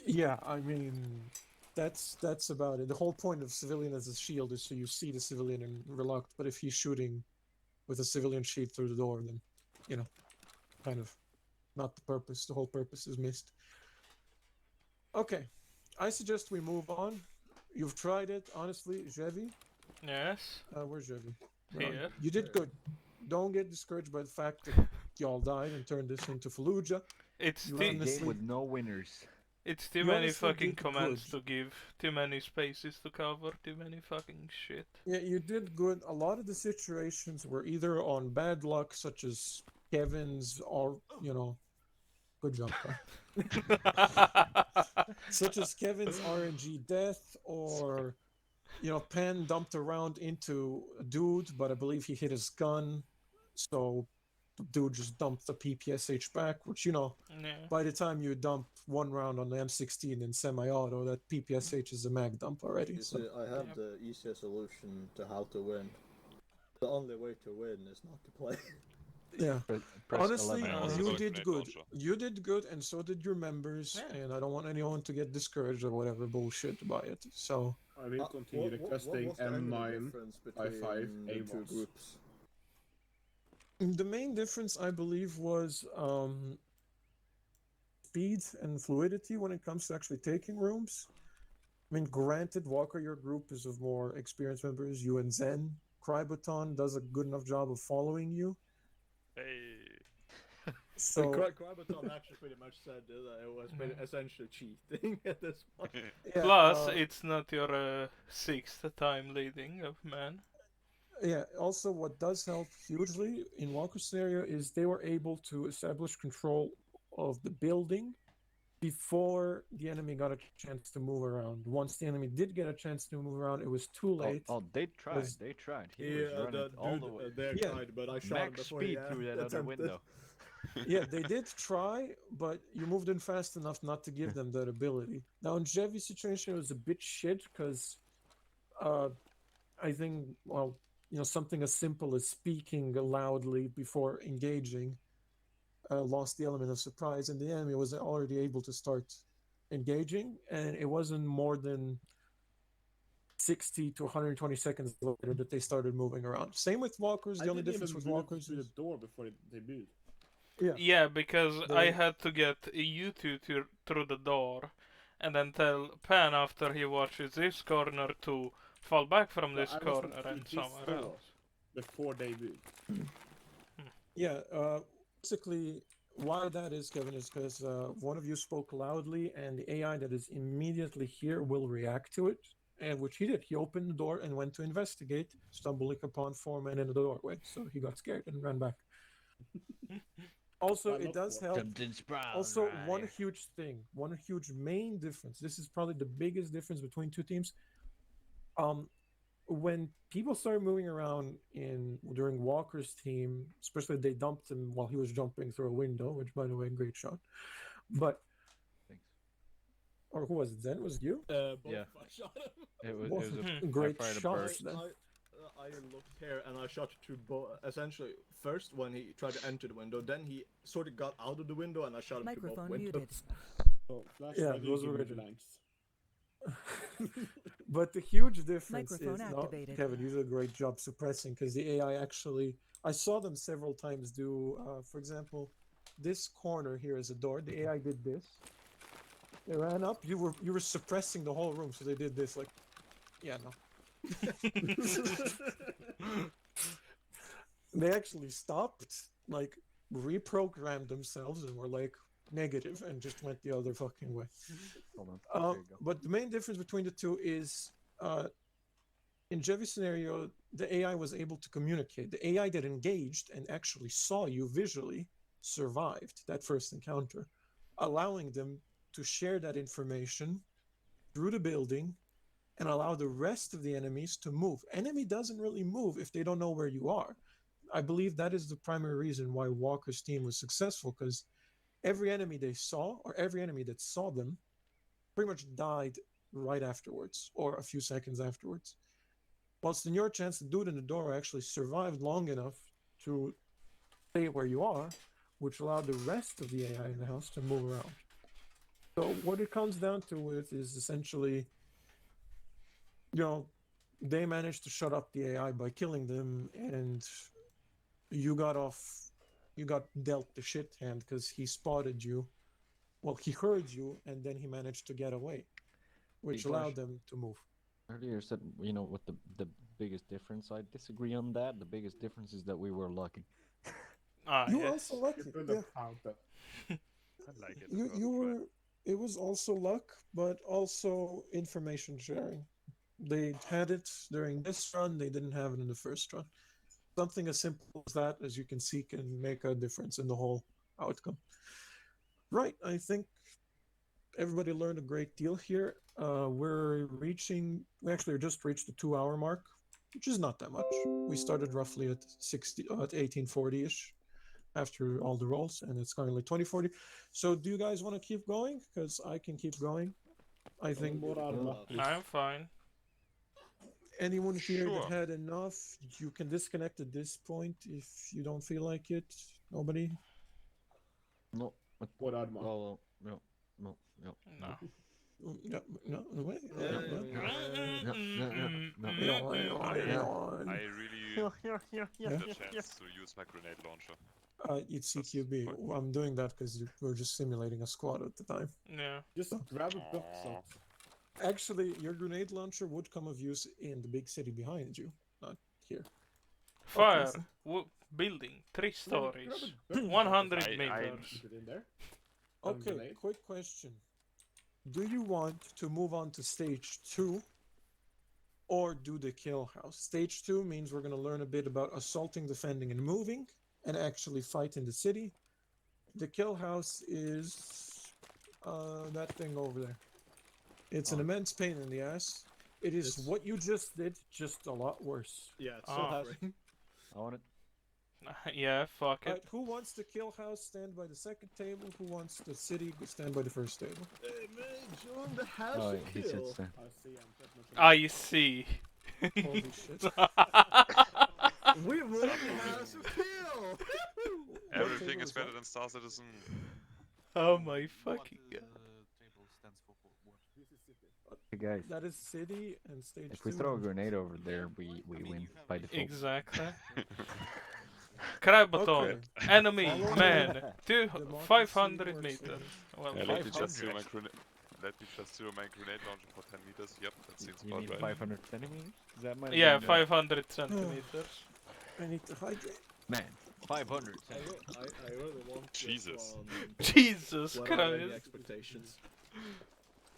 yeah, I mean, that's about it. The whole point of civilian as a shield is so you see the civilian and reluct. But if he's shooting with a civilian sheet through the door, then kind of not the purpose. The whole purpose is missed. Okay, I suggest we move on. You've tried it, honestly, Jevi. Yes. Where's Jevi? Here. You did good. Don't get discouraged by the fact that y'all died and turned this into Fallujah. It's You too, honestly, with no winners. it's too you many honestly fucking did comments good. to give, too many spaces to cover, too many fucking shit. Yeah, you did good. A lot of the situations were either on bad luck, such as Kevin's, or, you know, good job, Kai. Such as Kevin's RNG death, or, you know, Penn dumped around into a dude, but I believe he hit his gun, so the dude just dumped the PPSH back, which, you know, Yeah. by the time you dump one round on the M16 in semi-auto, that PPSH is a mag dump already. You So. see, I have the easiest solution to how to win. The only way to win is not to play. Yeah. Press Honestly, 11. you did good. You did good, and so did your members. Yeah. And I don't want anyone to get discouraged or whatever bullshit by it. So I will continue requesting what's the actual M9 difference I5 between the two A1s. groups? the main difference, I believe, was speed and fluidity when it comes to actually taking rooms. I mean, granted, Walker, your group is of more experienced members. You and Zen. Crybaton does a good enough job of following you. Hey. So Crybaton actually pretty much said that it was essentially cheating at this point. yeah, Plus, it's not your sixth time leading of man. yeah, also what does help hugely in Walker's scenario is they were able to establish control of the building before the enemy got a chance to move around. Once the enemy did get a chance to move around, it was too late. Oh, they tried. was- They tried. He was running all the way. They Yeah. tried, but I shot him Max before he speed through that other attempted. window. Yeah, they did try, but you moved in fast enough not to give them that ability. Now, in Jevy's situation, it was a bit shit because I think, well, you know, something as simple as speaking loudly before engaging lost the element of surprise, and the enemy was already able to start engaging, and it wasn't more than 60 to 120 seconds later that they started moving around. Same with walkers. The only difference with walkers through is the door before they moved. Yeah, because They- I had to get you two through the door, and then tell Pan after he watches this corner to fall back from But this I wasn't corner through and this somewhere door else. before they moved. Yeah, basically, why that is, Kevin, is because one of you spoke loudly, and the AI that is immediately here will react to it, and which he did. He opened the door and went to investigate, stumbling upon four men in the doorway. So he got scared and ran back. Also, it does help. Also, one huge thing, one huge main difference. This is probably the biggest difference between two teams. When people started moving around during Walker's team, especially they dumped him while he was jumping through a window, which, by the way, great shot. But Thanks. or who was it? Then was it you? Both Yeah. I shot him. It was Well, a great I fired a shots burst. then. I looked here and I shot to both. Essentially, first when he tried to enter the window, then he sort of got out of the window and I shot him to both Microphone windows. muted. So, Flash, Yeah, why do you those give were me good. blanks? But the huge difference Microphone is, activated. Kevin, you did a great job suppressing because the AI actually, I saw them several times do, for example, this corner here is a door. The AI did this. They ran up. You were suppressing the whole room, so they did this. Like, yeah, no. They actually stopped, like, reprogrammed themselves, and were like negative, and just went the other fucking way. Hold on. There you go. But the main difference between the two is, in Jevy's scenario, the AI was able to communicate. The AI that engaged and actually saw you visually survived that first encounter, allowing them to share that information through the building and allow the rest of the enemies to move. Enemy doesn't really move if they don't know where you are. I believe that is the primary reason why Walker's team was successful, because every enemy they saw, or every enemy that saw them, pretty much died right afterwards, or a few seconds afterwards. Whilst in your chance, the dude in the door actually survived long enough to stay where you are, which allowed the rest of the AI in the house to move around. So what it comes down to is essentially, you know, they managed to shut up the AI by killing them, and you got off you got dealt the shit hand because he spotted you. Well, he heard you, and then he managed to get away, which allowed them to move. Earlier said, you know, what the biggest difference? I disagree on that. The biggest difference is that we were lucky. You were yes. also lucky. You could Yeah. have found that. I like it. You were. It was also luck, but also information sharing. They had it during this run. They didn't have it in the first run. Something as simple as that, as you can see, can make a difference in the whole outcome. Right. I think everybody learned a great deal here. We actually just reached the 2-hour mark, which is not that much. We started roughly at 1840-ish after all the rolls, and it's currently 2040. So do you guys want to keep going? Because I can keep going. I think More armor, please. I'm fine. anyone here Sure. that had enough, you can disconnect at this point if you don't feel like it. Nobody? No. More armor. Oh, no. No. No, no, wait. I really Yeah. had a chance to use my grenade launcher. It's CQB. I'm doing that because we're just simulating a squad at the time. Yeah. Just grab a box out. Actually, your grenade launcher would come of use in the big city behind you, not here. Fire. Building. 3 Grab a stories. box. 100 I- meters. Put it in there. Okay, Grenade. quick question. Do you want to move on to stage 2 or do the kill house? Stage 2 means we're going to learn a bit about assaulting, defending, and moving, and actually fight in the city. The kill house is that thing over there. It's an immense pain in the ass. It is what you just did, just a lot worse. Yeah, it's Ah. suffering. I want it. Yeah, fuck Alright, it. who wants the kill house? Stand by the second table. Who wants the city? Stand by the first table. Hey man, join the house Oh, of he kill. sits there. I see. I'm pretty much. I see. Holy shit. We run the house of kill. Everything table is is better that? than Star Citizen. Oh my fucking god. Hey guys, That is city and stage 2. if we throw a grenade over there, we win by default. Exactly. Crab baton. Okay. Enemy Follow man. Democracy 500 works meters. in- Well, Yeah, let me just 500. do my grenade. Let me just do my grenade launcher for 10 meters. Yep, that seems You about need right. 500 centimeters? Is that my Yeah, Yeah. 500 centimeters. I need to hydrate. Man, 500 I centimeters. really want this Jesus. one. Jesus What are the Christ. expectations?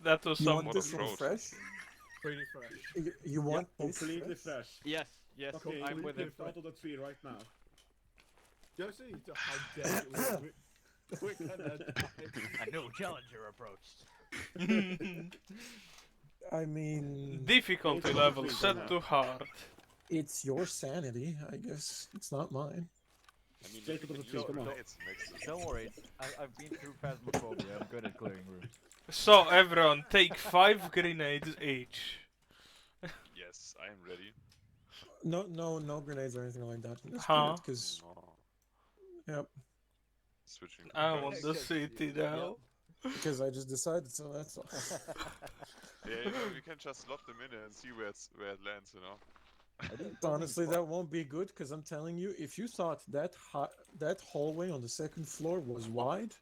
That was You some. want What this a one throat. fresh? Pretty fresh. You want this Completely fresh? fresh. Yes, yes, Okay, I'm you with lift him. out of the tree right now. Josie, how dare you? We're gonna die. A new challenger approached. I mean, Difficulty It's level completely set now. to hard. it's your sanity, I guess. It's not mine. I mean, Straight if to we the can tree, use come on. grenades, it makes sense. Don't worry, I've been through Phasmophobia. I'm good at clearing rooms. So everyone, take 5 grenades each. Yes, I am ready. No grenades or anything like that. Huh? Because, No. yep, Switching. I to want guns. the city now. because I just decided so. That's all. Yeah, you know, we can just lob them in and see where it lands, you know. Honestly, that won't be good because I'm telling you, if you thought that hallway on the second floor was wide,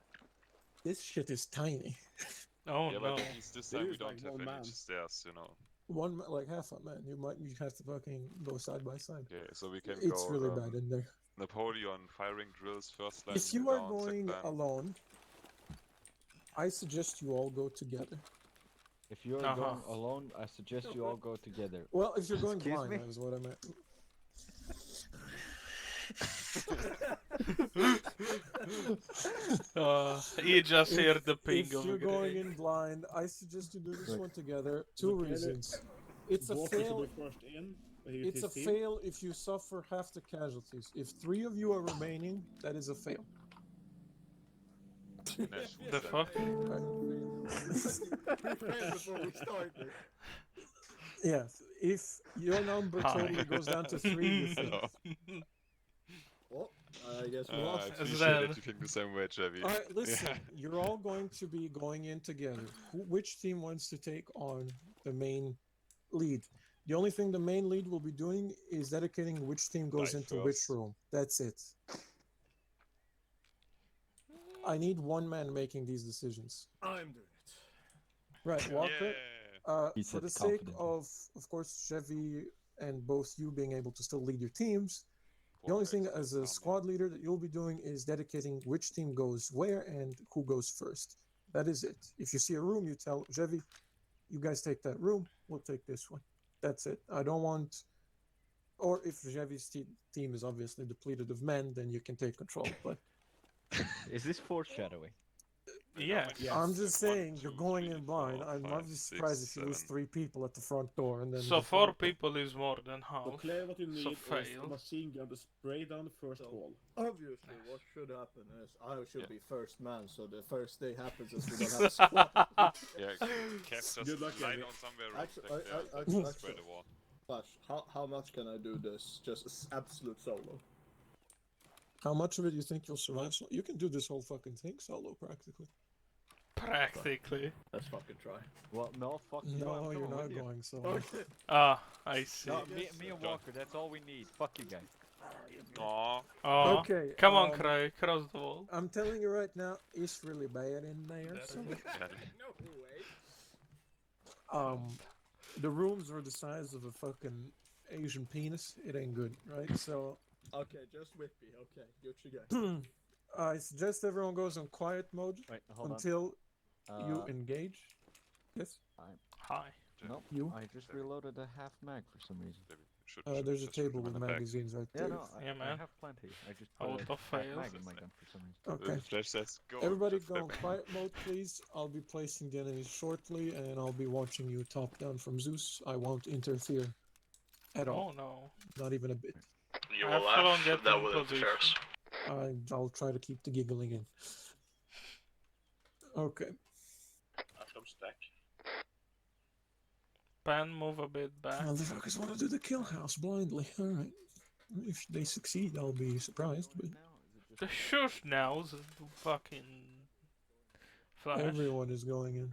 this shit is tiny. Oh Yeah, no. but at least this time we is don't like have one any man. stairs, you know. Like half a man. You have to fucking go side by side. Okay, so we can It's go really bad in there. Napoleon firing drills first line. If you are down, going second line. alone, I suggest you all go together. If you're going alone, I suggest you all go together. Well, if you're going Excuse blind, me? that is what I meant. He just heard the ping If of you're a going grenade. in blind, I suggest you do this Right. one together. Two Okay, reasons. It's a Dwarf fail. will be first in. It's a fail if you suffer half the casualties. If 3 of you are remaining, that is a fail. Nash, The fuck? Before we started. Yes. If your number Hi. totally goes down to 3, you fail. Hello. Well, I guess we I lost. appreciate Then- that you think the same way, Javi. Alright, listen. You're all going to be going in together. Which team wants to take on the main lead? The only thing the main lead will be doing is dedicating which team goes Die into which first. room. That's it. I need one man making these decisions. I'm doing it. Right, Walker. He For said the sake confidently. of course, Chevy and both you being able to still lead your teams, the only thing as a squad leader that you'll be doing is dedicating which team goes where and who goes first. That is it. If you see a room, you tell Chevy, you guys take that room, we'll take this one. That's it. I don't want... Or if Chevy's team is obviously depleted of men, then you can take control, but... Is this foreshadowing? Yeah. I'm just saying, you're going in blind. I'm not surprised if you lose 3 people at the front door and then... So 4 people is more than half. So Claire, what you So need is a fail. machine gun to spray down the first wall. Obviously, what should happen is I should be first man, so the first thing happens is we don't have a squad. Yeah, Kev just Good luck, lie Eddie. down somewhere Actually, and spread the wall. Flash, how much can I do this? Just absolute solo. How much of it you think you'll survive? So you can do this whole fucking thing solo, practically. Practically. Let's fucking try. Well, no, fuck you. No, I'm you're coming not with you. going solo. Ah, I see. No, me and Walker, that's all we need. Fuck you guys. Aww. Oh, Okay, come on, Cry, cross the wall. I'm telling you right now, it's really bad in there. So, the rooms are the size of a fucking Asian penis. It ain't good, right? So, Okay, just whip me. Okay, get you guys. I suggest everyone goes on quiet mode Wait, hold until on. you engage. Yes. Hi. Nope. You? I just reloaded a half mag for some reason. There's a table with magazines right Yeah, there. no, Yeah, I man. have plenty. I just I put would a have half failed. mag in my gun for some reason. Okay. Flash says, go. Everybody just go step in back. quiet mode, please. I'll be placing the enemies shortly, and I'll be watching you top down from Zeus. I won't interfere at all. Oh no. Not even a bit. You will Absalom laugh, get that in will position. interfere. I'll try to keep the giggling in. Okay. Some stack. Pan, move a bit back. Motherfuckers want to do the kill house blindly. Alright. If they succeed, I'll be surprised, but... The shush now, the fucking... Flash. Everyone is going in.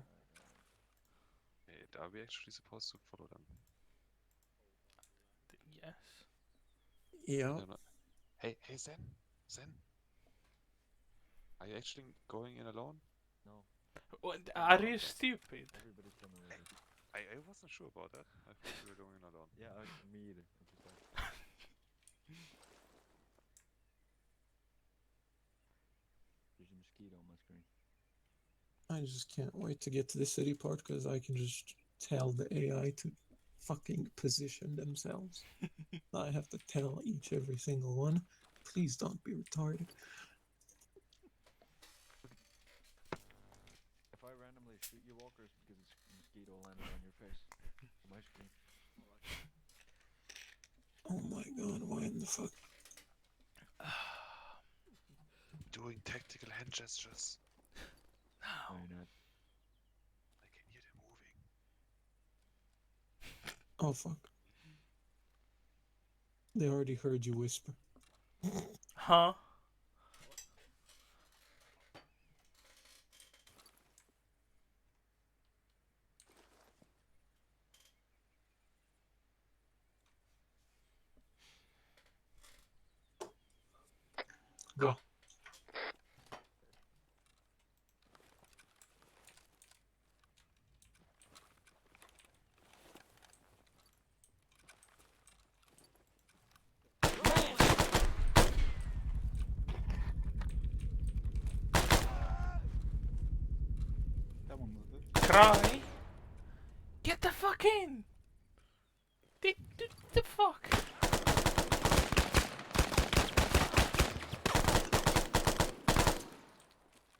Wait, are we actually supposed to follow them? Yes. Yeah. No, no. Hey, Zen. Are you actually going in alone? No. What, are you stupid? Everybody's coming with us. I wasn't sure about that. I thought you were going in alone. Yeah, me either. I'm just like... There's a mosquito on my screen. I just can't wait to get to the city part, because I can just tell the AI to fucking position themselves. I have to tell every single one. Please don't be retarded. If I randomly shoot you, Walker, it's because it's a mosquito landed on your face. On my screen. Oh my god, why in the fuck? Doing tactical hand gestures. No, you're not. I can hear them moving. Oh fuck. They already heard you whisper. Huh? Go. That one was good. Cry. Get the fuck in. The fuck.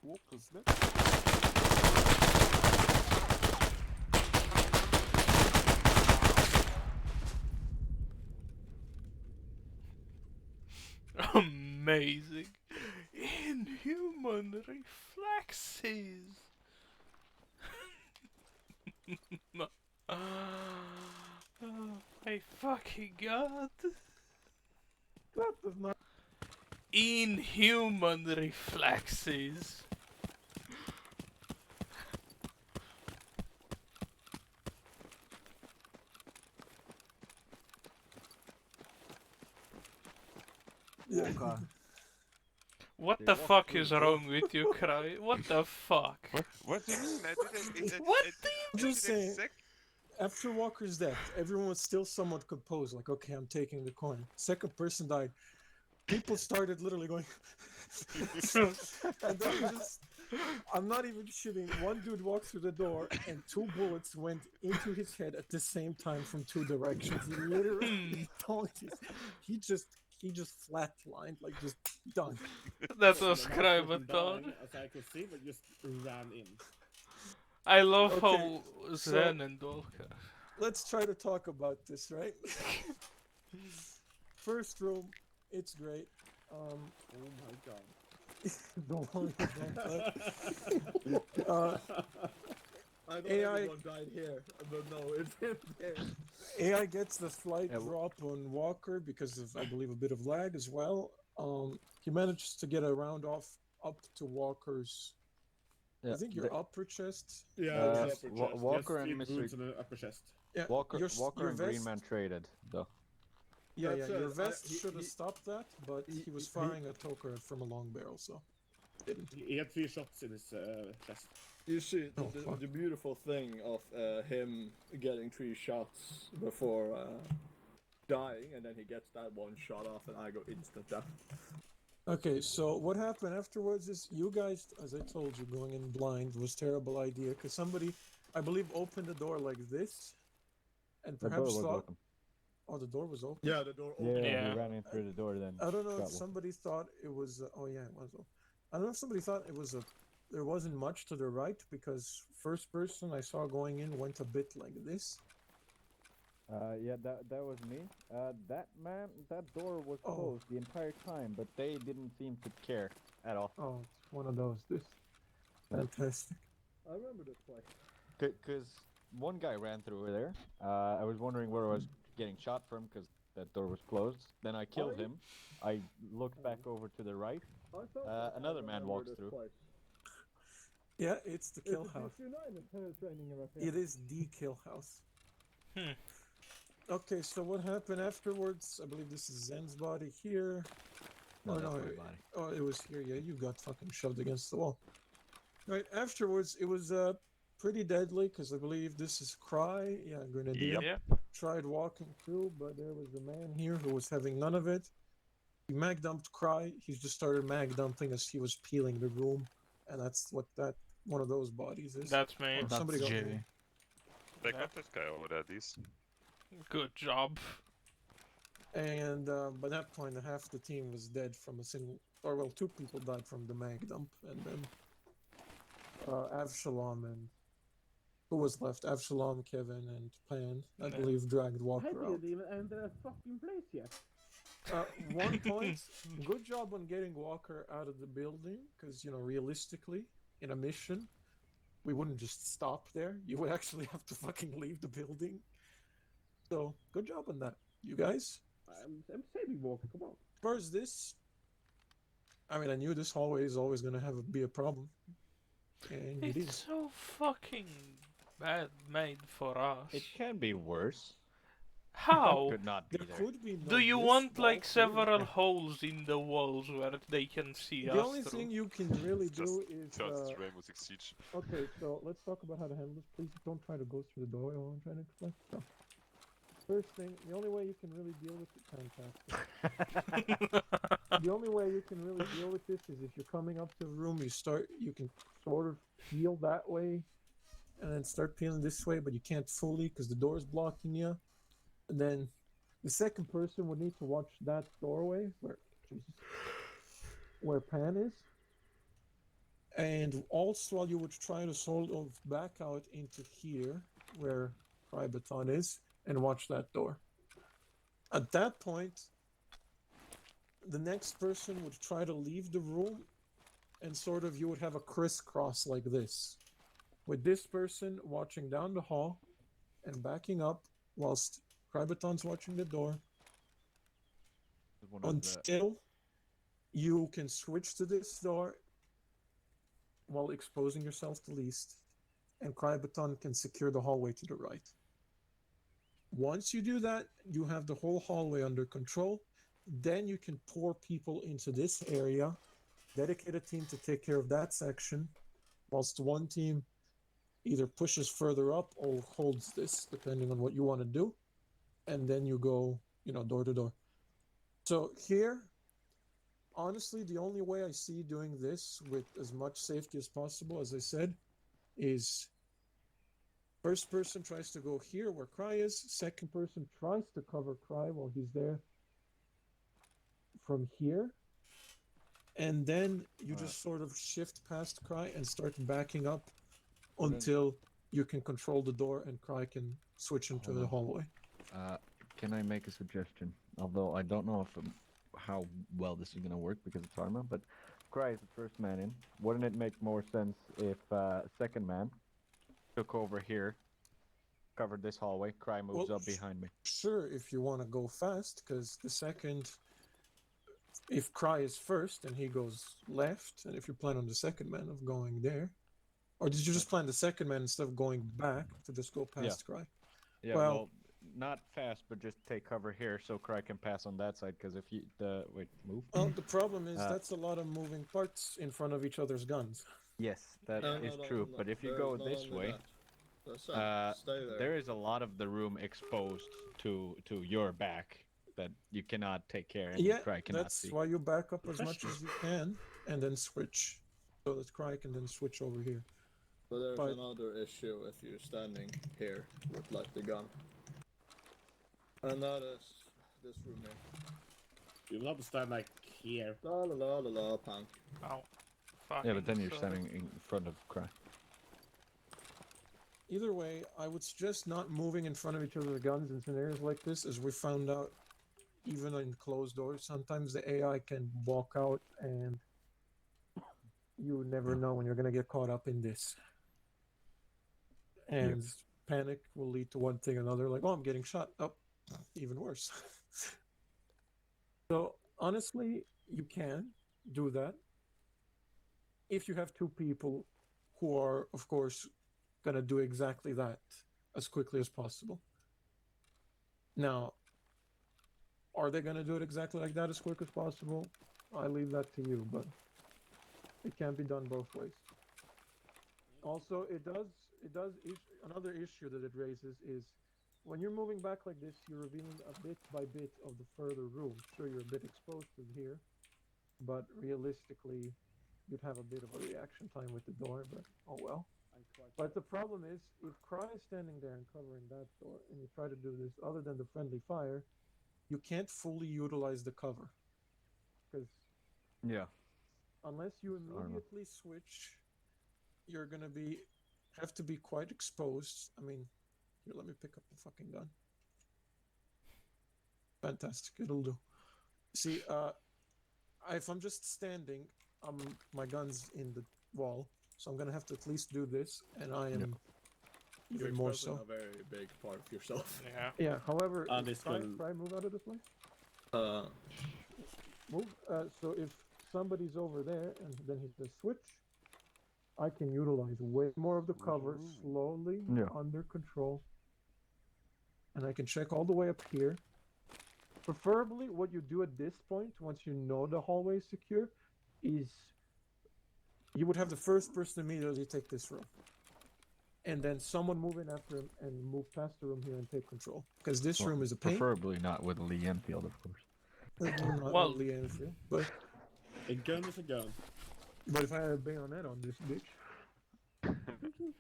Walker's there. Amazing. Inhuman reflexes. Oh my fucking god. That does not. Inhuman reflexes. Walker. What They the walk fuck through is the wrong door. with you, Cry? What the fuck? What do you mean? I did it. What I Just did it saying. sick. After Walker's death, everyone was still somewhat composed. Like, okay, I'm taking the coin. Second person died. People started literally going. And then just, I'm not even shitting. One dude walked through the door, and 2 bullets went into his head at the same time from 2 directions. He literally don't. He just flatlined, like just done. That So was the last Cry person Baton. dying, as I could see, but just ran in. I love Okay, how so- Zen and Walker. Let's try to talk about this, right? First room, it's great. Oh my god. Don't worry about that. I thought AI everyone died here, but no, it's in there. AI gets the slight Yeah, drop on Walker because of, I believe, a bit of lag as well. He manages to get a round off up to Walker's. I think your upper chest. Yeah, Uh, it's upper Wa- chest. Walker Yes, and three Mr. wounds in the upper chest. Yeah, Walker, your, Walker your and vest, Greenman traded, though. Yeah, That's your it. vest He- should have he- stopped that, but he was firing a toker from a long barrel, so didn't. He had 3 shots in his chest. You see, Oh, fuck. the beautiful thing of him getting 3 shots before dying, and then he gets that 1 shot off, and I go instant death. Okay, so what happened afterwards is you guys, as I told you, going in blind was terrible idea because somebody, I believe, opened the door like this, and The door perhaps was thought, open. oh, the door was open. Yeah, the door opened. Yeah. he ran in through the door then. I don't know if shot one. somebody thought it was. Oh yeah, it was. I don't know if somebody thought it was a. There wasn't much to the right because first person I saw going in went a bit like this. Yeah, that was me. That door was Oh. closed the entire time, but they didn't seem to care at all. Oh, it's one of those. This. Fantastic. I remember this place. Because one guy ran through there. I was wondering where I was getting shot from because that door was closed. Then I killed you? him. I looked back over to the right. I thought Another man remember walks this through. place. Yeah, it's the kill It's house. United training right It is the kill house. Hmm. Okay, so what happened afterwards? I believe this is Zen's body here. No, Oh, that's no, my it- body. Oh, it was here. Yeah, you got fucking shoved against the wall. Right afterwards, it was pretty deadly because I believe this is Cry. Yeah, Grenadier. Yep. Tried walking through, but there was a man here who was having none of it. He mag dumped Cry. He just started mag dumping as he was peeling the room, and that's what that one of those bodies is. That's me. Or somebody got me. They got this guy over there, these. Good job. And by that point, half the team was dead from a single, or well, 2 people died from the mag dump, and then Avshalom and who was left? Avshalom, Kevin, and Pan, I believe, dragged Walker out. even enter a fucking place yet. 1 point. Good job on getting Walker out of the building, because realistically, in a mission, we wouldn't just stop there. You would actually have to fucking leave the building. So, good job on that, you guys. I'm saving Walker, come on. As far as this, I mean, I knew this hallway is always going to be a problem. And it It's is. so fucking bad made for us. It can be worse. How? Could not be There there. could be Do no you this want wall like too. several holes in the walls where they can see The us only through? thing you can really do is. Just Rainbow Six Siege. Okay, so let's talk about how to handle this. Please don't try to go through the door while I'm trying to explain. So, first thing, the only way you can really deal with it, fantastic. The only way you can really deal with this is if you're coming up to the room, you can sort of peel that way, and then start peeling this way, but you can't fully because the door is blocking you. And then the second person would need to watch that doorway where Pan is. And also you would try to sort of back out into here where Crybaton is and watch that door. At that point, the next person would try to leave the room and sort of you would have a crisscross like this. With this person watching down the hall and backing up whilst Crybaton's watching the door until you can switch to this door while exposing yourself to least, and Crybaton can secure the hallway to the right. Once you do that, you have the whole hallway under control. Then you can pour people into this area dedicate a team to take care of that section, whilst one team either pushes further up or holds this, depending on what you want to do, and then you go, door to door. So here, honestly, the only way I see doing this with as much safety as possible, as I said, is first person tries to go here where Cry is, second person tries to cover Cry while he's there from here, and then you just sort of shift past Cry and start backing up until you can control the door and Cry can switch into the hallway. Can I make a suggestion? Although I don't know if how well this is gonna work because it's armor, but Cry is the first man in. Wouldn't it make more sense if second man took over here, covered this hallway, Cry moves up behind me? Sure, if you want to go fast, because the second, if Cry is first and he goes left, and if you plan on the second man of going there, or did you just plan the second man instead of going back to just go past Cry? Yeah, well, not fast, but just take cover here so Cry can pass on that side. Because if you move. Well, the problem is that's a lot of moving parts in front of each other's guns. Yes, that is true. But if you go this way, there is a lot of the room exposed to your back that you cannot take care of. Yeah, Cry cannot that's see. why you back up as much as you can and then switch, so that Cry can then switch over here. But there's another issue if you're standing here with like the gun. And that is this room here. You will not stand like here. La la la la la, punk. Ow. Yeah, but then you're standing in front of Cry. Either way, I would suggest not moving in front of each other's guns in scenarios like this, as we found out, even in closed doors, sometimes the AI can walk out and you never know when you're going to get caught up in this. And panic will lead to one thing or another, like, oh, I'm getting shot. Oh, even worse. So, honestly, you can do that if you have two people who are, of course, going to do exactly that as quickly as possible. Now, are they going to do it exactly like that as quick as possible? I leave that to you, but it can be done both ways. Also, another issue that it raises is when you're moving back like this, you're revealing a bit by bit of the further room. Sure, you're a bit exposed from here, but realistically, you'd have a bit of a reaction time with the door, but oh well. But the problem is, if Cry is standing there and covering that door, and you try to do this other than the friendly fire, you can't fully utilize the cover. Because unless you immediately switch, you're going to have to be quite exposed. I mean, here, let me pick up the fucking gun. Fantastic, it'll do. See, if I'm just standing, my gun's in the wall, so I'm gonna have to at least do this, and I am even more so. A very big part of yourself. Yeah. However, try move out of this way. Move. So if somebody's over there and then he says switch, I can utilize way more of the cover slowly under control, and I can check all the way up here. Preferably, what you do at this point, once you know the hallway is secure, is you would have the first person immediately take this room. And then someone move in after him and move past the room here and take control. Because this room is a pain. Preferably not with Lee Enfield, of course. Not Lee Enfield, but a gun is a gun. But if I had a bayonet on this bitch.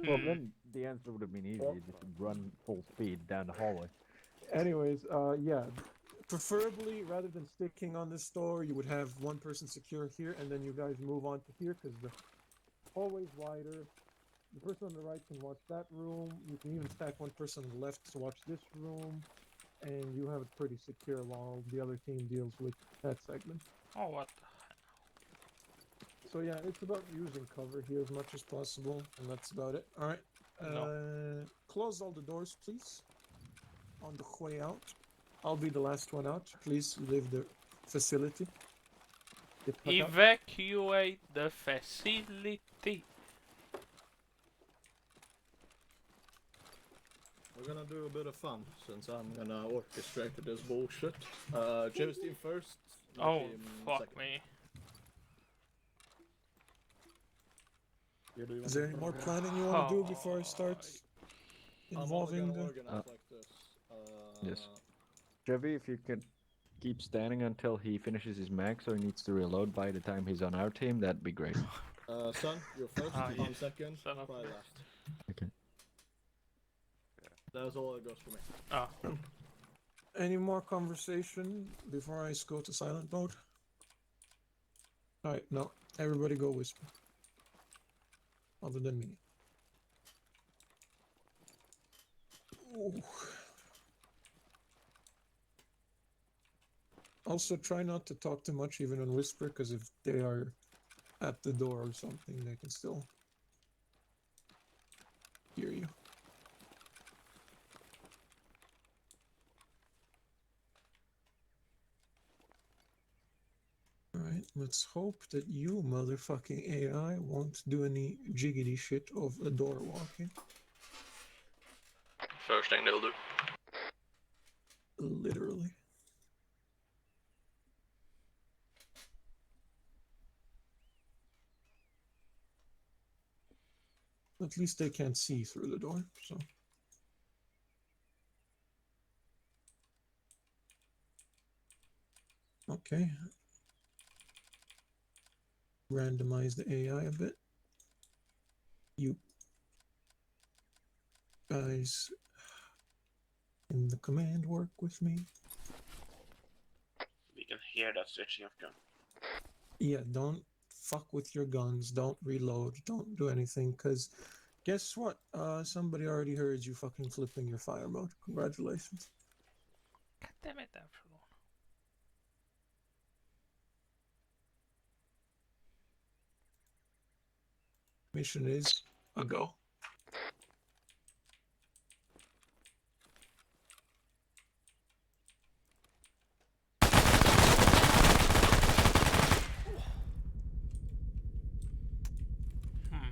Well, then the answer would have been easy. You just run full speed down the hallway. Anyways, yeah. Preferably, rather than sticking on this door, you would have one person secure here, and then you guys move on to here, because the hallway's wider. The person on the right can watch that room. You can even stack one person on the left to watch this room, and you have it pretty secure while the other team deals with that segment. Oh, what? So yeah, it's about using cover here as much as possible, and that's about it. Alright, close all the doors, please, on the way out. I'll be the last one out. Please leave the facility. Evacuate the facility. We're gonna do a bit of fun, since I'm gonna orchestrate this bullshit. Jim's team first. Oh, team fuck second. me. Is there any more planning you want to do before I start involving the... organize like this. Yes. Chevy, if you could keep standing until he finishes his mag, so he needs to reload by the time he's on our team, that'd be great. Son, you're first, Ah, I'm yes. second, Son of probably a- last. Okay. That's all it goes for me. Ah. Any more conversation before I go to silent mode? Alright, no. Everybody go whisper. Other than me. Ooh. Also, try not to talk too much even on whisper, because if they are at the door or something, they can still hear you. Alright, let's hope that you motherfucking AI won't do any jiggity shit of a door walking. First thing they'll do. Literally. At least they can't see through the door, so. Okay. Randomize the AI a bit. You guys in the command work with me. We can hear that switching of gun. Yeah, don't fuck with your guns, don't reload, don't do anything, because guess what? Somebody already heard you fucking flipping your fire mode. Congratulations. God damn it, Absalom. Mission is a go.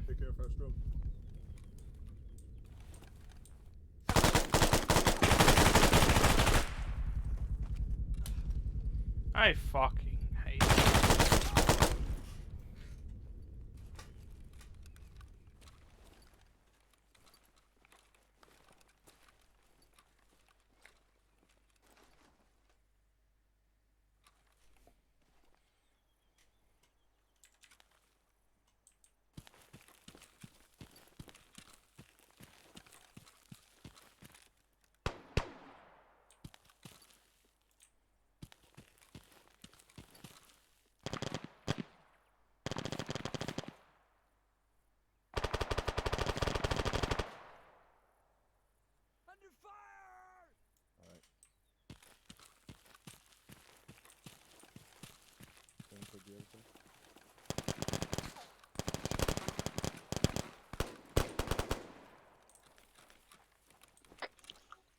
Take care, first room. I fucking hate it. Under fire! Alright. Going for the other side.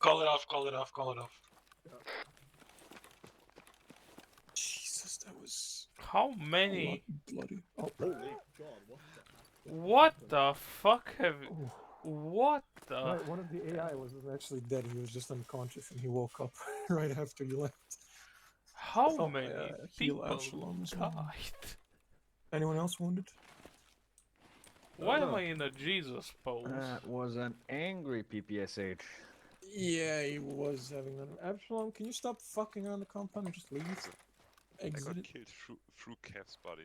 Call it off, call it off, call it off. Jesus, that was How a lot many? bloody. Oh, Holy god, what the heck? What the fuck have you? oh. What the? Right, one of the AI wasn't actually dead. He was just unconscious, and he woke up right after you left. How Oh, many heal people Absalom as well. died? Anyone else wounded? Why am I in a Jesus pose? That was an angry PPSH. Yeah, he was having an Absalom. Can you stop fucking around the compound and just leave? I Exit got it. killed through Kev's body.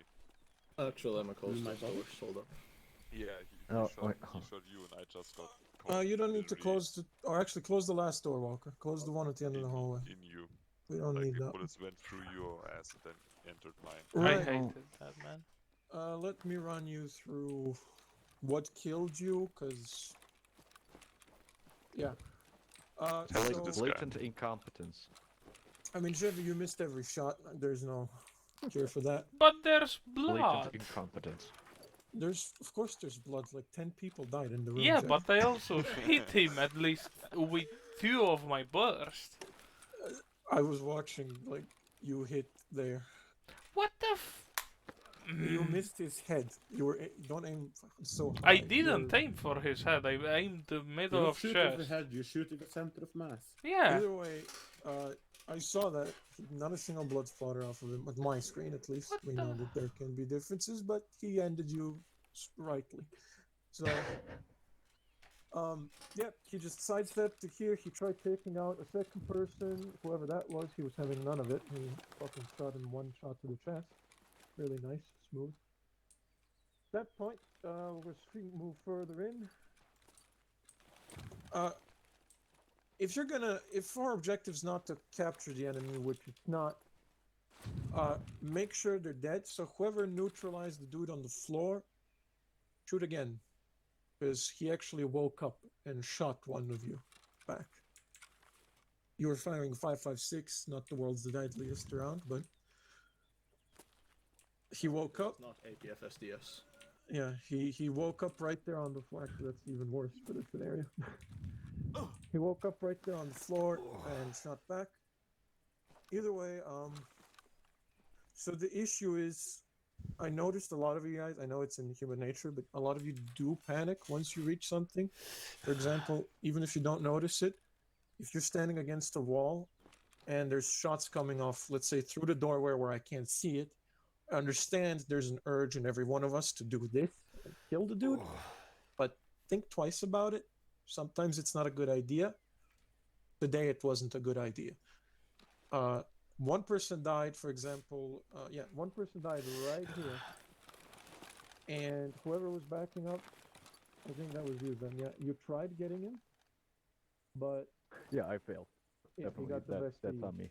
Actually, I'm a close My to body? doors, hold up. Yeah, he Oh, shot, wait, he hold. shot you and I just got You don't need to completely close the, or actually close the last door, Walker. Close the one at the end of the hallway. in you. We don't Like need the that. bullets went through your ass and then entered mine. I Right. hated that, man. Let me run you through what killed you, cause yeah. So this guy. Blatant incompetence. I mean, Chevy, you missed every shot. There's no cure for that. But there's blood. Blatant incompetence. Of course, there's blood. Like 10 people died in the room. Yeah, Chevy. but I also hit him at least with 2 of my bursts. I was watching, like, you hit there. What the f... You missed his head. You were don't aim so I high. didn't You're- aim for his head, I aimed the You middle don't of shoot at the chest. head, you shoot at the center of mass. Yeah. Either way, I saw that. Not a single blood splatter off of him, at my screen at least. What We the- know that there can be differences, but he ended you rightly. So, yeah, he just sidestepped to here. He tried taking out a second person, whoever that was. He was having none of it. He fucking shot him one shot to the chest. Really nice, smooth. At that point, we're move further in. If our objective's not to capture the enemy, which it's not, make sure they're dead. So whoever neutralized the dude on the floor, shoot again, because he actually woke up and shot one of you back. You were firing 5.56, not the world's deadliest round, but he woke up. Not APFSDS. Yeah, he woke up right there on the floor. Actually, that's even worse for this scenario. He woke up right there on the floor and shot back. Either way, so the issue is, I noticed a lot of you guys, I know it's in human nature, but a lot of you do panic once you reach something. For example, even if you don't notice it, if you're standing against a wall and there's shots coming off, let's say through the doorway where I can't see it, I understand there's an urge in every one of us to do this and kill the dude, but think twice about it. Sometimes it's not a good idea. Today it wasn't a good idea. One person died, for example. One person died right here, and whoever was backing up, I think that was you, then. Yeah, you tried getting him, but Yeah, I failed. yeah, he Definitely, got the best. that's on me.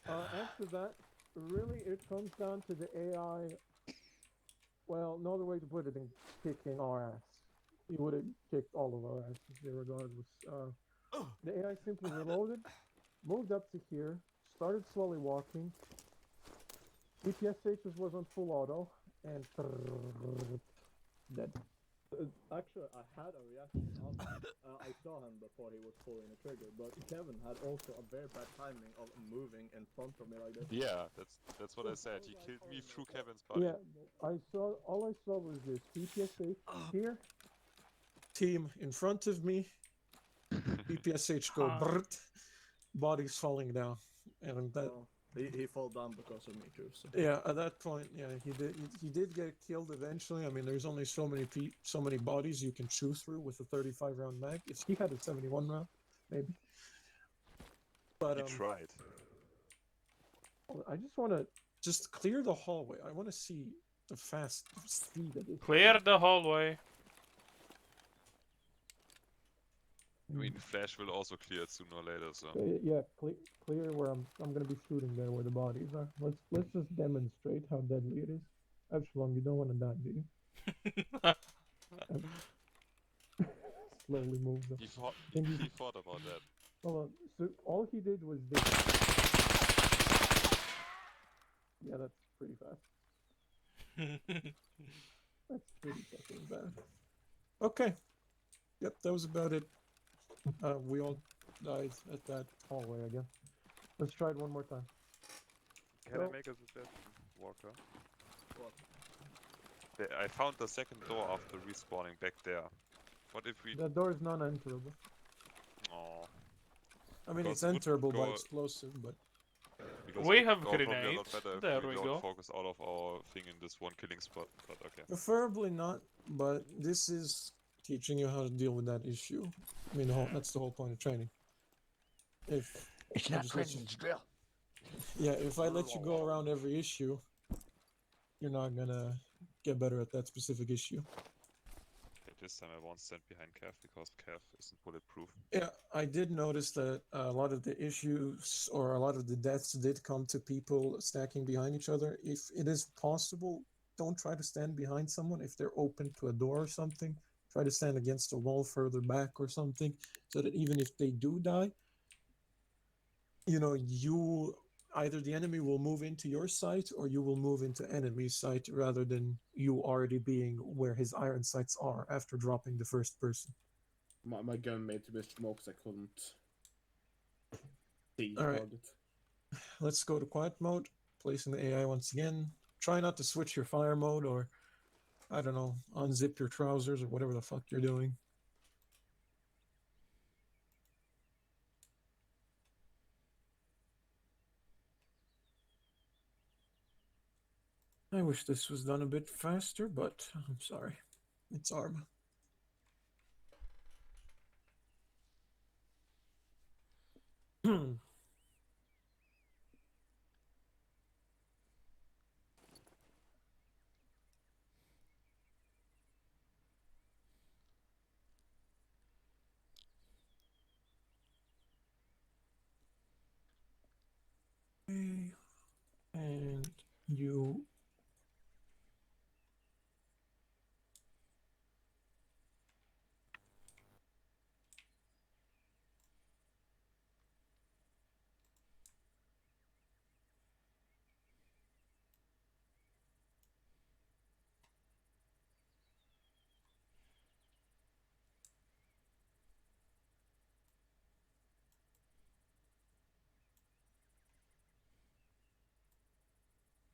After that, really, it comes down to the AI. Well, no other way to put it than kicking our ass. He would have kicked all of our asses, regardless. The AI simply reloaded, moved up to here, started slowly walking. EPSH was on full auto, and dead. Actually, I had a reaction on that. I saw him before he was pulling the trigger, but Kevin had also a very bad timing of moving in front of me like this. Yeah, that's what I said. He killed me through Kevin's body. Yeah, all I saw was this. EPSH here, team in front of me, EPSH go brrt, bodies falling down, and that. Well, he fell down because of me too. So. Yeah, at that point, yeah, he did get killed eventually. I mean, there's only so many bodies you can chew through with a 35 round mag. If he had a 71 round, maybe. But he tried. I just want to clear the hallway. I want to see the fast speed of it. Clear the hallway. I mean, Flash will also clear it sooner or later, so. Yeah, clear where I'm gonna be shooting there where the bodies are. Let's just demonstrate how deadly it is. Epsilon, you don't want to die, do you? Slowly move them. He thought about that. Hold on. So all he did was this. Yeah, that's pretty fast. That's pretty fucking bad. Okay. Yep, that was about it. We all died at that hallway again. Let's try it one more time. Can I make a suggestion, Walker? What? I found the second door after respawning back there. What if we... That door is non-enterable. Aww. I mean, it's enterable by explosive, but... We have grenades. There we go. Focus out of our thing in this one killing spot, but okay. Preferably not, but this is teaching you how to deal with that issue. I mean, that's the whole point of training. If it's not training, it's drill. Yeah, if I let you go around every issue, you're not gonna get better at that specific issue. Okay, this time I won't stand behind Cav because Cav isn't bulletproof. Yeah, I did notice that a lot of the issues or a lot of the deaths did come to people stacking behind each other. If it is possible, don't try to stand behind someone. If they're open to a door or something, try to stand against a wall further back or something, so that even if they do die, you know, either the enemy will move into your sight or you will move into enemy sight rather than you already being where his iron sights are after dropping the first person. My gun made too much smoke, so I couldn't see. All right. Let's go to quiet mode. Placing the AI once again. Try not to switch your fire mode or, I don't know, unzip your trousers or whatever the fuck you're doing. I wish this was done a bit faster, but I'm sorry. its arm. And you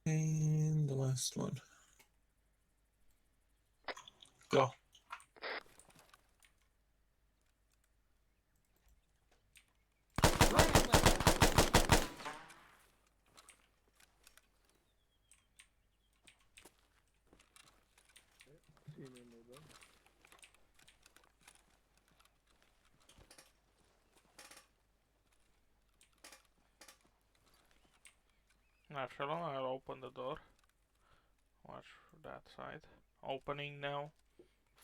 and the last one. Go. See me moving. After long, I'll open the door. Watch that side. Opening now.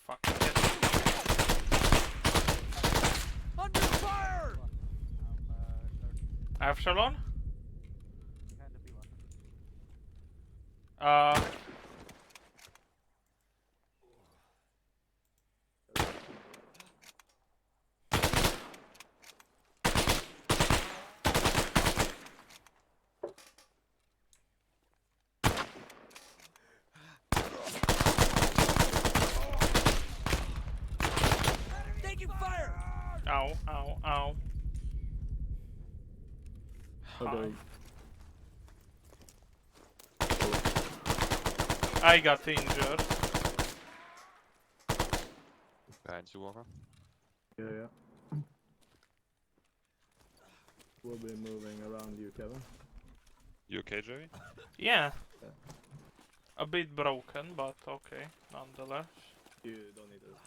Fucking get. Under fire! Avshalon? Behind the pillar. Taking fire! Ow, ow, ow. Hi. I got injured. Behind you, Walker. Yeah, yeah. We'll be moving around you, Kevin. You okay, Jerry? Yeah. Yeah. A bit broken, but okay, nonetheless. You don't need it.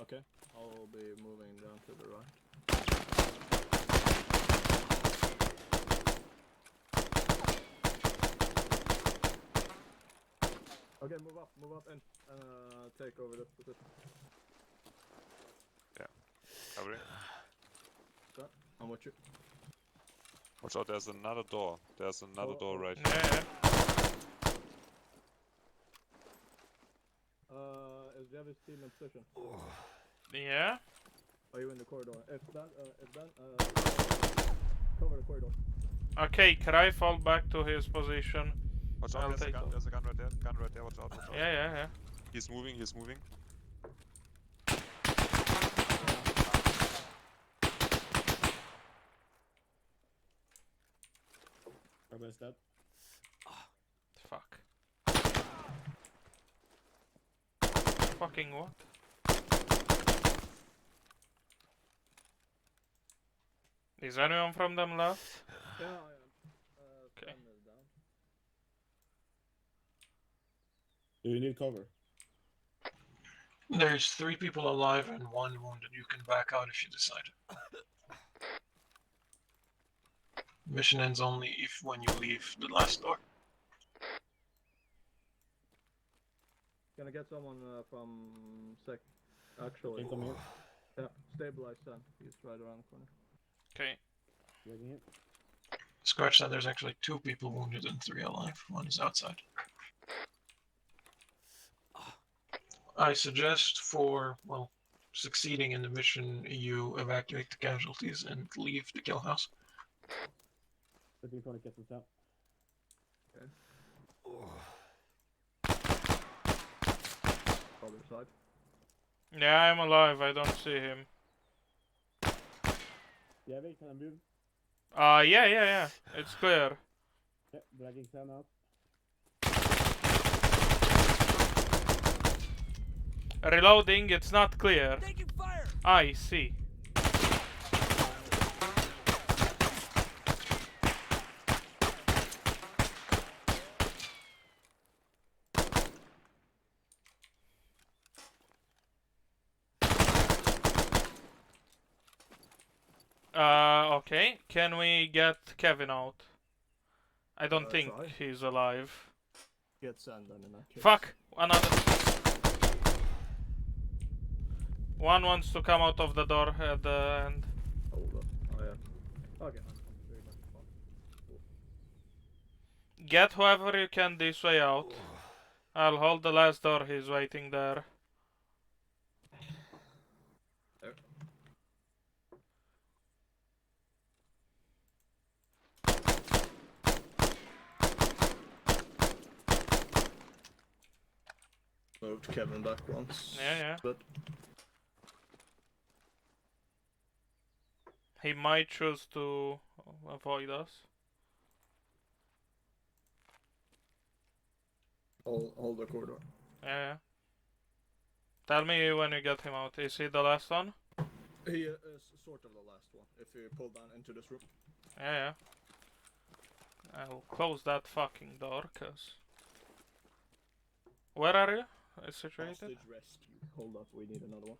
Okay, I'll be moving down to the right. Okay, move up and take over this position. Yeah. Covering. So, I'm with you. Watch out, there's another door. There's another door right here. Yeah, yeah. Is Javis team in position? Yeah. Are you in the corridor? If that, cover the corridor. Okay, Cry fall back to his position. Watch out, I'll there's a take gun, off. there's a gun right there. Gun right there, watch out, watch out. Yeah, yeah, yeah. He's moving, he's moving. Where's that? Fuck. Fucking what? Is anyone from them left? Yeah, I am. Okay. Sven is down. Do you need cover? There's 3 people alive and 1 wounded. You can back out if you decide. Mission ends only if when you leave the last door. Can I get someone from sec? Actually, Okay, come here. yeah, stabilize Sven. He's right around the corner. Okay. Ready here. Scratch that, there's actually 2 people wounded and 3 alive. 1 is outside. I suggest for, well, succeeding in the mission, you evacuate the casualties and leave the kill house. Let me try to get this out. Other side. Yeah, I'm alive. I don't see him. Yeah, wait, can I move? Yeah, yeah, yeah. It's clear. Yeah, dragging Sam out. Reloading, it's not clear. Taking fire! I see. Okay. Can we get Kevin out? I don't think Try. he's alive. Get sand then in that case. Fuck! Another. One wants to come out of the door at the end. Hold up. Oh yeah. Okay, I'm doing that. Cool. Get whoever you can this way out. I'll hold the last door, he's waiting there. There. Moved Kevin back once. Yeah. But He might choose to avoid us. hold the corridor. Yeah. Tell me when you get him out. Is he the last one? He is sort of the last one. If you pull down into this room. Yeah. I'll close that fucking door, cause... Where are you? Situated? Hostage rescue. Hold up, we need another one.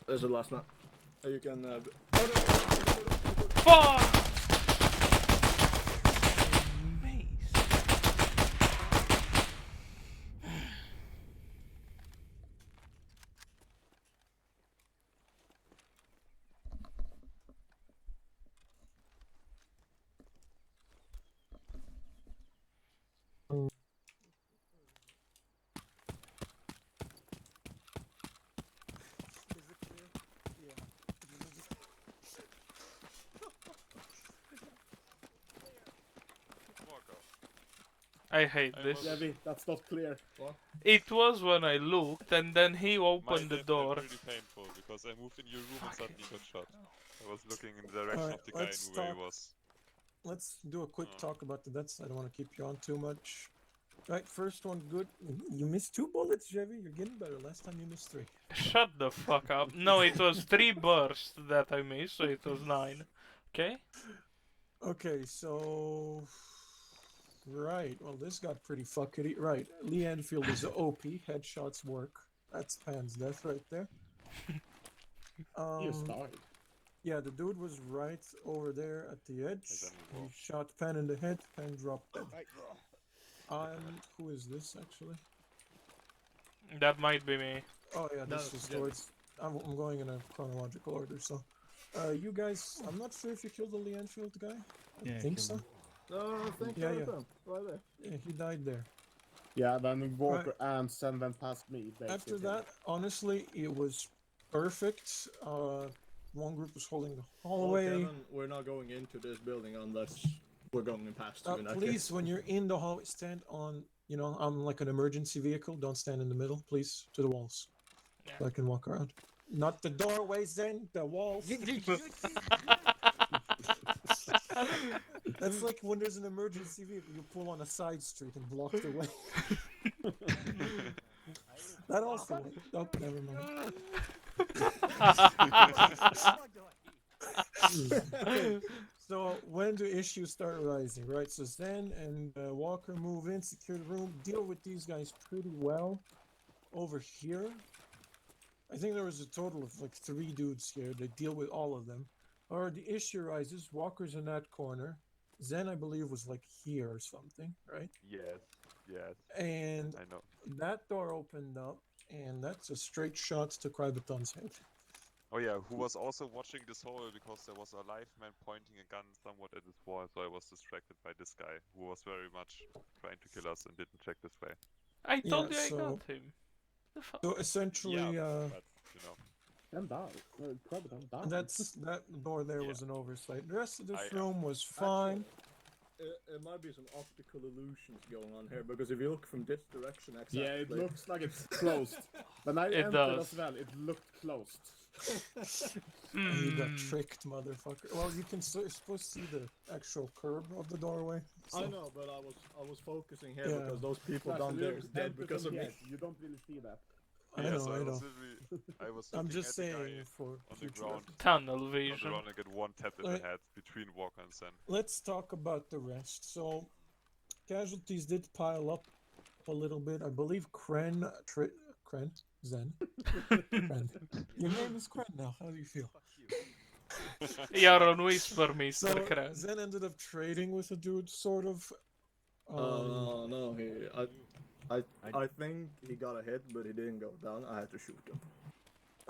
There's the last map. You can. Fuck! I hate this. Levi, that's not clear. What? It was when I looked and then he opened the door. Really painful because I moved in your room and suddenly got shot. I was looking in the direction of the guy and knew where he was. Let's do a quick talk about the deaths. I don't want to keep you on too much. Right, first one, good. You missed 2 bullets, Chevy. You're getting better. Last time you missed 3. Shut the fuck up. No, it was 3 bursts that I missed, so it was 9. Okay? Okay, so... Right, well this got pretty fuckity. Right, Lee Anfield is a OP. Headshots work. That's Pan's death right there. He just died. Yeah, the dude was right over there at the edge. He shot Pan in the head. Pan dropped dead. Who is this actually? That might be me. Oh yeah, this is towards... I'm going in a chronological order, so... you guys, I'm not sure if you killed the Lee Anfield guy. I think so. No, I think Yeah. Right there. Yeah, he died there. Yeah, then Walker and Sen went past me. Basically. After that, honestly, it was perfect. One group was holding the hallway. Kevin, we're not going into this building unless we're going past you in that Please, case. when you're in the hallway, stand on, on like an emergency vehicle. Don't stand in the middle, please. To the walls. Yeah. So I can walk around. Not the doorways, then the walls. That's like when there's an emergency vehicle, you pull on a side street and block the way. That also. Oh, never mind. Okay, so when do issues start arising, right? So Zen and Walker move in, secure the room, deal with these guys pretty well. Over here, I think there was a total of like 3 dudes here. They deal with all of them. Or the issue arises, Walker's in that corner. Zen, I believe, was like here or something, right? Yes. And I know. that door opened up, and that's a straight shot to Krybaton's head. Oh yeah, who was also watching this hole because there was a live man pointing a gun somewhat at this wall, so I was distracted by this guy who was very much trying to kill us and didn't check this way. I told you I got him. The fuck? So essentially, but, And died. Krybaton died. that door there was an oversight. The rest of this I- room was fine. It might be some optical illusions going on here because if you look from this direction, exactly. Yeah, it looks like it's closed. When I It entered does. as well, it looked closed. You got tricked, motherfucker. Well, you can you're supposed to see the actual curb of the doorway. I So. know, but I was focusing here Yeah. because those people Plus, down you there is dead entered because of from me. here. You don't really see that. I Yeah, know, so I know. I was I'm looking just at the saying guy for on the future ground. Tunnel On vision. the ground and get one tap in Alright. the head between Walker and Sen. Let's talk about the rest. So, casualties did pile up a little bit. I believe Kren Kren. Zen. Kren. Your name is Kren now. How do you feel? You're on whisper, Mr. So Kren. Zen ended up trading with a dude, sort of. No. I think he got a hit, but he didn't go down. I had to shoot him.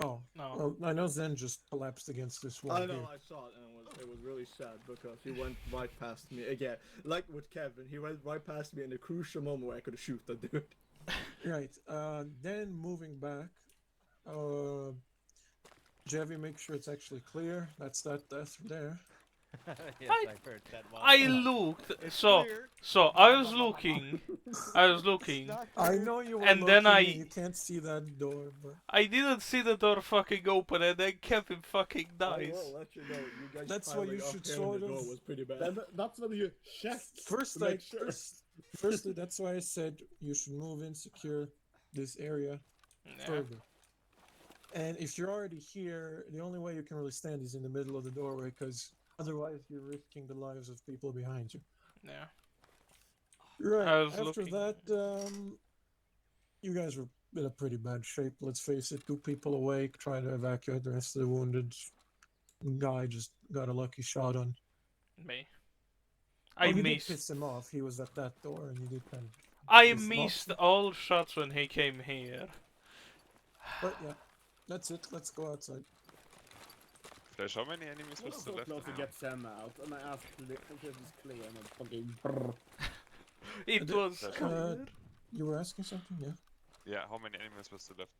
Oh, No. well, I know Zen just collapsed against this wall. I know, here. I saw it, and it was really sad because he went right past me. Again, like with Kevin, he went right past me in a crucial moment where I could shoot the dude. Right. Then moving back, Javi, make sure it's actually clear. That's that death there. Yes, I've heard that one. I looked. So I was looking. I know you were And looking, then and you can't see that door, but I didn't see the door fucking open, and then Kevin fucking I dies. will let you know. You guys That's why you piling up should here in sort the door of- was pretty bad. That's when you check. Firstly, that's why I said you should move in, secure this area Yeah. further. And if you're already here, the only way you can really stand is in the middle of the doorway, because otherwise you're risking the lives of people behind you. Yeah. Right. I was After looking. that, you guys were in a pretty bad shape. Let's face it. 2 people awake, trying to evacuate the rest of the wounded. Guy just got a lucky shot on. Me. Oh, I you did missed. piss him off. He was at that door, and you did kind of. I piss him off. missed all shots when he came here. But yeah, that's it. Let's go outside. Flash, how many enemies were So still left? close to get Sam out, and I asked if this is clear, and I'm fucking brrr. It was. You were asking something, yeah? Yeah, how many enemies were still left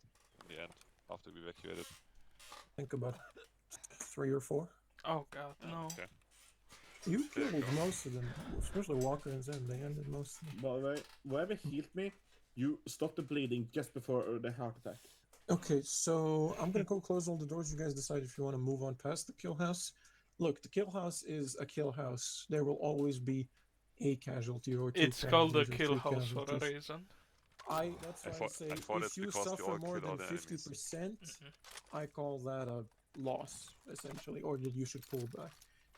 in the end after we evacuated? Think about 3 or 4. Oh god, no. Okay. You There you killed go. most of them, especially Walker and Zen. They ended most of them. By the way, whoever healed me, you stopped the bleeding just before the heart attack. Okay, so I'm gonna go close all the doors. You guys decide if you want to move on past the kill house. Look, the kill house is a kill house. There will always be a casualty or 2 It's called a casualties or kill 3 house for a casualties. reason. That's I why I thought- say I thought if it's you because you suffer all more killed all than the enemies. 50%, I call that a loss, essentially, or that you should pull back.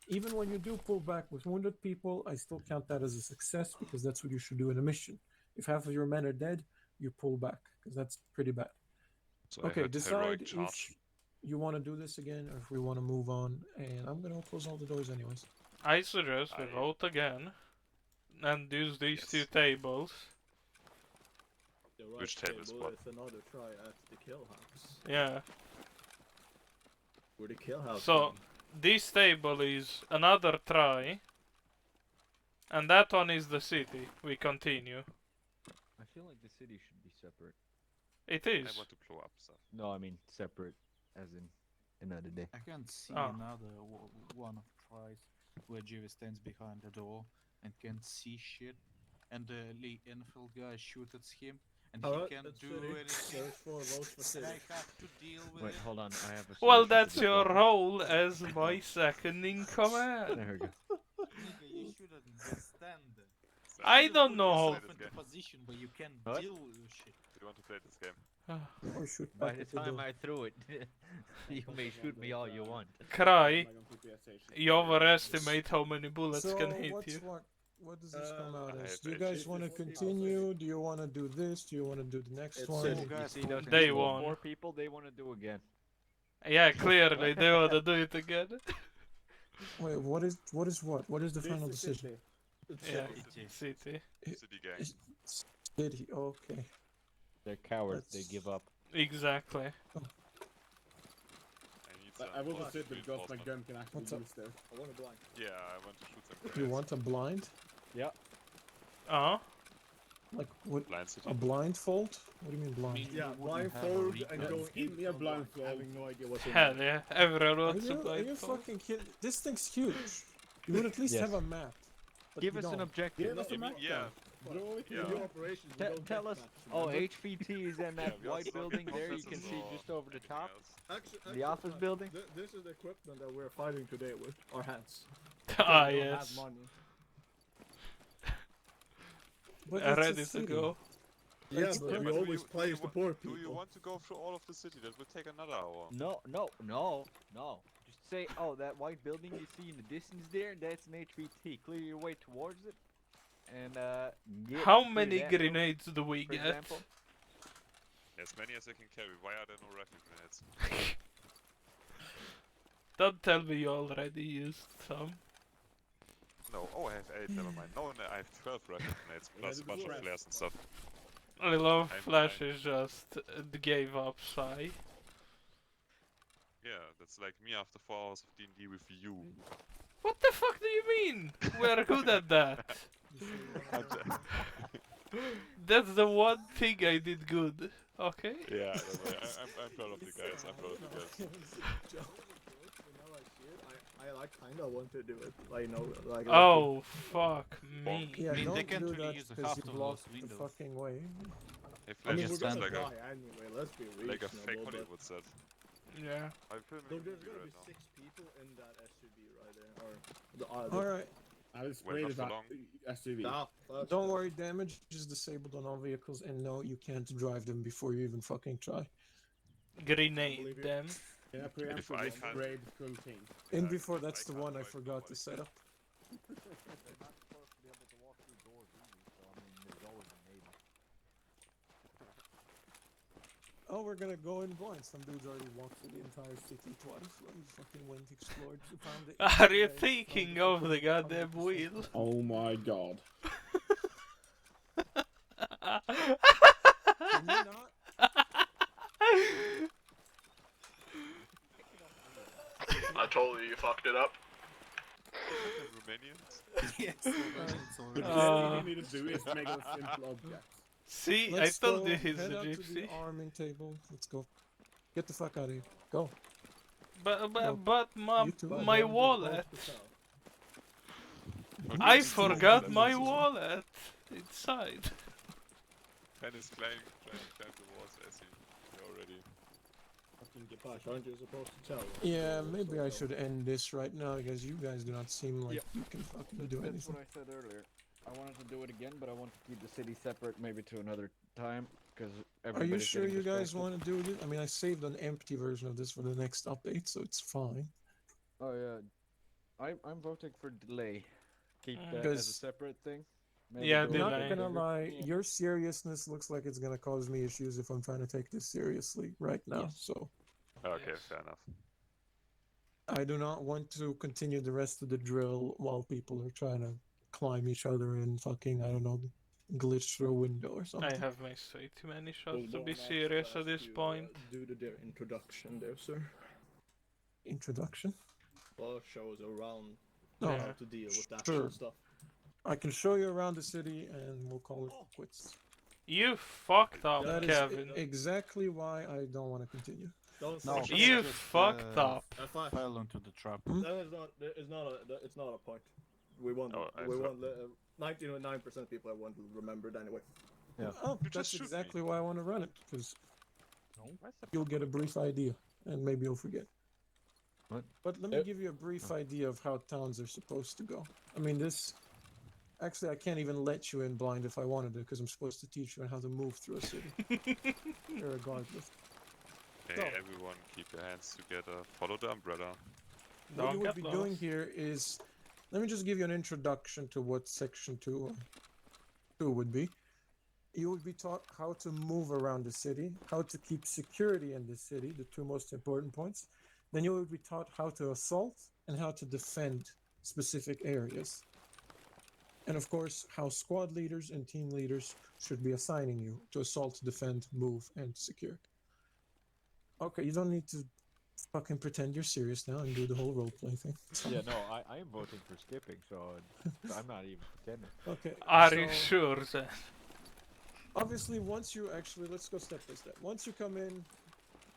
Even when you do pull back with wounded people, I still count that as a success because that's what you should do in a mission. If half of your men are dead, you pull back because that's pretty bad. So I Okay, had decide heroic if charge. you want to do this again or if we want to move on. And I'm gonna close all the doors anyways. I suggest we vote again and use these 2 tables. The right Which table is what? is another try at the kill house. Yeah. Where the kill house So be? this table is another try, and that one is the city. We continue. I feel like the city should be separate. It I is. want to blow up stuff. No, I mean separate, as in another day. I can see Oh. another one of tries where Jivy stands behind the door and can't see shit, and the Lee Enfield guy shoots at him, and Alright, he can't that's do city. anything. There's 4 votes for And city. I have to deal with Wait, it. hold on. I have a. Well, solution to that's this your problem. role as my second in command. There we go. Nigga, you shouldn't just stand there. I don't know how. Yourself in the position where you can What? deal with shit. Do you want to play this game? Or shoot By back the at the time door. I threw it, you may shoot me all you want. Cry. Like on PPS station. You overestimate how many bullets So can hit what's you. what does this come out I as? have Do you it. guys want to continue? Do you want to do this? Do you want to do the next It's one? city. You guys see vote those They people, won. 4 people, they want to do again. Yeah, clearly they want to do it again. Wait, what is what? What is the This final is decision? city. Yeah, City. city. City gang. Is- City. Okay. They're cowards. That's- They give up. Exactly. I need I some want to force sit because my reinforcement. gun can actually What's up? use there. I want a blind. Yeah, I want to shoot some You grenades. want a blind? Uh-huh. Like what? Blind city. A blindfold? What do you mean blind? Yeah, You wouldn't have a blindfold recon. and going Give me a blindfold. having no idea what's in Hell there. yeah, everyone Are wants to you play. fucking kidding? This thing's huge. You would at least Yes. have a map. But Give you us an don't. objective. Give us a Give me- map. yeah. Bro, we can Yeah. do New operations, we Te- don't tell get us. maps, Oh, remember? HVT is in that Yeah, we white also building don't there. You get can see processors just or over the anything top. else. The office building? This is the equipment that we're fighting today with our hands. Ah, We don't have yes. money. But it's a Ready to city. go. Yeah, It's but good. we But do always you- play do as the you poor Do you people. want to go through all of the city? That will take another hour. No. Just say, oh, that white building you see in the distance there, that's an HVT. Clear your way towards it, and How clear many that building, grenades do we for get? example. As many as I can carry. Why are there no rifle grenades? Don't tell me you already used some. No. Oh, I have 8. Never mind. No, I have 12 rifle grenades plus a bunch of flares and stuff. I love I'm Flash fine. is just gave up sigh. Yeah, that's like me after 4 hours of D&D with you. What the fuck do you mean? We're good at that. That's the one thing I did good. Okay? Yeah, I'm proud of you guys. I'm proud of you guys. I like kinda want to do it. Like, you know, like. Oh, fuck me. Yeah, I mean, they don't can't do really that use the because half you of block those the windows. fucking way. Hey, I mean, Flash, we're this is gonna like die anyway. Let's be reasonable. a fake but Hollywood set. Yeah. I'm filming So a there's movie gonna right be now. 6 people in that SUV right there, or the Alright, I was Well, afraid not of for that long. SUV. don't worry, damage is disabled on all vehicles, and no, you can't drive them before you even fucking try. Grenade them. Yeah, preemptive If I is can't- great cool thing. And Yeah, before, if that's I the can't one I drive, forgot nobody to set up. They're not supposed to be able to walk through doors either, so I mean, there's always a maybe. Oh, we're gonna go in blind. Some dudes already walked through the entire city twice. Well, we fucking went, explored, found the Are you Easter egg, thinking found of the fucking goddamn 100% wheel? Oh my god. Can you not? I told you fucked it up. Romanians? Yes, The it's best thing you need to do is make it a simple object. See, Let's I told go. you he's Head a out to gypsy. the arming table. Let's go. Get the fuck out of here. Go. But You too. my Don't wallet. Don't I use the forgot wallet. my wallet inside. Pen is trying to climb the walls as he already. Aren't you supposed to tell? Yeah, maybe I should end this right now because you guys do not seem like you can fucking do That's anything. what I said earlier. I wanted to do it again, but I want to keep the city separate, maybe to another time, because Are you everybody's sure getting you guys distracted. want to do this? I mean, I saved an empty version of this for the next update, so it's fine. Oh yeah, I'm voting for delay. Keep that as a Because- separate thing. Maybe Yeah, do it a Not delay. bit gonna bigger. lie, your seriousness looks like it's gonna cause me issues if I'm trying to take this seriously right now. Yes. So Okay, Yes. fair enough. I do not want to continue the rest of the drill while people are trying to climb each other and fucking, I don't know, glitch through a window or something. I have missed way too many shots to be serious at this point. Do their introduction there, sir. Introduction? Well, show us around No. how Yeah. to deal with that Sure. stuff. I can show you around the city and we'll call it quits. You fucked up, That is Kevin. exactly why I don't want to continue. Don't No, say You just, fucked up. fell into the trap. It's not a point. We won't. Oh, I we thought- won't. 99% of people won't remember it anyway. Oh, You just that's shoot me. exactly why I want to run it, because No. you'll get a brief idea, and maybe you'll forget. What? But let me give you a brief idea of how towns are supposed to go. I mean, this... Actually, I can't even let you in blind if I wanted to, because I'm supposed to teach you how to move through a city. Regardless. Hey, So- everyone, keep your hands together. Follow the umbrella. What Don't you would get be lost. doing here is... Let me just give you an introduction to what Section 2 would be. You would be taught how to move around the city, how to keep security in the city, the two most important points. Then you would be taught how to assault and how to defend specific areas. And of course, how squad leaders and team leaders should be assigning you to assault, defend, move, and secure. Okay, you don't need to fucking pretend you're serious now and do the whole roleplay thing. It's fine. Yeah, no, I am voting for skipping, so I'm not even pretending. Okay. Are you so- sure then? Obviously, once you actually, let's go step by step. Once you come in,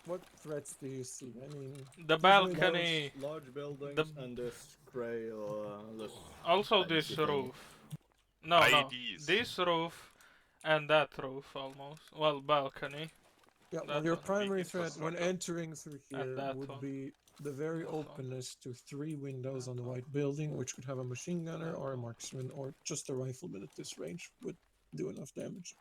what threats do you see? I mean, The balcony. Large buildings The- and this gray this Also fancy this thing. roof. No, IEDs. this roof and that roof almost. Well, balcony. yeah, That well, your one. primary Big threat when infrastructure. entering through And here that would one. be the very That one. openness to 3 windows on the white building, which could have a machine gunner or a marksman or just a rifleman at this range would do enough damage.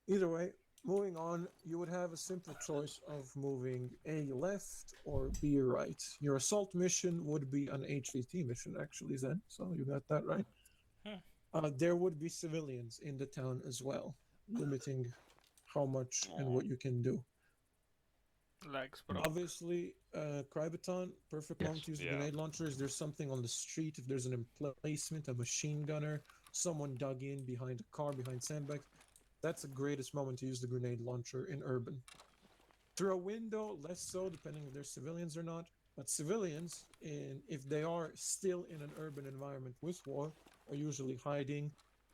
Either way, moving on, you would have a simple choice of moving A left or B right. Your assault mission would be an HVT mission, actually, Zen, so you got that right. There would be civilians in the town as well, limiting how much and what you can do. Legs, bro. Obviously, Krybaton, perfect Yes. moment to use the Yeah. grenade launcher. Is there something on the street? If there's an emplacement, a machine gunner, someone dug in behind a car, behind sandbags, that's the greatest moment to use the grenade launcher in urban. Through a window, less so, depending if they're civilians or not. But civilians, if they are still in an urban environment with war, are usually hiding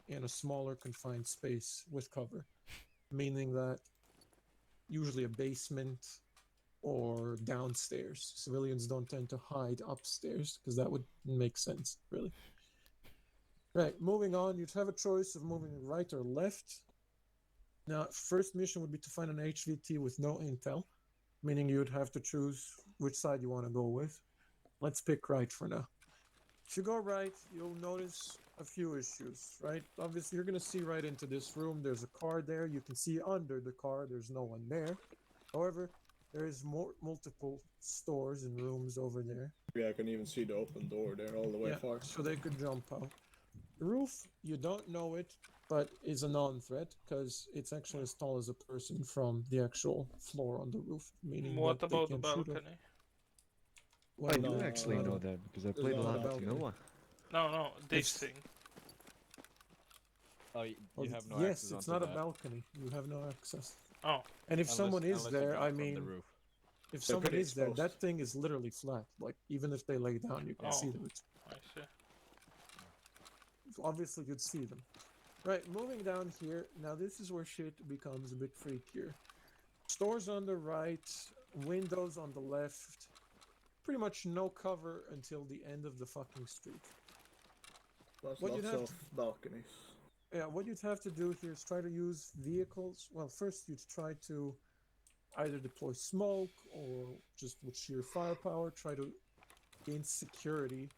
in a smaller confined space with cover, meaning that usually a basement or downstairs. Civilians don't tend to hide upstairs because that would make sense, really. Right, moving on, you'd have a choice of moving right or left. Now, first mission would be to find an HVT with no intel, meaning you'd have to choose which side you want to go with. Let's pick right for now. If you go right, you'll notice a few issues, right? Obviously, you're going to see right into this room. There's a car there. You can see under the car. There's no one there. However, there is multiple stores and rooms over there. Yeah, I can even see the open door there all the way far. So they could jump out. The roof, you don't know it, but is a non-threat because it's actually as tall as a person from the actual floor on the roof. Meaning What that they about the can shoot balcony? Well, I do no, actually not know a- that because I there's played a not a lot of balcony. Tinoa. No, this It's- thing. Oh, you Well, have no yes, access it's onto not that. a balcony. You have no access. Oh. And if someone is unless you there, drop I from the mean, roof. if They're someone pretty is there, that exposed. thing is literally flat. Like, even if they lay down, you can Oh. see them. I see. Obviously, you'd see them. Right, moving down here. Now, this is where shit becomes a bit freakier. Stores on the right, windows on the left. Pretty much no cover until the end of the fucking street. Plus What you'd lots have of balconies. Yeah, what you'd have to do here is try to use vehicles. Well, first you'd try to either deploy smoke or just with sheer firepower try to gain security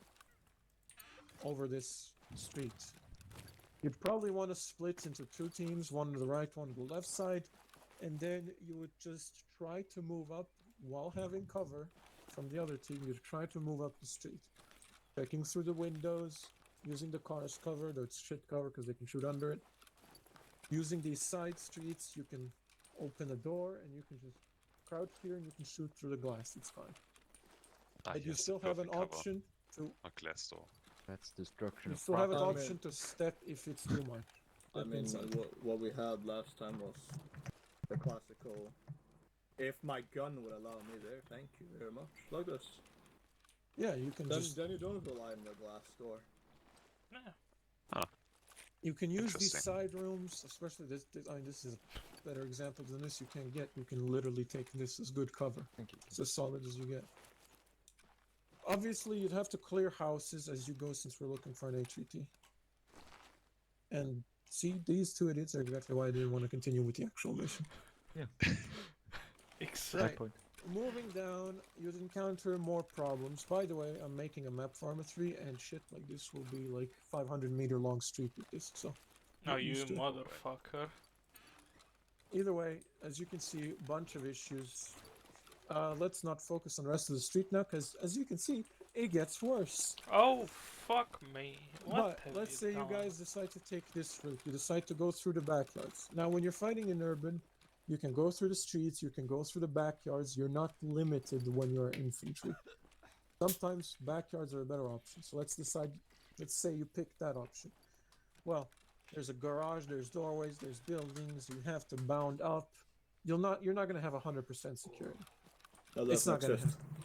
over this street. You'd probably want to split into two teams, one to the right, one to the left side, and then you would just try to move up while having cover from the other team. You'd try to move up the street, checking through the windows, using the car's cover, that's shit cover because they can shoot under it. Using these side streets, you can open a door and you can just crouch here and you can shoot through the glass. It's fine. Ah, But you here's the still have an perfect cover. option to. A glass door. That's destruction You of still have an property. option to step if it's too much. I Step mean, inside. what we had last time was the classical. If my gun would allow me there, thank you very much. Like this. Yeah, you can Then, just. then you don't rely on the glass door. Yeah. You can use these Interesting. side rooms, especially this. I mean, this is a better example than this you can get. You can literally take this as good cover. Thank you. It's as solid as you get. Obviously, you'd have to clear houses as you go since we're looking for an HVT. And see, these two idiots are exactly why I didn't want to continue with the actual mission. Exactly. Right. Moving down, you'd encounter more problems. By the way, I'm making a map for Arma 3, and shit like this will be like 500-meter long street with this, so... Oh, get you used to it. motherfucker. Either way, as you can see, a bunch of issues. Let's not focus on the rest of the street now, because as you can see, it gets worse. Oh, fuck me. What But let's say done? you guys decide to take this route. You decide to go through the backyards. Now, when you're fighting in urban, you can go through the streets, you can go through the backyards. You're not limited when you're infantry. Sometimes backyards are a better option. So let's decide. Let's say you pick that option. Well, there's a garage, there's doorways, there's buildings. You have to bound up. You're not going to have 100% security. No, It's that's not going to exist. happen.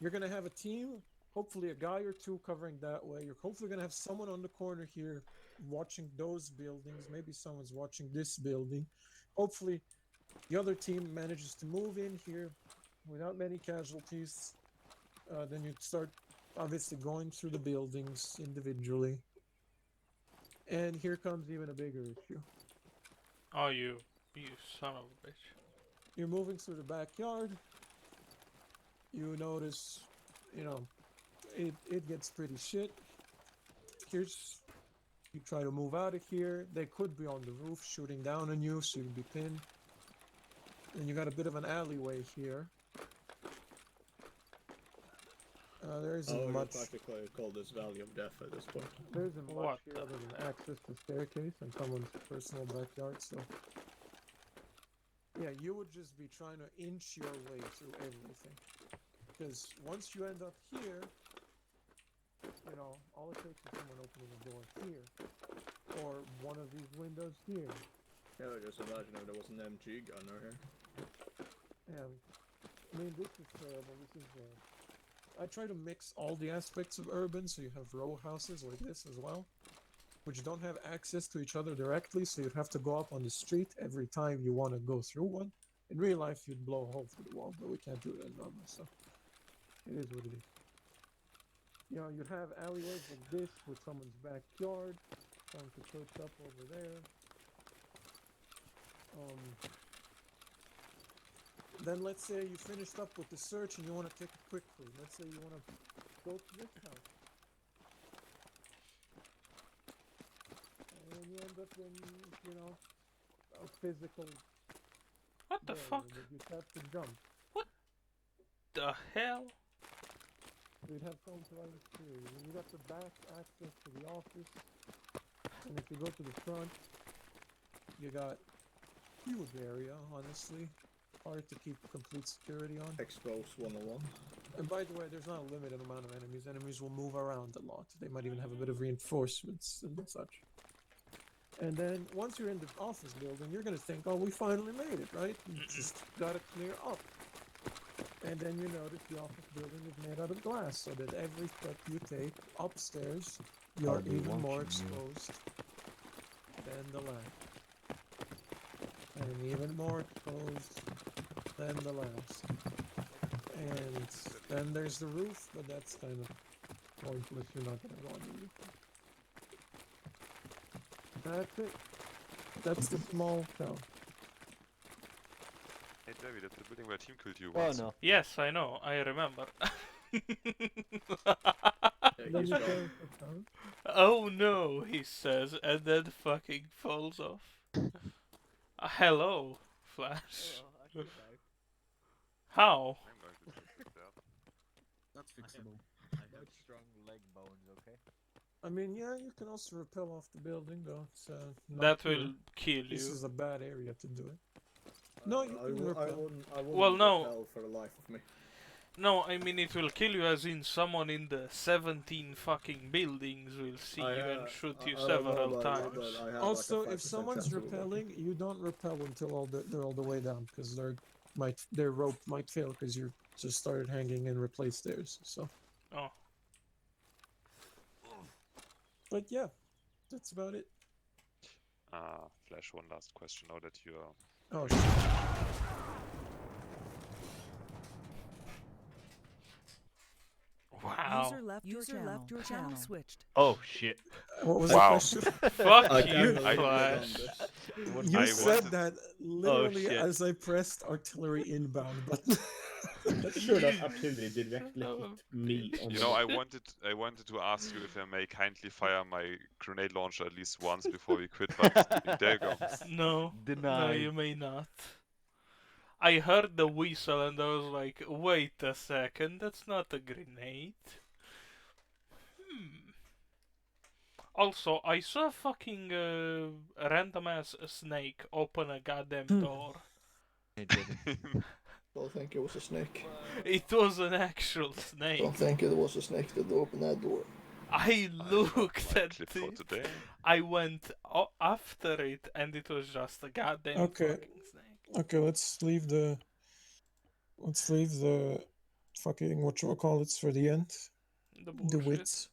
You're going to have a team, hopefully a guy or two covering that way. You're hopefully going to have someone on the corner here watching those buildings. Maybe someone's watching this building. Hopefully the other team manages to move in here without many casualties. Then you start obviously going through the buildings individually. And here comes even a bigger issue. Oh, you son of a bitch. You're moving through the backyard. You notice, it gets pretty shit. You try to move out of here. They could be on the roof shooting down on you, so you'd be pinned. And you got a bit of an alleyway here. There isn't Oh, much. you practically call this Valley of Death at this point. There isn't much What here the other than access to staircase and someone's personal backyard. So yeah, you would just be trying to inch your way through everything. Because once you end up here, you know, all it takes is someone opening a door here. Or one of these windows here. Yeah, just imagine if there was an MG gunner here. And, I mean, this is terrible. This is, I try to mix all the aspects of urban, so you have row houses like this as well, which don't have access to each other directly, so you'd have to go up on the street every time you want to go through one. In real life, you'd blow a hole through the wall, but we can't do it in normal, so it is what it is. You know, you'd have alleyways like this with someone's backyard, trying to search up over there. Then let's say you finished up with the search and you want to take a quick food. Let's say you want to go to this house. And you end up in, you know, a physical What the barrier fuck? that you have to jump. The hell? You'd have someone to run through. You got the back access to the office. And if you go to the front, you got huge area, honestly. Hard to keep complete security on. Expose 101. And by the way, there's not a limited amount of enemies. Enemies will move around a lot. They might even have a bit of reinforcements and such. And then once you're in the office building, you're gonna think, oh, we finally made it, right? You just gotta clear up. And then you notice the office building is made out of glass, so that every step you take upstairs, you're even more exposed than the last. And even more exposed than the last. And then there's the roof, but that's kind of pointless. You're not gonna go on the roof. That's it. That's the small town. Hey Jerry, that's the building where Team killed you Oh once. no. Yes, I know. I remember. Then you go to town. Oh no, he says, and then fucking falls off. Hello, Flash. Oh, I could die. How? I'm going to check that. That's fixable. I have strong leg bones, okay? I mean, yeah, you can also rappel off the building, though. It's, not That clear. will kill This you. is a bad area to do it. No, you I can wouldn't Well, no. repel for the life of me. No, I mean it will kill you as in someone in the 17 fucking buildings will see you and shoot you several times. Also, if someone's rappelling, you don't rappel until they're all the way down, because their rope might fail because you just started hanging and replaced theirs. So. Oh. But yeah, that's about it. Flash, one last question now that you are... Oh shit. Wow. User left your channel switched. Oh shit. What was Wow. the question? Fuck I you, can't believe Flash. You I said wanted- that literally shit. as I pressed artillery inbound button. Sure that artillery directly hit me on You the know, I wanted to ask you if I may kindly fire my grenade launcher at least once before we quit, but there you go. No. No, Denied. you may not. I heard the whistle and I was like, wait a second, that's not a grenade. Also, I saw a fucking random ass snake open a goddamn door. It didn't. Don't think it was a snake. It was an actual snake. Don't think it was a snake that opened that door. I looked My at clip for it. today. I went after it and it was just a goddamn Okay. fucking snake. Okay, let's leave the fucking whatchamacallits for the end. The The bullshit. wits.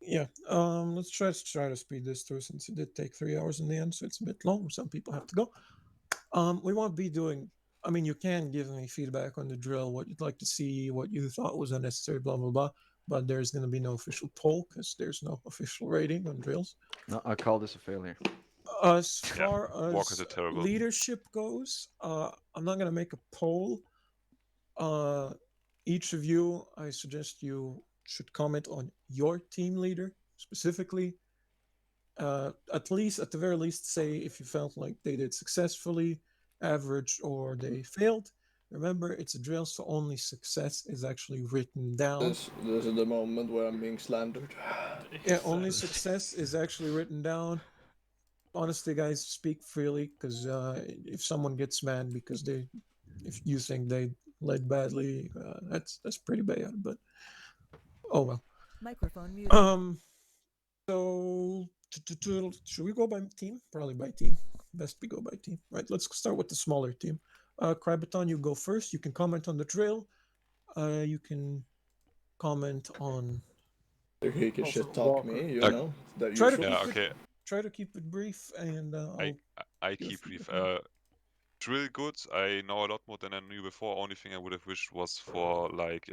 Yeah. Let's try to speed this through since it did take 3 hours in the end, so it's a bit long. Some people have to go. We won't be doing. I mean, you can give me feedback on the drill, what you'd like to see, what you thought was unnecessary, blah blah blah. But there's going to be no official poll because there's no official rating on drills. No, I call this a failure. As Yeah, far walkers as are terrible. leadership goes, I'm not going to make a poll. Each of you, I suggest you should comment on your team leader specifically. At the very least, say if you felt like they did successfully, average, or they failed. Remember, it's a drill, so only success is actually written down. This is the moment where I'm being slandered. Yeah, only success is actually written down. honestly, guys, speak freely, because if someone gets mad because if you think they led badly, that's pretty bad. But oh well. Microphone muted. So should we go by team? Probably by team. Best we go by team. Right. Let's start with the smaller team. Crybaton, you go first. You can comment on the drill. You can comment on. He can Also, shit talk Walker. me, you Uh, know. That Try to usual. keep Yeah, it. okay. Try to keep it brief, and I give keep feedback brief. on it. Drill good. I know a lot more than I knew before. Only thing I would have wished was for like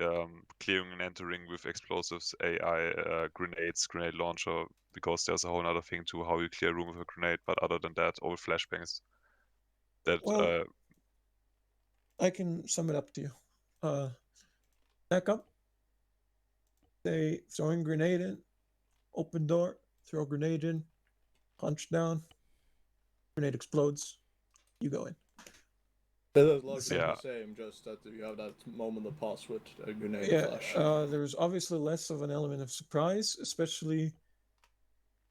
clearing and entering with explosives, AI, grenades, grenade launcher, because there's a whole other thing to how you clear a room with a grenade. But other than that, all flashbangs. That Well, I can sum it up to you. Back up. Say throwing grenade in, open door, throw grenade in, punch down, grenade explodes, you go in. It is largely Yeah. the same, just that you have that moment of pause with a grenade Yeah, flash. there's obviously less of an element of surprise, especially.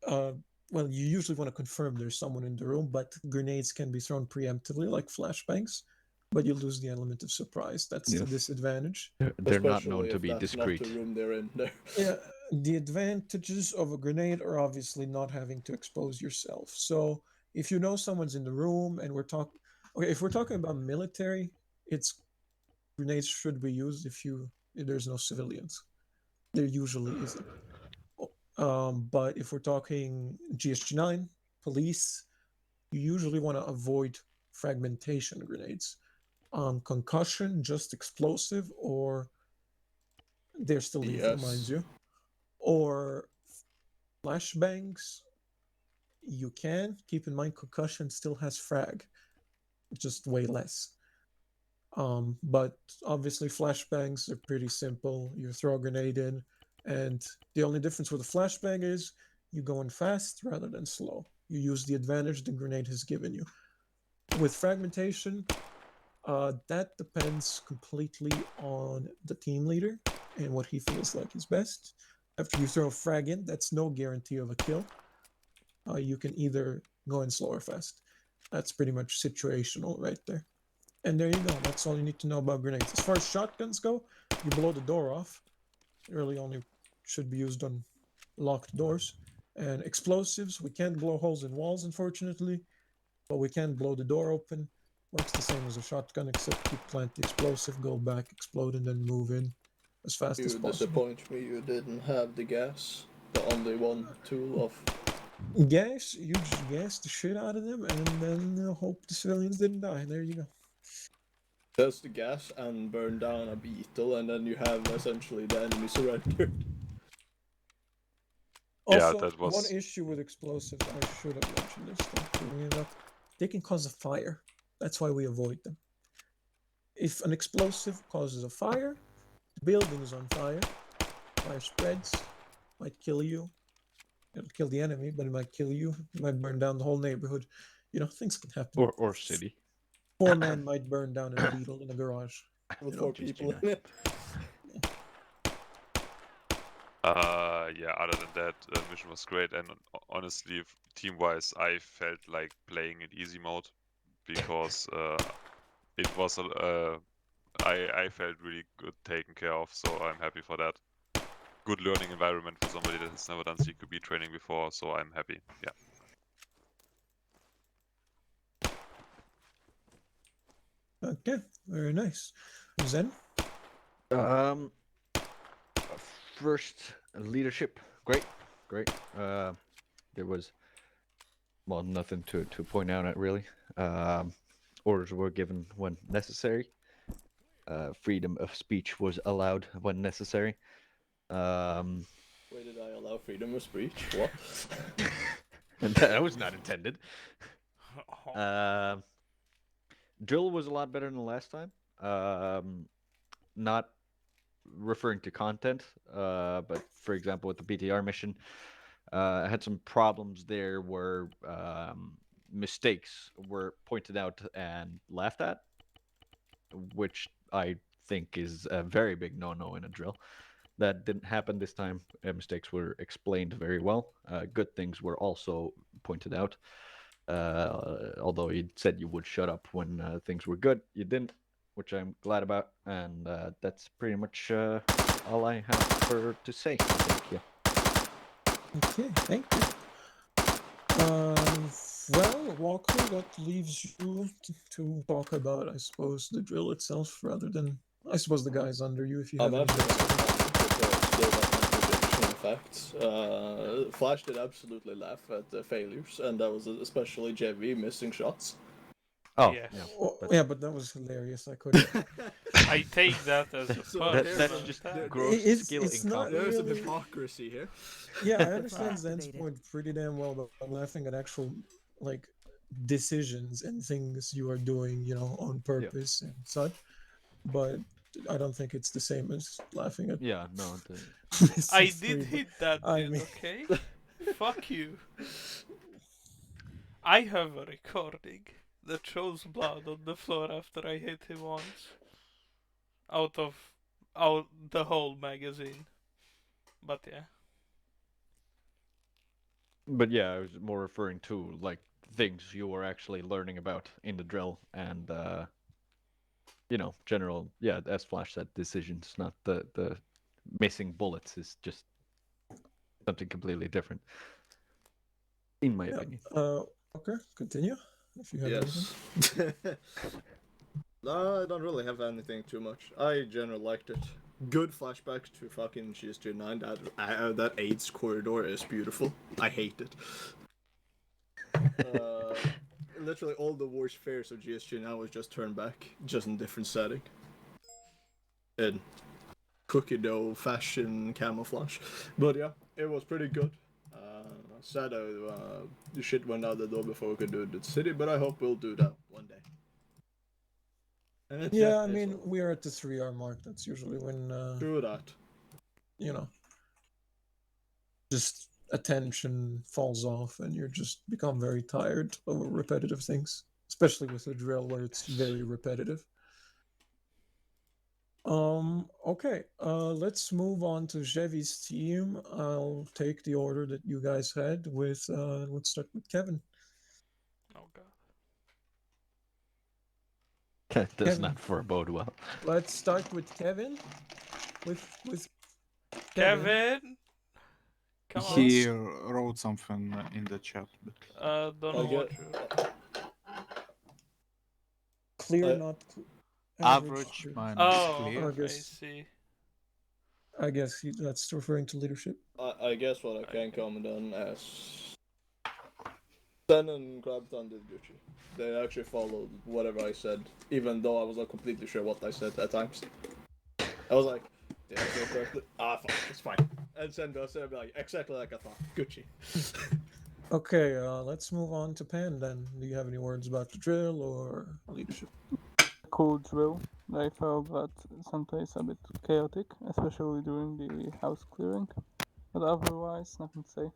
Well, you usually want to confirm there's someone in the room, but grenades can be thrown preemptively, like flashbangs, but you lose the element of surprise. That's the Yes. disadvantage. They're not known Especially to if be that's discreet. not the room they're in there. Yeah, the advantages of a grenade are obviously not having to expose yourself. So if you know someone's in the room and if we're talking about military, it's grenades should be used if there's no civilians. There usually isn't. But if we're talking GSG9, police, you usually want to avoid fragmentation grenades. Concussion, just explosive, or they're still lethal, mind you. Or flashbangs, you can keep in mind concussion still has frag, just way less. But obviously flashbangs are pretty simple. You throw a grenade in, and the only difference with a flashbang is you go in fast rather than slow. You use the advantage the grenade has given you. With fragmentation, that depends completely on the team leader and what he feels like is best. After you throw a frag in, that's no guarantee of a kill. You can either go in slow or fast. That's pretty much situational right there. And there you go. That's all you need to know about grenades. As far as shotguns go, you blow the door off. It really only should be used on locked doors. And explosives, we can't blow holes in walls, unfortunately, but we can blow the door open. Works the same as a shotgun, except you plant the explosive, go back, explode, and then move in as fast as You possible. disappoint me, you didn't have the gas. The only one tool of. Gas, you just gas the shit out of them, and then hope the civilians didn't die. There you go. Just the gas and burn down a beetle, and then you have essentially the enemy surrendered. Also, that was. one issue with explosives, I should have mentioned this, bringing it up. They can cause a fire. That's why we avoid them. If an explosive causes a fire, the building is on fire, fire spreads, might kill you. It'll kill the enemy, but it might kill you. It might burn down the whole neighborhood. Things can happen. Or city. 4-man might burn down in a beetle in a garage. With 4 people in it. Yeah, other than that, the mission was great, and honestly, team-wise, I felt like playing in easy mode because it was I felt really good taken care of, so I'm happy for that. Good learning environment for somebody that has never done CQB training before, so I'm happy. Yeah. Okay, very nice. Zen? First leadership, great. There was, well, nothing to point out at really. Orders were given when necessary. Freedom of speech was allowed when necessary. Why did I allow freedom of speech? What? That was not intended. Drill was a lot better than last time. Not referring to content, but for example, with the BTR mission, I had some problems there where mistakes were pointed out and laughed at, which I think is a very big no-no in a drill. That didn't happen this time. Mistakes were explained very well. Good things were also pointed out. Although you said you would shut up when things were good, you didn't, which I'm glad about. And that's pretty much all I have to say, I think, yeah. Okay, thank you. Well, Walker, that leaves you to talk about, I suppose, the drill itself, rather than, I suppose, the guys under you, if you have I'm any. actually going to skill that prediction effect. Flash did absolutely laugh at the failures, and that was especially JV missing shots. Oh, Yes. yeah. Oh, But yeah, but that was hilarious. I couldn't. I take that as a So personal that's just attack. gross It's- skill it's not incompetence. There's really- some hypocrisy here. Yeah, I understand Zen's Activated. point pretty damn well, but I'm laughing at actual like decisions and things you are doing, you know, on purpose and such. But I don't think it's the same as laughing at. Yeah, no. I Missing three, did but hit that I dude, mean- okay? Fuck you. I have a recording that shows blood on the floor after I hit him once. Out the whole magazine. But yeah. But yeah, I was more referring to like things you were actually learning about in the drill and you know, general, yeah, as Flash said, decisions, not the missing bullets is just something completely different. In my opinion. Okay, continue if you have anything. Yes. No, I don't really have anything too much. I generally liked it. Good flashback to fucking GS29. That AIDS corridor is beautiful. I hate it. Literally all the worst fears of GS29 was just turned back, just in different setting. In cookie dough fashion camouflage. But yeah, it was pretty good. Sad the shit went out the door before we could do the city, but I hope we'll do that one day. And Yeah, that I is mean, all. we are at the 3 hour mark. That's usually when, Do that. you know, just attention falls off and you just become very tired of repetitive things, especially with a drill where it's very repetitive. Okay, let's move on to Jevy's team. I'll take the order that you guys had with, let's start with Kevin. Oh god. That does Kevin. not forebode well. Let's start with Kevin. With Kevin! Come on. He wrote something in the chat. But Don't know I what get- you... clear, Uh, not average clear. minus Oh, clear. I I guess- see. I guess that's referring to leadership. I guess what I can Okay. comment on as Sen and Graviton did Gucci. They actually followed whatever I said, even though I was not completely sure what I said at times. I was like, did I say it correctly? Ah, fuck, it's fine. And Sen does it, I'd be like, exactly like I thought. Gucci. Okay, let's move on to Pan then. Do you have any words about the drill or leadership? Cool drill. I felt that sometimes a bit chaotic, especially during the house clearing. But otherwise, nothing to say.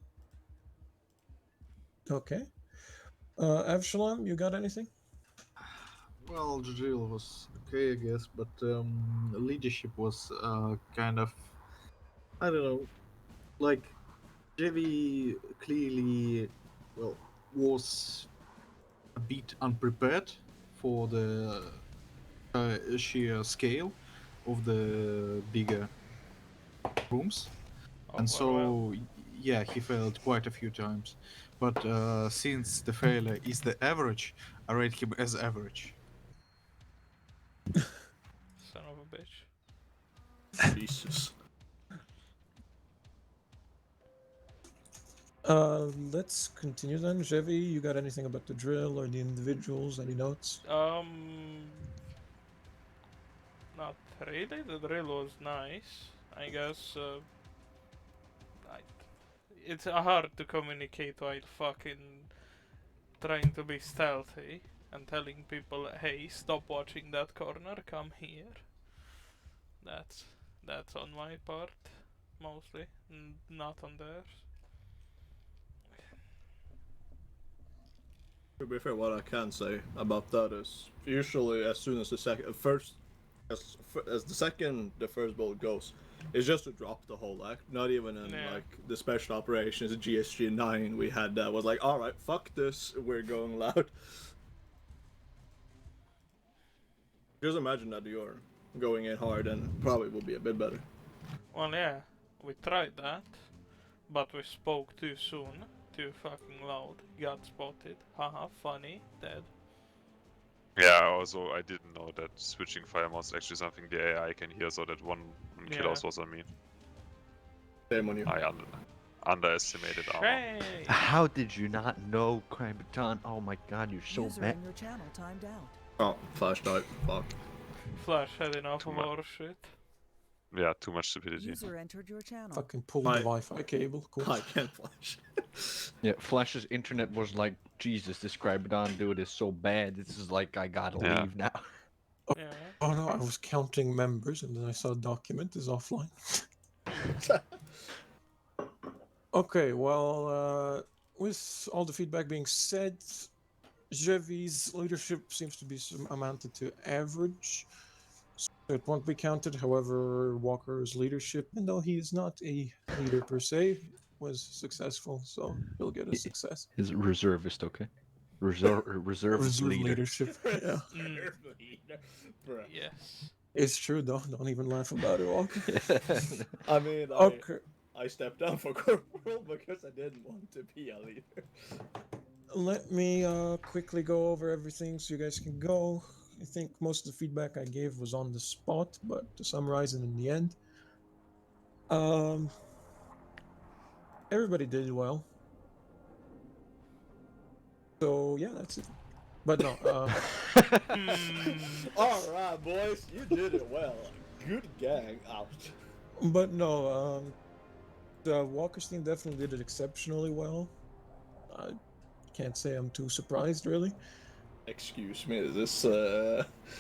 Okay. Avshalom, you got anything? Well, the drill was okay, I guess, but leadership was kind of, I don't know, like JV clearly, well, was a bit unprepared for the sheer scale of the bigger rooms, Oh, and well, so yeah, he failed quite a few times. But since the failure is the average, I rate him as average. son of a bitch. Jesus. Let's continue then. Jevy, you got anything about the drill or the individuals? Any notes? Not really. The drill was nice. I guess. It's hard to communicate while fucking trying to be stealthy and telling people, "Hey, stop watching that corner. Come here." That's on my part, mostly, not on theirs. To be fair, what I can say about that is usually as soon as the first as the second the first bullet goes, it's just to drop the whole act. Not even in like the special operations GSG 9 we had that was like, all right, fuck this, we're going loud. Just imagine that you're going in hard and probably will be a bit better. Well, yeah, we tried that, but we spoke too soon, too fucking loud. Got spotted. Haha, funny, dead. Yeah, also I didn't know that switching fire modes is actually something the AI can hear, so that one kill was on me. Shame on you. I underestimated armor. How did you not know, Crime Baton? Oh my god, you're so User mad. in your channel timed out. Oh, Flash died. Fuck. Flash had enough of our shit. Yeah, too much stupidity. User entered your channel. Fucking pull the Wi-Fi cable. Cool. I can't Flash. Yeah, Flash's internet was like, Jesus, this Crime Baton dude is so bad. This is like, I gotta leave now. Oh no, I was counting members and then I saw document is offline. Okay, well, with all the feedback being said, Jevy's leadership seems to be amounted to average, so it won't be counted. However, Walker's leadership, even though he is not a leader per se, was successful, so he'll get a success. His reservist, okay? Reserve leader. leadership. Yeah. Yes. It's true, though. Don't even laugh about it, Walker. I mean, Okay. I stepped down for corporal because I didn't want to be a leader. Let me quickly go over everything so you guys can go. I think most of the feedback I gave was on the spot, but to summarize it in the end, everybody did well. So yeah, that's it. But no. All right, boys, you did it well. Good gang out. But no, the Walker's team definitely did it exceptionally well. I can't say I'm too surprised, really. Excuse me, is this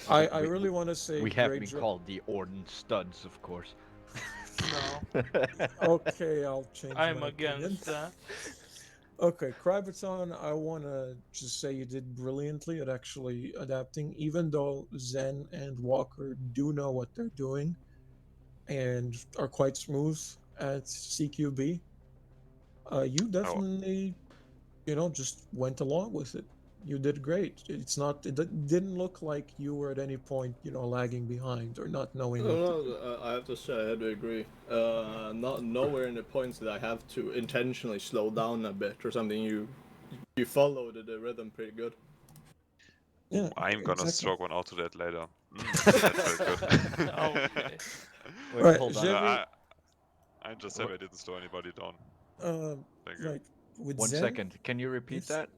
I really want to say we have great been called the Orden studs, of course. No. Okay, I'll change I'm my against opinion. that. Okay, Krybaton, I want to just say you did brilliantly at actually adapting, even though Zen and Walker do know what they're doing and are quite smooth at CQB. You definitely, just went along with it. You did great. It didn't look like you were at any point, lagging behind or not knowing what to do. No, I have to say I have to agree. Not nowhere in the points that I have to intentionally slow down a bit or something. You followed the rhythm pretty good. Yeah, I'm gonna exactly. stroke one out to that later. That felt good. Okay. Wait, Right, hold on. Jevy, I'm just happy I didn't slow anybody down. Thank you. right, with One Zen, second. Can you repeat Yes. that?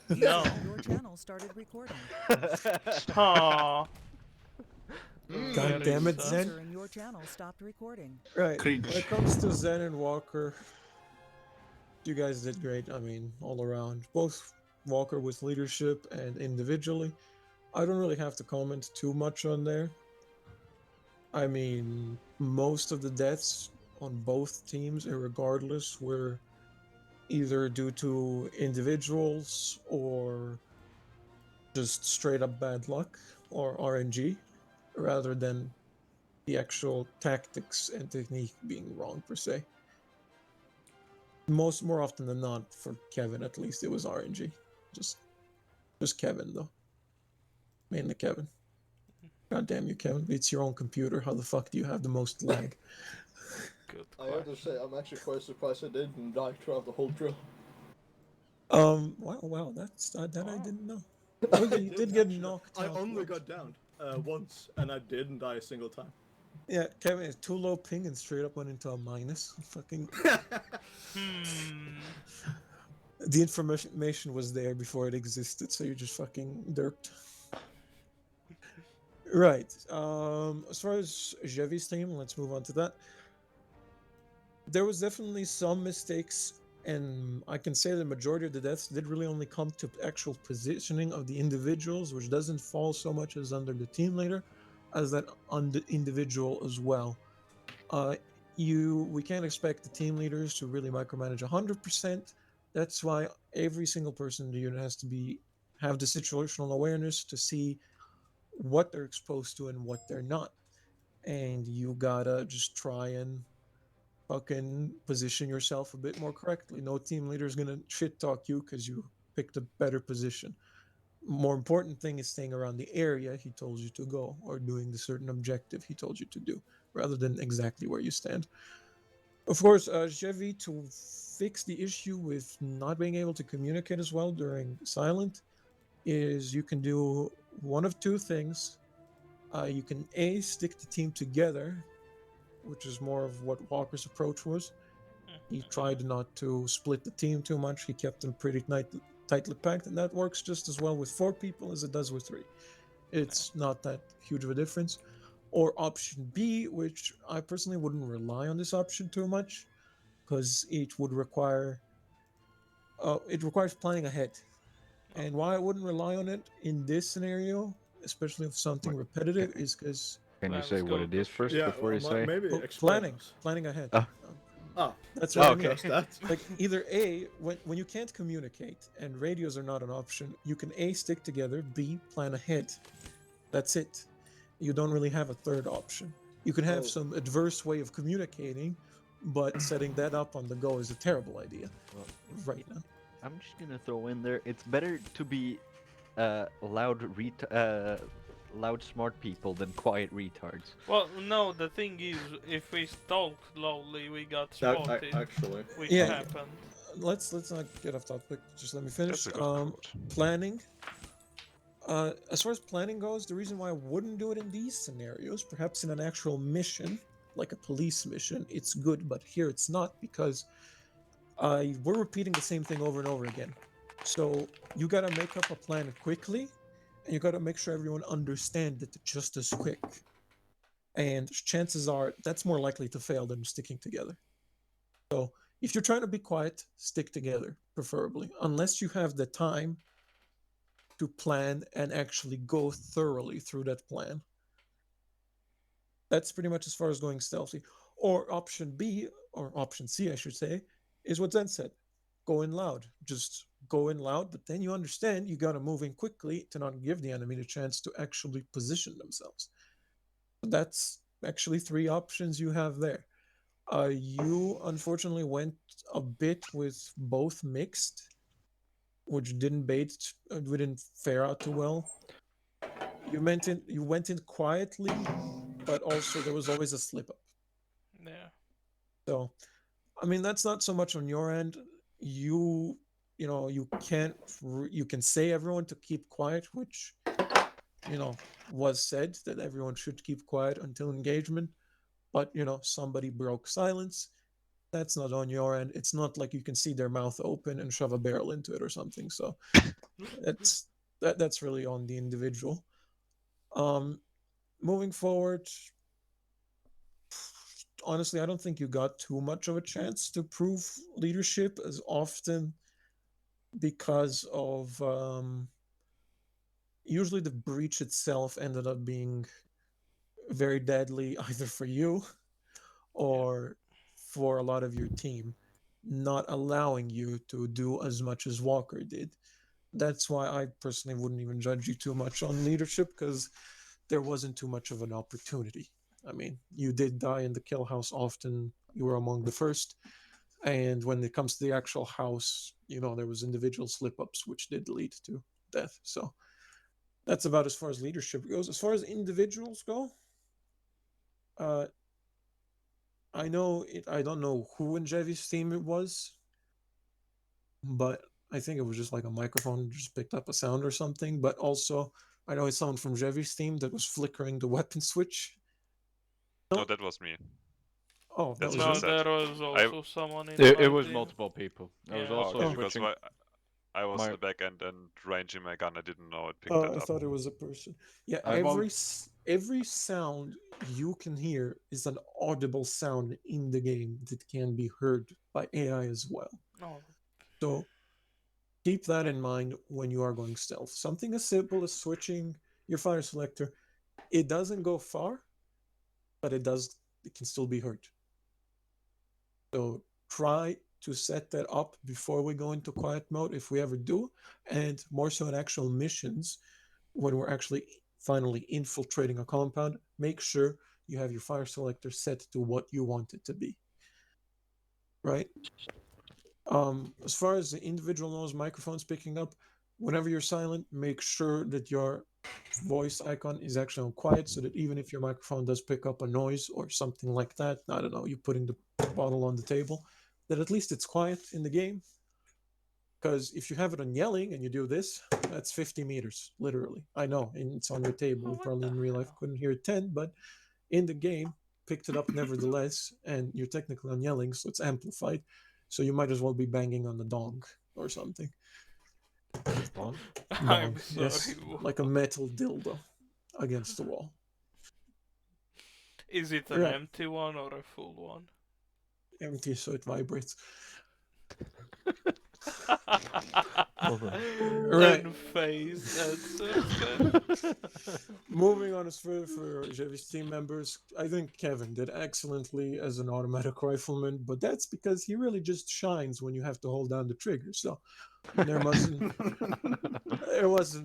No. Your channel started recording. Aww. God damn it, Very Zen. User in your channel stopped recording. Right. Cringe. When it comes to Zen and Walker, you guys did great. I mean, all around. Both Walker with leadership and individually. I don't really have to comment too much on there. I mean, most of the deaths on both teams, irregardless, were either due to individuals or just straight up bad luck or RNG, rather than the actual tactics and technique being wrong per se. More often than not, for Kevin at least, it was RNG. Just Kevin though. Mainly Kevin. God damn you, Kevin. It's your own computer. How the fuck do you have the most lag? Good I have to say, I'm actually quite surprised I didn't die throughout the whole drill. Wow, that I didn't know. Oh, yeah, you did get knocked I out only once. got downed once, and I didn't die a single time. Yeah, Kevin is too low ping and straight up went into a minus. Fucking. The information was there before it existed, so you just fucking derped. Right. As far as Jevy's team, let's move on to that. There was definitely some mistakes, and I can say the majority of the deaths did really only come to actual positioning of the individuals, which doesn't fall so much as under the team leader, as that on the individual as well. We can't expect the team leaders to really micromanage 100%. That's why every single person in the unit has to have the situational awareness to see what they're exposed to and what they're not. And you gotta just try and fucking position yourself a bit more correctly. No team leader is gonna shit talk you because you picked a better position. More important thing is staying around the area he told you to go, or doing the certain objective he told you to do, rather than exactly where you stand. Of course, Chevy, to fix the issue with not being able to communicate as well during silent, is you can do one of two things. You can A, stick the team together, which is more of what Walker's approach was. He tried not to split the team too much. He kept them pretty tightly packed, and that works just as well with 4 people as it does with 3. It's not that huge of a difference. Or option B, which I personally wouldn't rely on this option too much, because it would require it requires planning ahead. And why I wouldn't rely on it in this scenario, especially if something repetitive, is because Can you say what it is first Yeah, before you say? maybe explain planning ahead. Oh. That's what I mean. Just that. Like either A, when you can't communicate and radios are not an option, you can A, stick together, B, plan ahead. That's it. You don't really have a third option. You can have some adverse way of communicating, but setting that up on the go is a terrible idea right now. I'm just gonna throw in there. It's better to be loud smart people than quiet retards. Well, no, the thing is, if we stalked loudly, we got That- spotted. actually. Which Yeah. happened. Let's not get off topic. Just let me finish. That's a good quote. Planning. As far as planning goes, the reason why I wouldn't do it in these scenarios, perhaps in an actual mission, like a police mission, it's good, but here it's not because we're repeating the same thing over and over again. So you gotta make up a plan quickly, and you gotta make sure everyone understands it just as quick. And chances are that's more likely to fail than sticking together. So if you're trying to be quiet, stick together, preferably, unless you have the time to plan and actually go thoroughly through that plan. That's pretty much as far as going stealthy. Or option B, or option C, I should say, is what Zen said. Go in loud. Just go in loud, but then you understand you gotta move in quickly to not give the enemy the chance to actually position themselves. That's actually 3 options you have there. You unfortunately went a bit with both mixed, which didn't fare out too well. You went in quietly, but also there was always a slip up. Yeah. So, I mean, that's not so much on your end. You know, you can say everyone to keep quiet, which, was said that everyone should keep quiet until engagement. But, somebody broke silence. That's not on your end. It's not like you can see their mouth open and shove a barrel into it or something. So that's really on the individual. Moving forward, honestly, I don't think you got too much of a chance to prove leadership as often because of usually the breach itself ended up being very deadly either for you or for a lot of your team, not allowing you to do as much as Walker did. That's why I personally wouldn't even judge you too much on leadership, because there wasn't too much of an opportunity. I mean, you did die in the kill house often. You were among the first. And when it comes to the actual house, there was individual slip-ups, which did lead to death. So that's about as far as leadership goes. As far as individuals go, I don't know who in Jevy's team it was, but I think it was just like a microphone just picked up a sound or something. But also, I know it's someone from Jevy's team that was flickering the weapon switch. No, that was me. Oh, That's No, what I said. there was also someone in It my was team. multiple people. I was Yeah. also Okay, because switching. I was my- in the back end and ranging my gun. I didn't know it picked that I up. thought it was a person. Yeah, I've every sound you can hear is an audible sound in the game that can be heard by AI as well. Oh. So keep that in mind when you are going stealth. Something as simple as switching your fire selector, it doesn't go far, but it can still be heard. So try to set that up before we go into quiet mode, if we ever do, and more so in actual missions when we're actually finally infiltrating a compound, make sure you have your fire selector set to what you want it to be. Right? As far as the individual noise microphones picking up, whenever you're silent, make sure that your voice icon is actually on quiet so that even if your microphone does pick up a noise or something like that, I don't know, you putting the bottle on the table, that at least it's quiet in the game. Because if you have it on yelling and you do this, that's 50 meters, literally. I know, and it's on your table. You probably in real life couldn't hear it 10, but in the game, picked it up nevertheless, and you're technically on yelling, so it's amplified. So you might as well be banging on the dong or something. Dong? I'm Dong, sorry. yes, like a metal dildo against the wall. Is it an Right. empty one or a full one? Empty, so it vibrates. Right. Unfazed answer. Moving on as further for Jevi's team members, I think Kevin did excellently as an automatic rifleman, but that's because he really just shines when you have to hold down the trigger. So there wasn't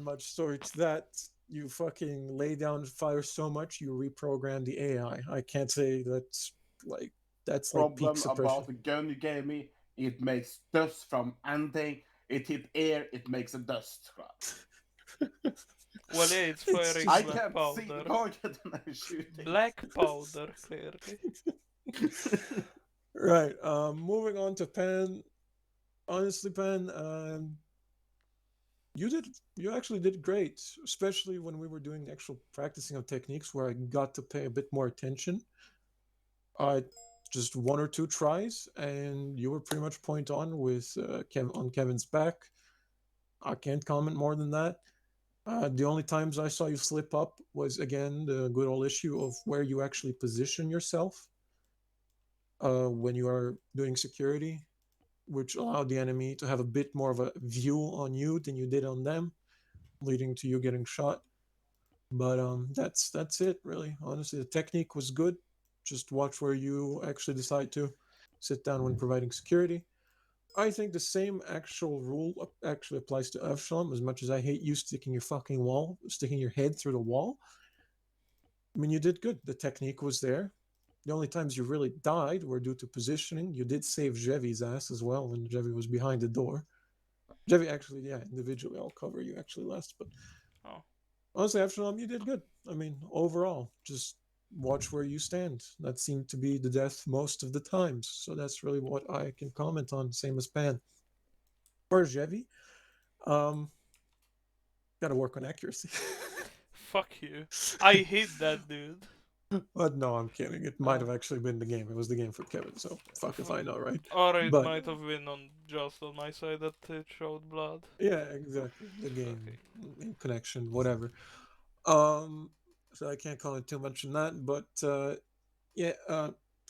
much story to that. You fucking lay down fire so much you reprogram the AI. I can't say that's like Problem peak suppression. about the gun you gave me, it makes dust from anything. It hit air, it makes a dust cloud. Well, yeah, it's firing I black can't powder. see the target when I'm shooting. Black powder, clearly. Right. Moving on to Pan. Honestly, Pan, you actually did great, especially when we were doing actual practicing of techniques where I got to pay a bit more attention. Just one or two tries, and you were pretty much point on with on Kevin's back. I can't comment more than that. The only times I saw you slip up was again the good old issue of where you actually position yourself when you are doing security, which allowed the enemy to have a bit more of a view on you than you did on them, leading to you getting shot. But that's it really. Honestly, the technique was good. Just watch where you actually decide to sit down when providing security. I think the same actual rule actually applies to Avshalom. As much as I hate you sticking your head through the wall. I mean, you did good. The technique was there. The only times you really died were due to positioning. You did save Jevi's ass as well when Jevi was behind the door. Jevi actually, yeah, individually, I'll cover you actually last. But honestly, Avshalom, you did good. I mean, overall, just watch where you stand. That seemed to be the death most of the times. So that's really what I can comment on. Same as Pan. For Jevi, gotta work on accuracy. Fuck you. I hit that dude. But no, I'm kidding. It might have actually been the game. It was the game for Kevin, so fuck if I know, right? Or it But might have been just on my side that it showed blood. yeah, exactly. The game in connection, whatever. So I can't comment too much on that, but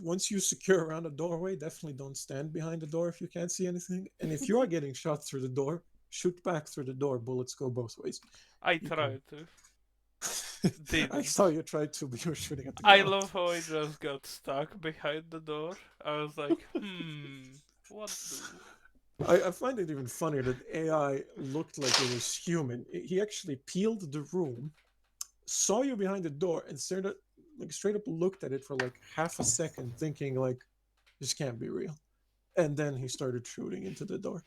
once you secure around a doorway, definitely don't stand behind the door if you can't see anything. And if you are getting shot through the door, shoot back through the door. Bullets go both ways. I tried to. I saw you try to, but you were shooting at the I ground. love how I just got stuck behind the door. I was like, what do? I find it even funnier that AI looked like it was human. He actually peeled the room, saw you behind the door, and straight up looked at it for like half a second, thinking like, this can't be real. And then he started shooting into the door.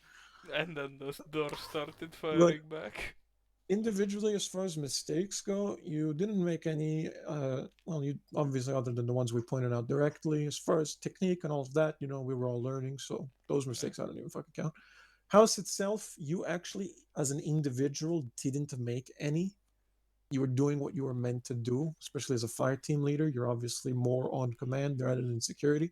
And then the door started firing back. Individually, as far as mistakes go, you didn't make any, you obviously, other than the ones we pointed out directly. As far as technique and all of that, we were all learning, so those mistakes I don't even fucking count. House itself, you actually, as an individual, didn't make any. You were doing what you were meant to do, especially as a fire team leader. You're obviously more on command rather than security.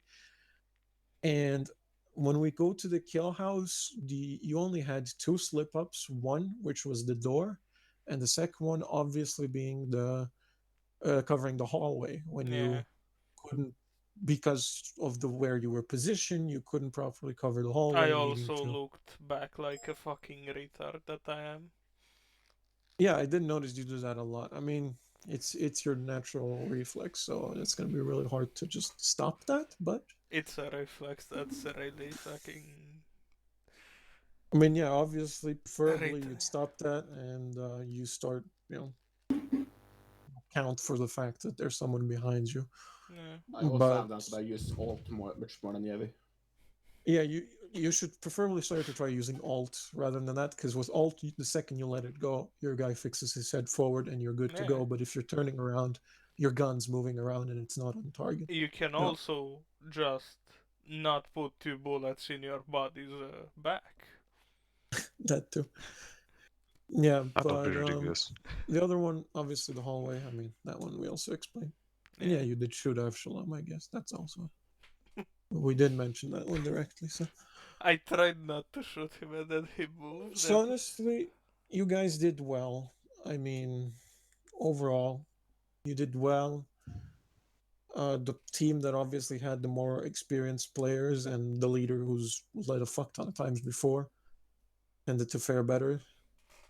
And when we go to the kill house, you only had two slip ups. One, which was the door, and the second one, obviously, being the covering the hallway when you couldn't, because of the where you were positioned, you couldn't properly cover the hallway. I also looked back like a fucking retard that I am. Yeah, I did notice you do that a lot. I mean, it's your natural reflex, so it's gonna be really hard to just stop that. But it's a reflex that's really fucking. I mean, yeah, obviously, preferably you'd stop that and you start, count for the fact that there's someone behind you. Yeah. I also But have that, but I use alt much more than Yevi. yeah, you should preferably start to try using alt rather than that, because with alt, the second you let it go, your guy fixes his head forward and you're good to Yeah. go. But if you're turning around, your gun's moving around and it's not on target. You can Yeah. also just not put 2 bullets in your body's back. That too. Yeah, That would but be ridiculous. the other one, obviously the hallway. I mean, that one we also explained. And yeah, you did shoot Avshalom, I guess. That's also. We did mention that one directly, so. I tried not to shoot him and then he moved. So honestly, you guys did well. I mean, overall, you did well. The team that obviously had the more experienced players and the leader who's led a fuck ton of times before tended to fare better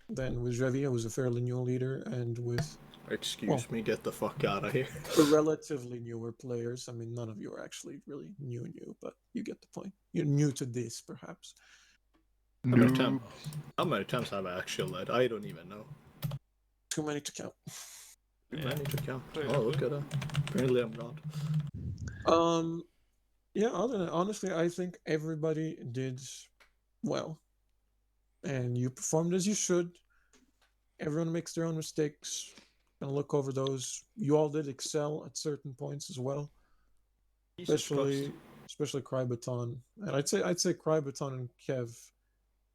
than with Revia, who's a fairly new leader, and with Excuse me, get the fuck out of here. the relatively newer players. I mean, none of you are actually really new, but you get the point. You're new to this, perhaps. How many times have I actually led? I don't even know. Too many to count. Too many to count. Pretty Oh, look good. at that. Apparently I'm God. Yeah, other than honestly, I think everybody did well. And you performed as you should. Everyone makes their own mistakes. Gonna look over those. You all did excel at certain points as well. Especially Crybaton. And I'd say Crybaton and Kev.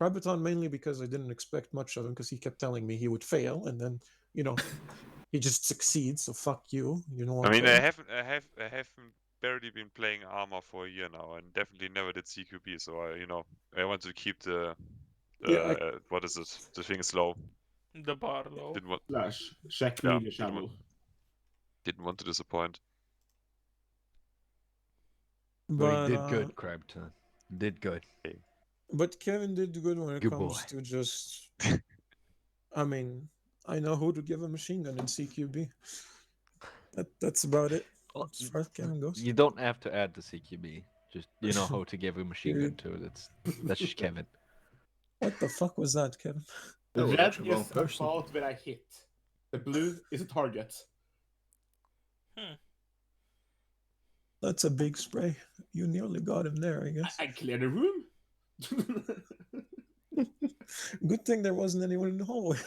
Crybaton mainly because I didn't expect much of him because he kept telling me he would fail and then, he just succeeds, so fuck you. You know what I mean, I'm I saying? haven't barely been playing armor for a year now, and definitely never did CQB. So I want to keep the what is it? The thing slow. The bar low. Didn't want. Flash, check Yeah, media channel. Didn't want to disappoint. But he did good, Crabton. Did good. But Kevin did good when it Good comes boy. to just. I mean, I know who to give a machine gun in CQB. That's about it. Well, As far as Kevin goes. You don't have to add the CQB. Just you know how to give a machine gun Dude. to. That's just Kevin. What the fuck was that, Kevin? The was red actually wrong is person. about where I hit. The blue is a target. That's a big spray. You nearly got him there, I guess. I cleared the room. Good thing there wasn't anyone in the hallway.